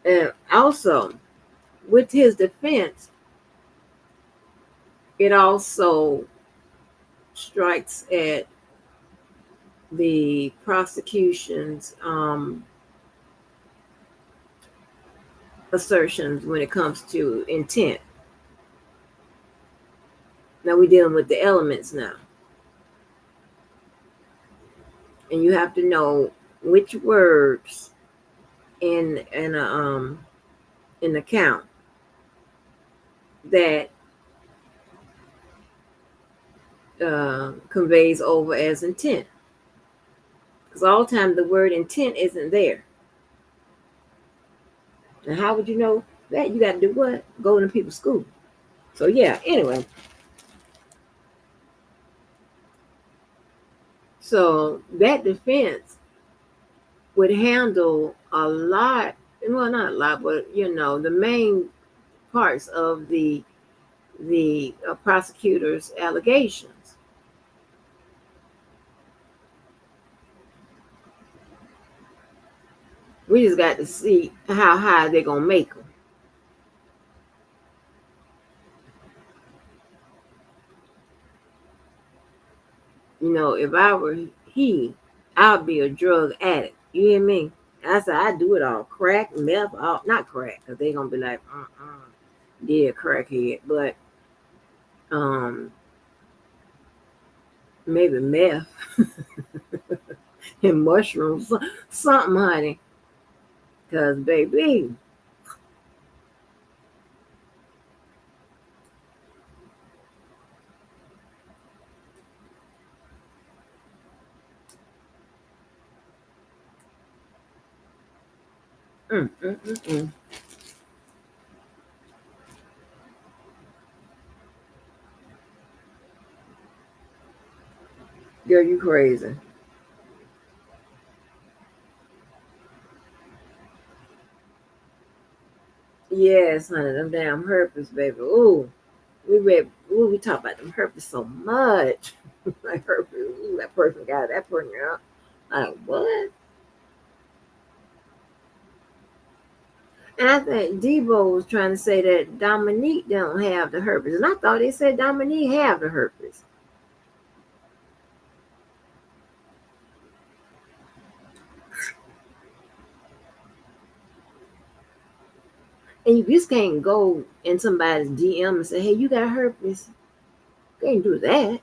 And also, with his defense, it also strikes at the prosecution's assertions when it comes to intent. Now we're dealing with the elements now, and you have to know which words in the count that conveys over as intent. Because all the time the word intent isn't there. And how would you know that? You got to do what? Go to people's school. So yeah, anyway. So that defense would handle a lot, well, not a lot, but the main parts of the prosecutor's allegations. We just got to see how high they're gonna make them. If I were he, I'd be a drug addict. You hear me? I said I do it all, crack, meth, all not crack, because they're gonna be like, yeah, crackhead, but maybe meth and mushrooms, something, honey. Because baby, mm, mm, mm, mm. Girl, you crazy. Yes, honey, them damn herpes, baby. Ooh, we talk about them herpes so much. Like herpes, ooh, that person got that person out. Like what? And I think Debo was trying to say that Dominique don't have the herpes, and I thought they said Dominique have the herpes. And you just can't go in somebody's DM and say, "Hey, you got herpes." You can't do that.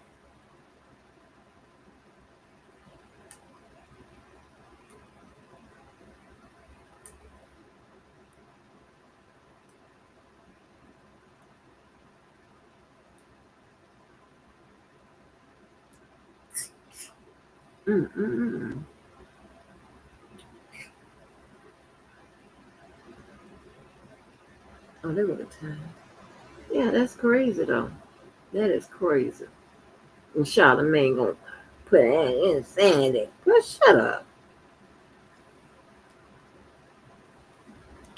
Mm-mm-mm. Oh, they would have time. Yeah, that's crazy though. That is crazy. And Charlamagne gonna put in insanity. But shut up.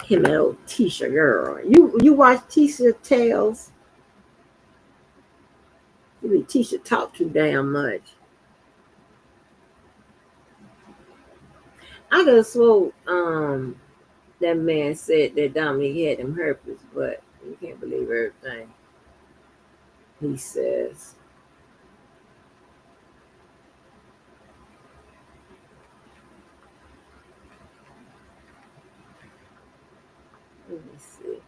Him and old Tisha girl. You watch Tisha Tales? Tisha talk too damn much. I could have swore that man said that Dominique had him herpes, but you can't believe everything he says. Let me see.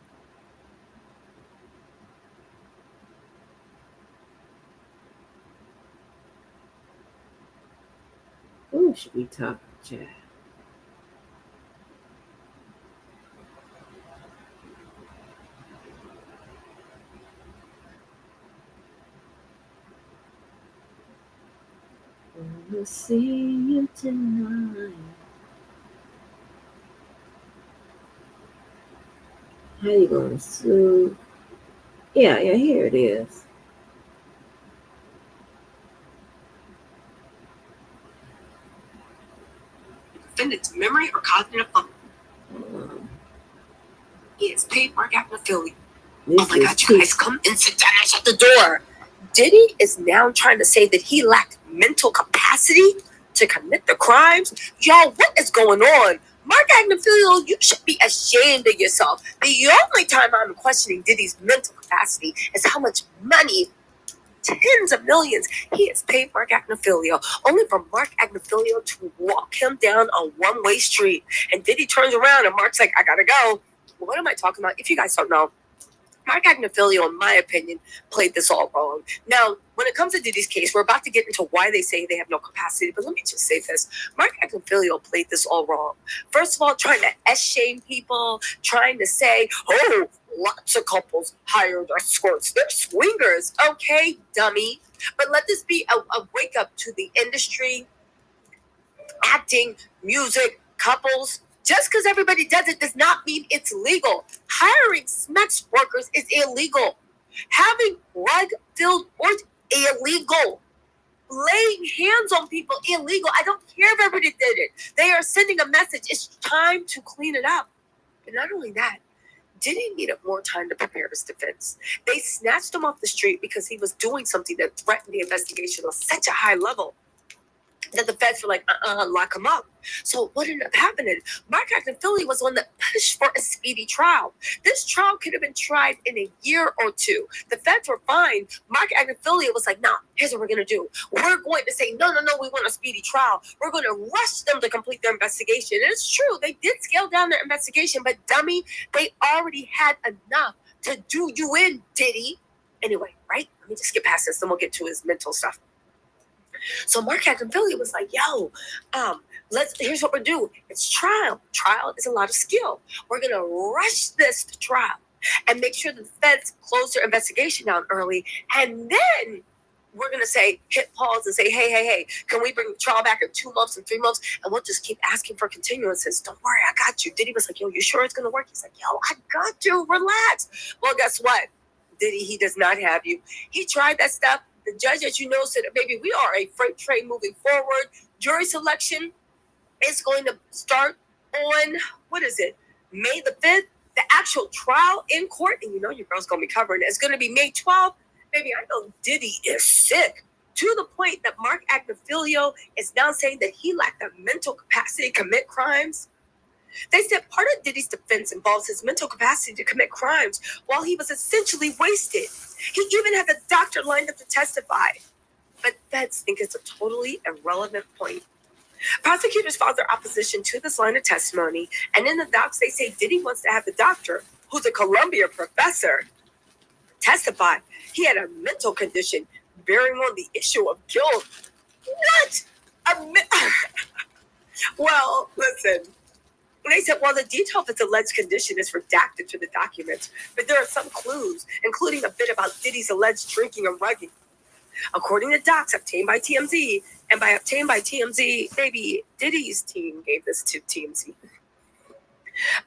Who should we talk to? We'll see you tonight. How you gonna sue? Yeah, here it is.
Defendant's memory or cognitive function. He is paid Mark Agnafili. Oh my God, you guys, come and sit down and shut the door. Diddy is now trying to say that he lacked mental capacity to commit the crimes. Y'all, what is going on? Mark Agnafili, you should be ashamed of yourself. The only time I'm questioning Diddy's mental capacity is how much money, tens of millions, he has paid Mark Agnafili, only for Mark Agnafili to walk him down a one-way street. And Diddy turns around and Mark's like, I gotta go. Well, what am I talking about? If you guys don't know, Mark Agnafili, in my opinion, played this all wrong. Now, when it comes to Diddy's case, we're about to get into why they say they have no capacity, but let me just say this. Mark Agnafili played this all wrong. First of all, trying to S-shame people, trying to say, oh, lots of couples hire their escorts. They're swingers. Okay, dummy. But let this be a wake-up to the industry, acting, music, couples. Just because everybody does it does not mean it's legal. Hiring sex workers is illegal. Having drug-filled orgies illegal. Laying hands on people illegal. I don't care if everybody did it. They are sending a message. It's time to clean it up. But not only that, Diddy needed more time to prepare his defense. They snatched him off the street because he was doing something that threatened the investigation on such a high level that the feds were like, lock him up. So what ended up happening? Mark Agnafili was one that pushed for a speedy trial. This trial could have been tried in a year or two. The feds were fine. Mark Agnafili was like, nah, here's what we're going to do. We're going to say, no, we want a speedy trial. We're going to rush them to complete their investigation. And it's true, they did scale down their investigation, but dummy, they already had enough to do you in, Diddy. Anyway, right? Let me just get past this, then we'll get to his mental stuff. So Mark Agnafili was like, yo, here's what we're doing. It's trial. Trial is a lot of skill. We're going to rush this to trial and make sure the feds close their investigation down early. And then we're going to say, hit pause and say, hey, can we bring the trial back in 2 months and 3 months? And we'll just keep asking for continuances. Don't worry, I got you. Diddy was like, yo, you sure it's going to work? He's like, yo, I got you. Relax. Well, guess what? Diddy, he does not have you. He tried that stuff. The judge, as you know, said, baby, we are a freight train moving forward. Jury selection is going to start on, May the 5th? The actual trial in court, and you know your girl's going to be covering it, it's going to be May 12th. Baby, I know Diddy is sick. To the point that Mark Agnafili is now saying that he lacked the mental capacity to commit crimes. They said part of Diddy's defense involves his mental capacity to commit crimes while he was essentially wasted. He even had the doctor lined up to testify. But feds think it's a totally irrelevant point. Prosecutors filed their opposition to this line of testimony, and in the docs they say Diddy wants to have the doctor, who's a Columbia professor, testify. He had a mental condition bearing on the issue of guilt. What? Well, listen. They said, well, the detail of its alleged condition is redacted to the documents, but there are some clues, including a bit about Diddy's alleged drinking and rugging. According to docs obtained by TMZ, And by obtained by TMZ, maybe Diddy's team gave this to TMZ.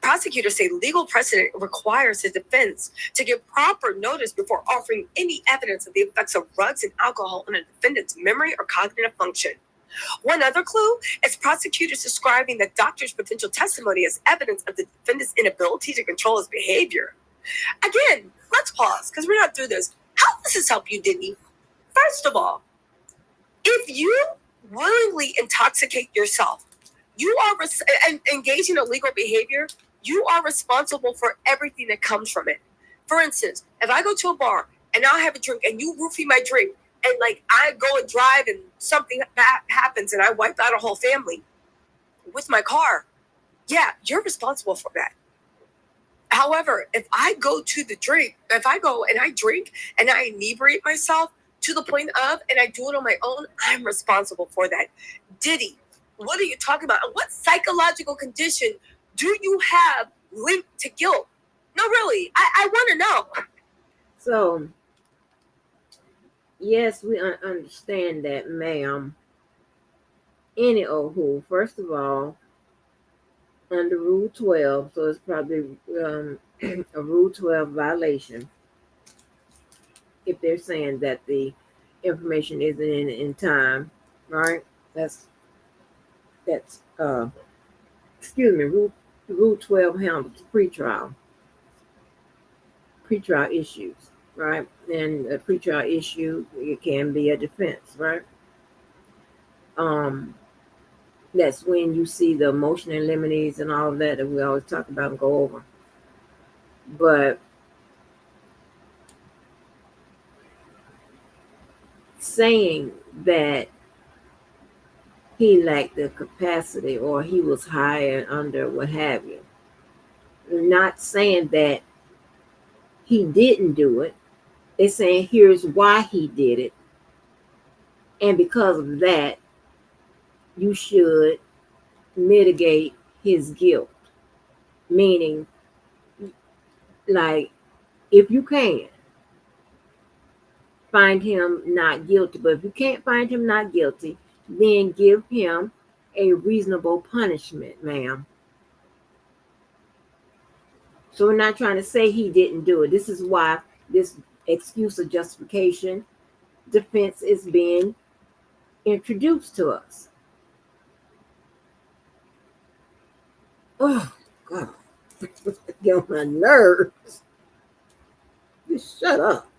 Prosecutors say legal precedent requires the defense to give proper notice before offering any evidence of the effects of drugs and alcohol on a defendant's memory or cognitive function. One other clue is prosecutors describing the doctor's potential testimony as evidence of the defendant's inability to control his behavior. Again, let's pause because we're not through this. How does this help you, Diddy? First of all, if you willingly intoxicate yourself, you are and engage in illegal behavior, you are responsible for everything that comes from it. For instance, if I go to a bar and I'll have a drink and you roofie my drink and like I go and drive and something bad happens and I wipe out a whole family with my car, yeah, you're responsible for that. However, if I go and I drink and I inebriate myself to the point of, and I do it on my own, I'm responsible for that. Diddy, what are you talking about? What psychological condition do you have linked to guilt? No, really, I want to know.
So, yes, we understand that, ma'am. Any old who, first of all, under Rule 12, so it's probably a Rule 12 violation if they're saying that the information isn't in time, right? That's Rule 12 handles pretrial issues, right? And a pretrial issue, it can be a defense, right? That's when you see the motion and limines and all of that we always talk about and go over. But saying that he lacked the capacity or he was high and under, what have you, not saying that he didn't do it. They're saying here's why he did it. And because of that, you should mitigate his guilt. Meaning, like, if you can, find him not guilty. But if you can't find him not guilty, then give him a reasonable punishment, ma'am. So we're not trying to say he didn't do it. This is why this excuse or justification defense is being introduced to us. Oh, God. Get on my nerves. Just shut up.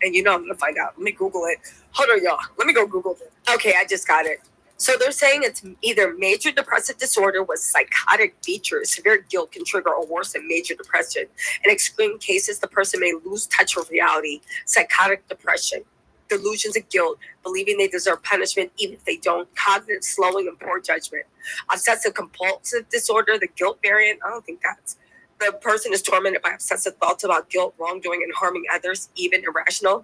And I'm going to find out. Let me Google it. Hold on, y'all. Let me go Google it. Okay, I just got it. So they're saying it's either major depressive disorder with psychotic features. Severe guilt can trigger or worsen major depression. In extreme cases, the person may lose touch with reality. Psychotic depression, delusions of guilt, believing they deserve punishment even if they don't, cognitive slowing and poor judgment. Obsessive compulsive disorder, the guilt variant, I don't think that's. The person is tormented by obsessive thoughts about guilt, wrongdoing, and harming others, even irrational.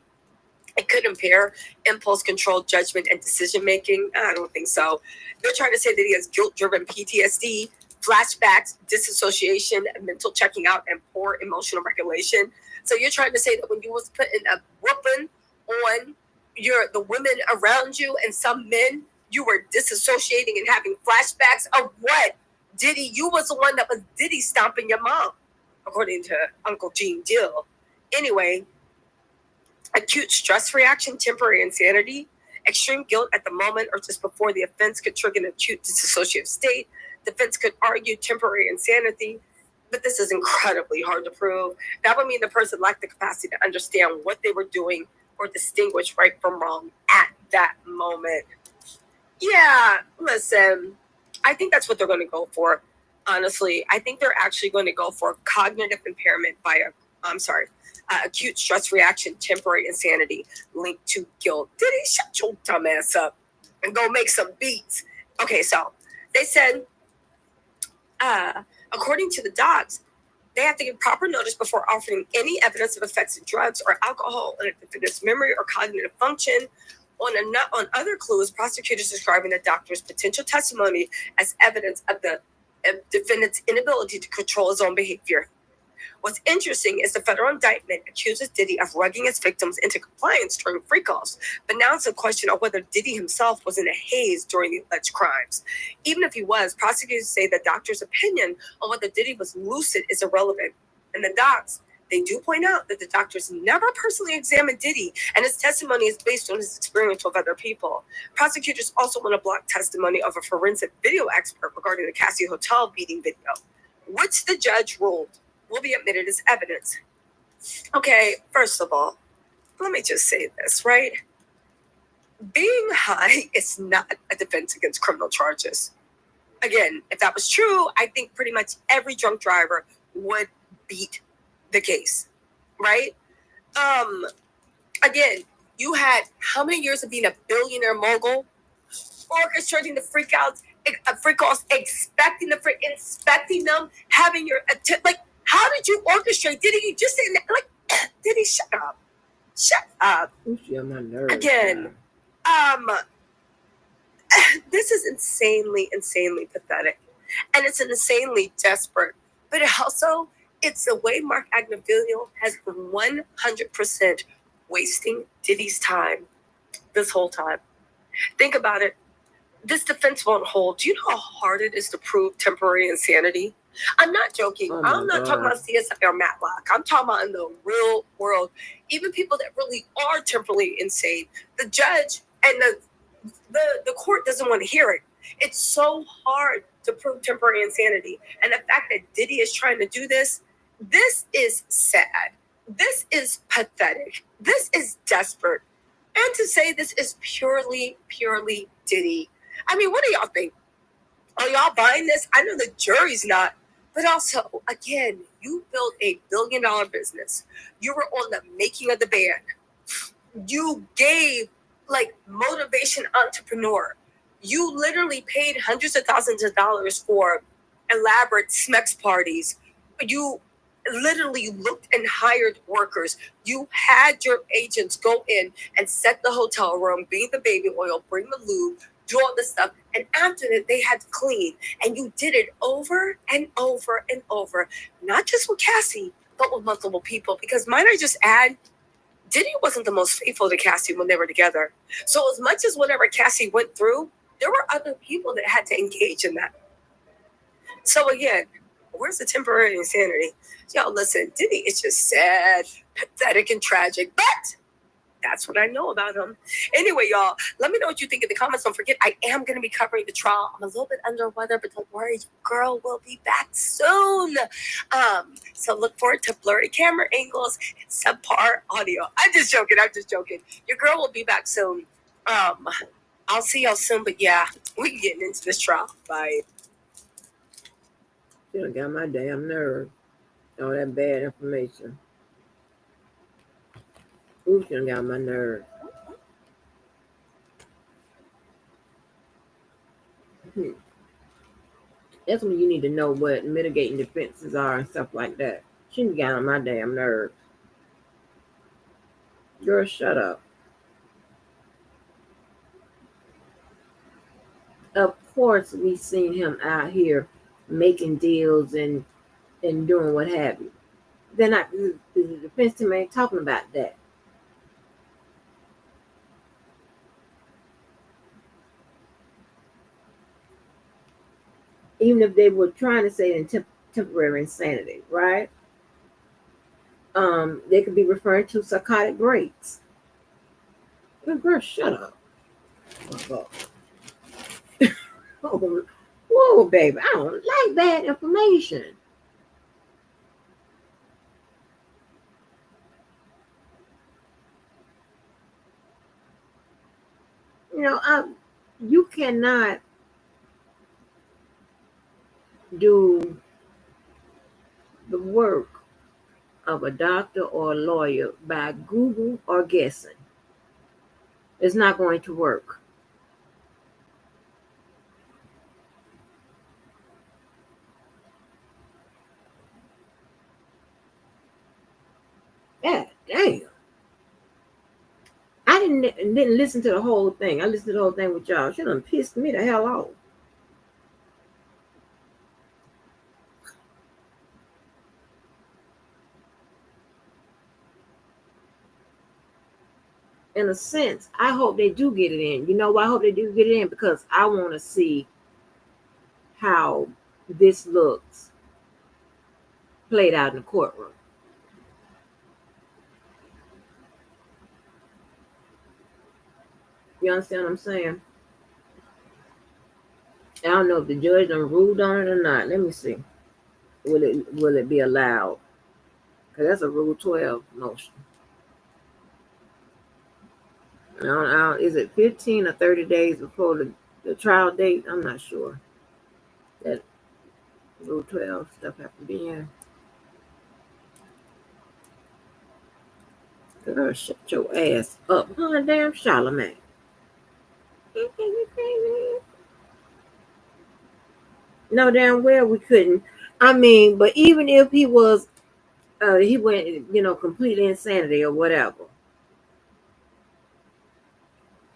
It could impair impulse control, judgment, and decision-making. I don't think so. They're trying to say that he has guilt-driven PTSD, flashbacks, disassociation, mental checking out, and poor emotional regulation. So you're trying to say that when you was putting a whooping on the women around you and some men, you were disassociating and having flashbacks of what? Diddy, you was the one that was Diddy stomping your mom, according to Uncle Gene Dill. Anyway, acute stress reaction, temporary insanity, extreme guilt at the moment or just before the offense could trigger an acute dissociative state. Defense could argue temporary insanity, but this is incredibly hard to prove. That would mean the person lacked the capacity to understand what they were doing or distinguish right from wrong at that moment. Yeah, listen, I think that's what they're going to go for. Honestly, I think they're actually going to go for cognitive impairment by acute stress reaction, temporary insanity linked to guilt. Diddy, shut your dumb ass up and go make some beats. Okay, so they said, according to the docs, they have to give proper notice before offering any evidence of effects of drugs or alcohol on a defendant's memory or cognitive function. On other clues, prosecutors describing the doctor's potential testimony as evidence of the defendant's inability to control his own behavior. What's interesting is the federal indictment accuses Diddy of rugging his victims into compliance during freak-offs, but now it's a question of whether Diddy himself was in a haze during the alleged crimes. Even if he was, prosecutors say the doctor's opinion on whether Diddy was lucid is irrelevant. In the docs, they do point out that the doctors never personally examined Diddy, and his testimony is based on his experience with other people. Prosecutors also want to block testimony of a forensic video expert regarding the Cassie Hotel beating video, which the judge ruled will be admitted as evidence. Okay, first of all, let me just say this, right? Being high is not a defense against criminal charges. Again, if that was true, I think pretty much every drunk driver would beat the case, right? Again, you had how many years of being a billionaire mogul, orchestrating the freak-offs, inspecting them, having your like. How did you orchestrate? Did you just say like? Did he shut up? Shut up.
My nerves,
again. This is insanely pathetic, and it's insanely desperate. But it's the way Mark Agnifilo has been 100% wasting Diddy's time this whole time. Think about it. This defense won't hold. Do you know how hard it is to prove temporary insanity? I'm not joking. I'm not talking about CSI or Matlock. I'm talking about in the real world. Even people that really are temporarily insane, the judge and the court doesn't want to hear it. It's so hard to prove temporary insanity. And the fact that Diddy is trying to do this is sad. This is pathetic. This is desperate. And to say this is purely Diddy. I mean, what do y'all think? Are y'all buying this? I know the jury's not. But also, again, you built a $1 billion business. You were on the making of the band. You gave motivation entrepreneur. You literally paid hundreds of thousands of dollars for elaborate SMEX parties. You literally looked and hired workers. You had your agents go in and set the hotel room, bring the baby oil, bring the lube, do all this stuff. And after that, they had to clean. And you did it over and over and over, not just with Cassie, but with multiple people. Because might I just add, Diddy wasn't the most faithful to Cassie when they were together. So as much as whatever Cassie went through, there were other people that had to engage in that. So again, where's the temporary insanity? Yo, listen, Diddy is just sad, pathetic, and tragic, but that's what I know about him. Anyway, y'all, let me know what you think in the comments. Don't forget, I am going to be covering the trial. I'm a little bit under weather, but don't worry, girl will be back soon. So look forward to blurry camera angles and subpar audio. I'm just joking. Your girl will be back soon. I'll see y'all soon, but yeah, we getting into this trial. Bye.
You done got my damn nerve. All that bad information. Ooh, she done got my nerve. That's when you need to know what mitigating defenses are and stuff like that. She done got on my damn nerve. Girl, shut up. Of course, we seen him out here making deals and doing what have you. They're not, the defense team ain't talking about that. Even if they were trying to say in temporary insanity, right? They could be referring to psychotic breaks. Girl, shut up. Oh, whoa, baby, I don't like bad information. You know, you cannot do the work of a doctor or a lawyer by Google or guessing. It's not going to work. Yeah, damn. I didn't listen to the whole thing. I listened to the whole thing with y'all. She done pissed me the hell off. in a sense, I hope they do get it in. You know why I hope they do get it in? Because I want to see how this looks played out in the courtroom. You understand what I'm saying? I don't know if the judge done ruled on it or not. Let me see. Will it be allowed? Because that's a Rule 12 motion. Is it 15 or 30 days before the trial date? I'm not sure. That Rule 12 stuff have to be in. Girl, shut your ass up. Huh, damn Charlemagne. No damn well we couldn't. I mean, but even if he went, completely insanity or whatever,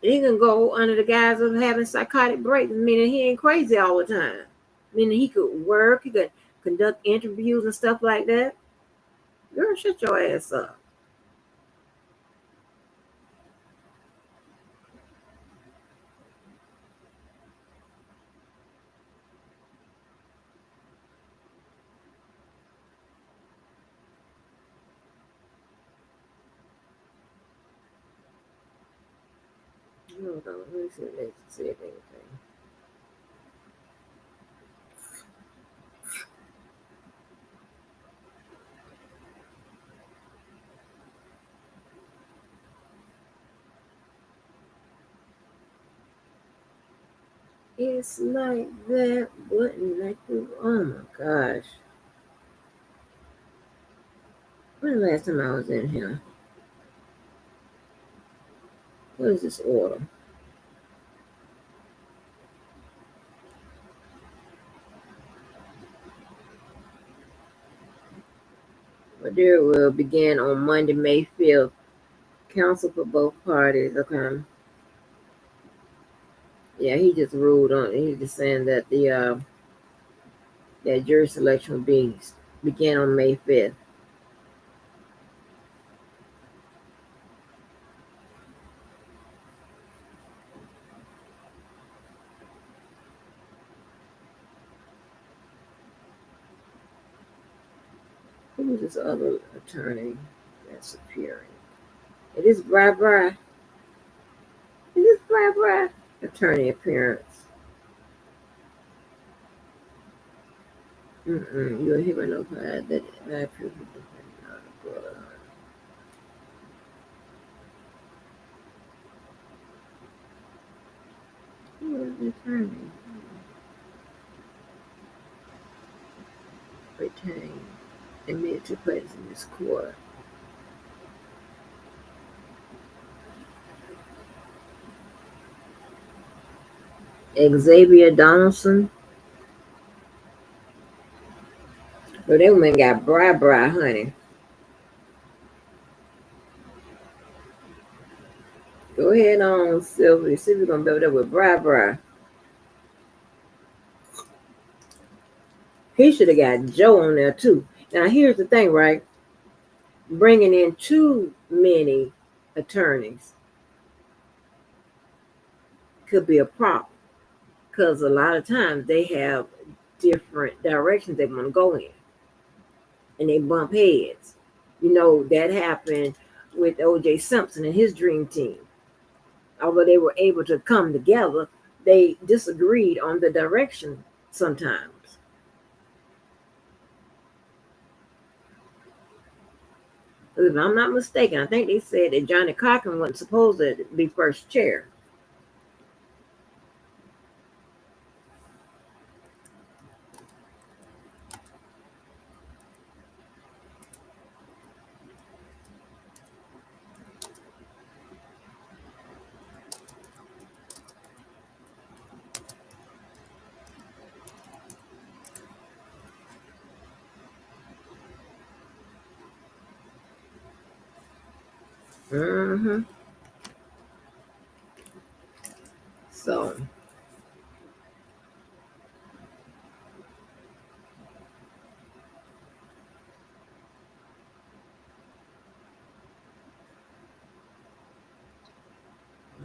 he can go under the guise of having psychotic breaks, meaning he ain't crazy all the time. Meaning he could work, he could conduct interviews and stuff like that. Girl, shut your ass up. Hold on, let me see if they said anything. It's like that button like you. Oh my gosh. When the last time I was in here? What is this order? Madeira will begin on Monday, May 5th. Counsel for both parties. Okay. Yeah, he just ruled on. He's just saying that that jury selection will begin on May 5th. Who is this other attorney that's appearing? It is Bri. It is Bri. Attorney appearance. You are hereby notified that I approve of the who is the attorney? Retained. Admitted to place in this court. Xavier Donaldson. But that woman got Bri, honey. Go ahead on, Sylvia. See if we're going to build up with Bri. He should have got Joe on there, too. Now, here's the thing, right? Bringing in too many attorneys could be a problem because a lot of times they have different directions they want to go in and they bump heads. That happened with O.J. Simpson and his dream team. Although they were able to come together, they disagreed on the direction sometimes. If I'm not mistaken, I think they said that Johnny Cochran wasn't supposed to be first chair. Mm-hmm. So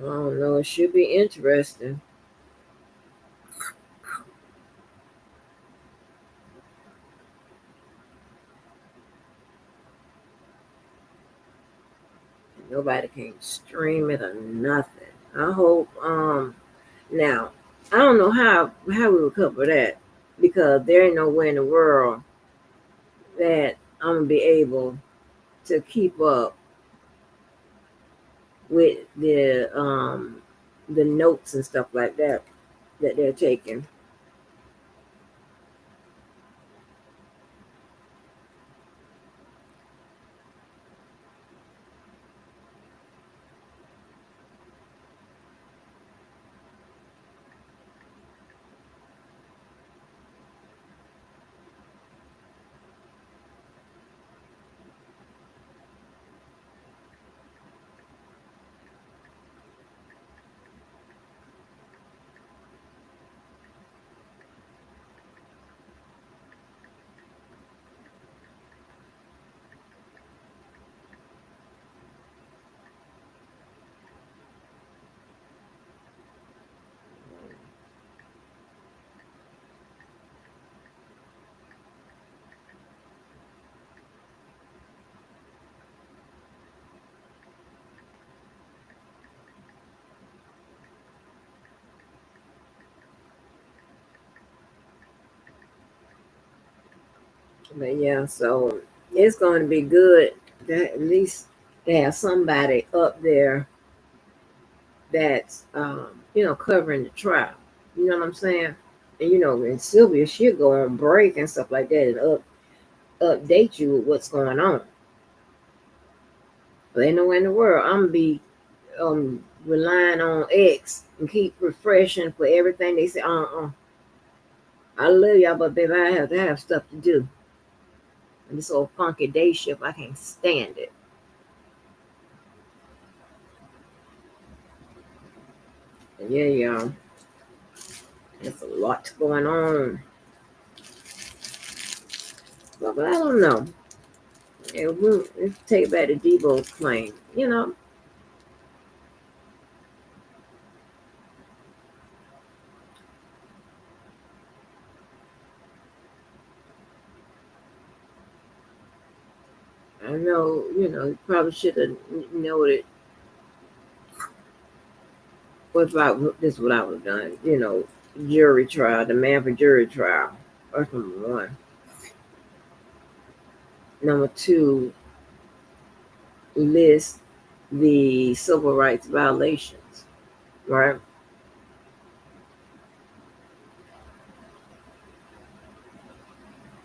I don't know. It should be interesting. Nobody can stream it or nothing. I hope. Now, I don't know how we would cover that because there ain't no way in the world that I'm gonna be able to keep up with the notes and stuff like that that they're taking. But yeah, so it's going to be good that at least to have somebody up there that's covering the trial. You know what I'm saying? And and Sylvia, she'll go on break and stuff like that and update you with what's going on. But ain't nowhere in the world I'm gonna be relying on X and keep refreshing for everything they say. I love y'all, but baby, I have to have stuff to do. And this old funky day shift, I can't stand it. And yeah, y'all, there's a lot going on. But I don't know. Let's take back to Debo's claim. I know, you probably should have noted this is what I would have done, jury trial, the man for jury trial. That's number one. Number two, list the civil rights violations, right?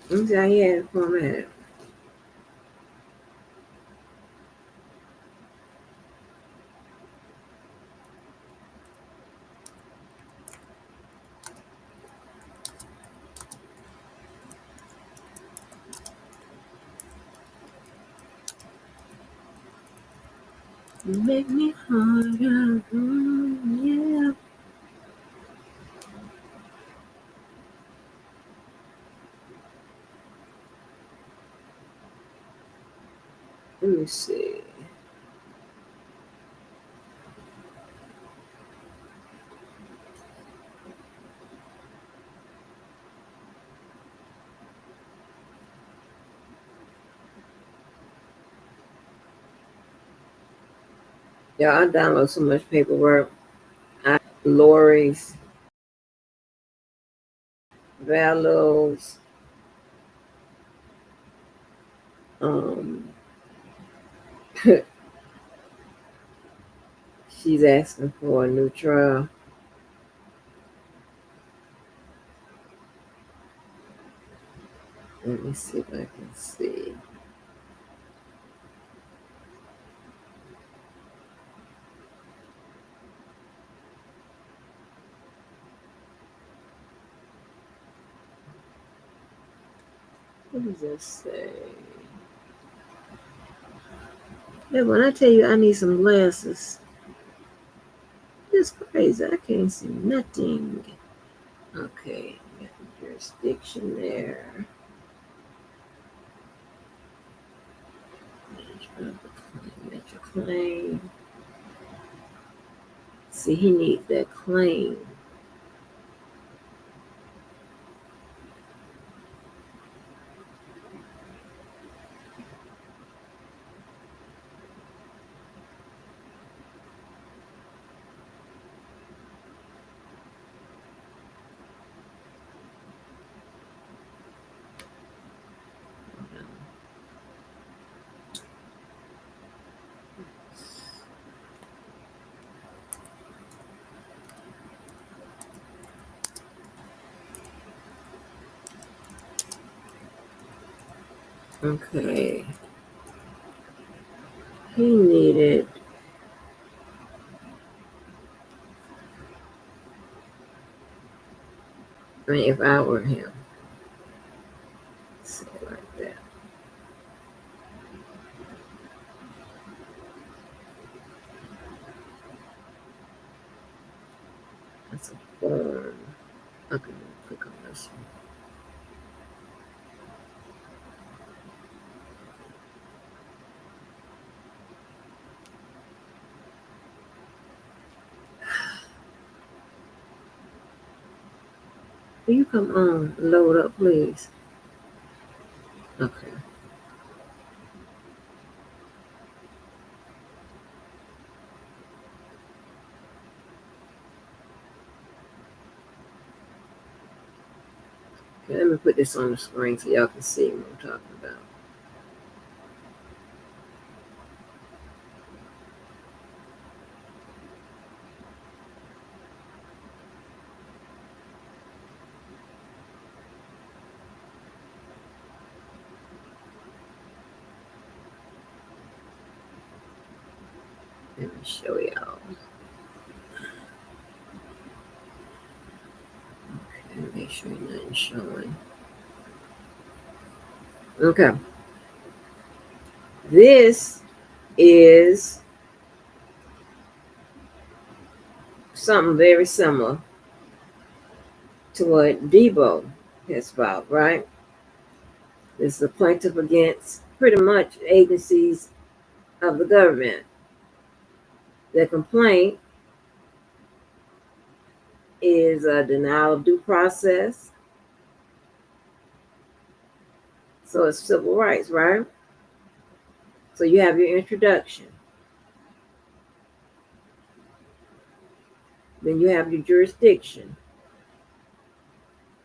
Let me see how he had it formatted. You make me harder, yeah. Let me see. Yeah, I download so much paperwork. Lori's, Valos, um, she's asking for a new trial. Let me see if I can see. What does this say? Yeah, when I tell you I need some glasses, it's crazy. I can't see nothing. Okay, got the jurisdiction there. Management of the claim. See, he needs that claim. Okay. He needed. I mean, if I were him, say it like that. That's a form. Okay, click on this one. Will you come on, load up, please? Okay. Okay, let me put this on the screen so y'all can see what I'm talking about. Let me show y'all. Okay, make sure nothing's showing. Okay. This is something very similar to what Debo has filed, right? This is the plaintiff against pretty much agencies of the government. The complaint is a denial of due process. So it's civil rights, right? So you have your introduction. Then you have your jurisdiction.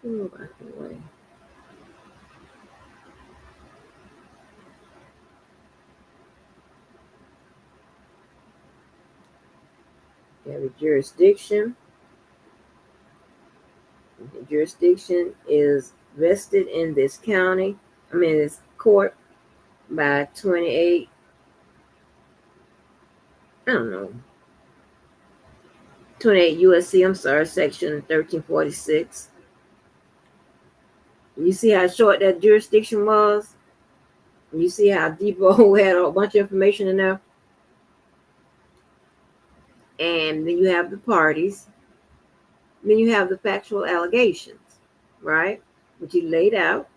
Move out the way. You have your jurisdiction. The jurisdiction is vested in this county, this court by 28, I don't know, 28 USC, section 1346. You see how short that jurisdiction was? You see how Debo had a bunch of information in there? And then you have the parties. Then you have the factual allegations, right? Which he laid out.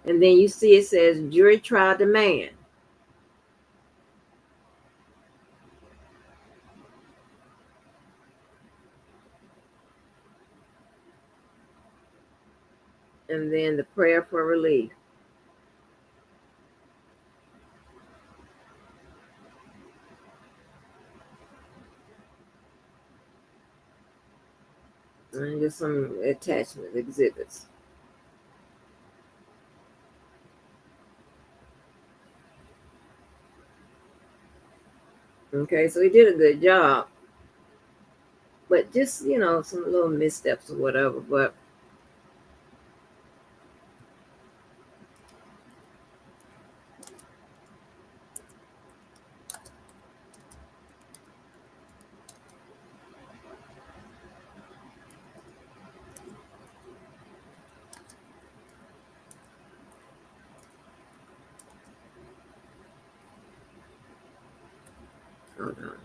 And then you see it says jury trial demand. And then the prayer for relief. And just some attachment exhibits. Okay, so he did a good job. But just, some little missteps or whatever. But hold on.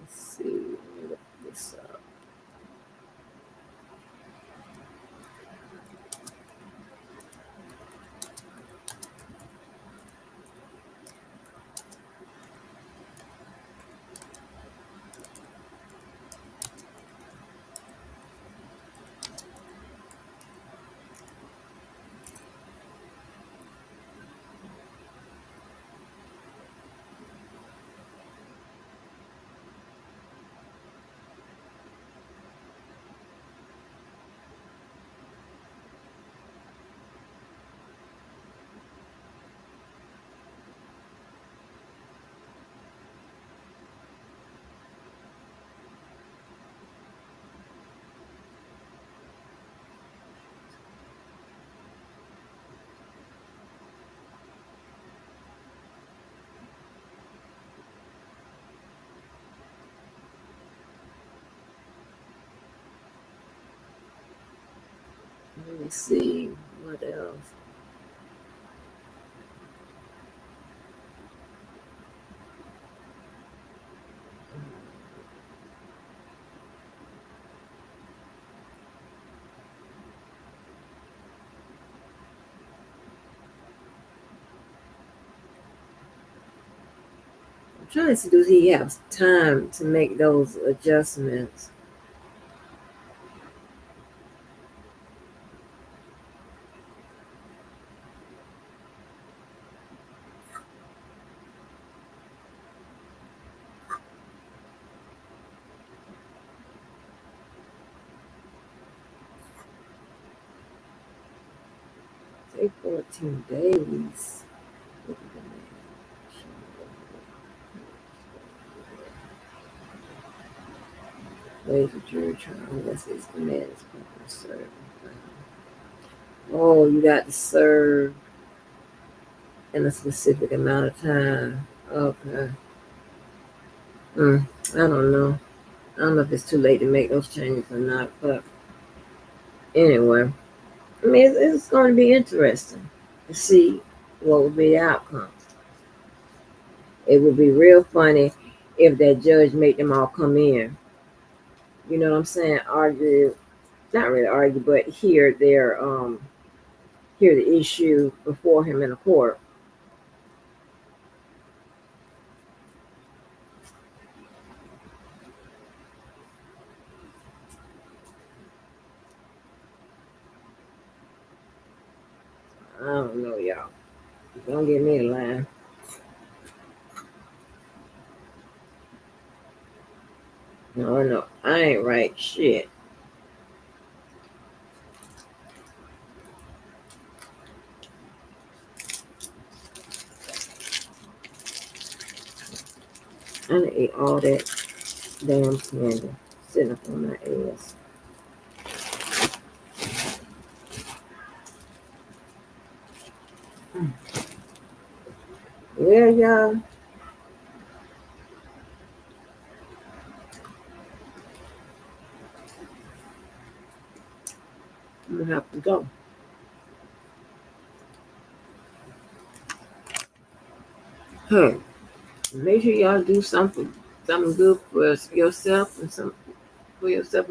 Let's see. Let me look this up. Let me see what else. I'm trying to see, does he have time to make those adjustments? Say 14 days. Look at the man. Wait for jury trial unless it's the man is properly served. Oh, you got to serve in a specific amount of time. Okay. I don't know. I don't know if it's too late to make those changes or not, but anyway, I mean, it's going to be interesting to see what will be the outcome. It would be real funny if that judge made them all come in. You know what I'm saying? Argue, not really argue, but hear the issue before him in a court. I don't know, y'all. Don't get me a line. No, I ain't right shit. I done ate all that damn candy sitting up on my ass. Well, y'all, I'm gonna have to go. Hey, make sure y'all do something good for yourself and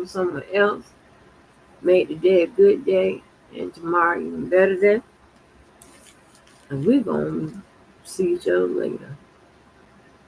someone else. Make the day a good day and tomorrow even better day. And we're gonna see each other later.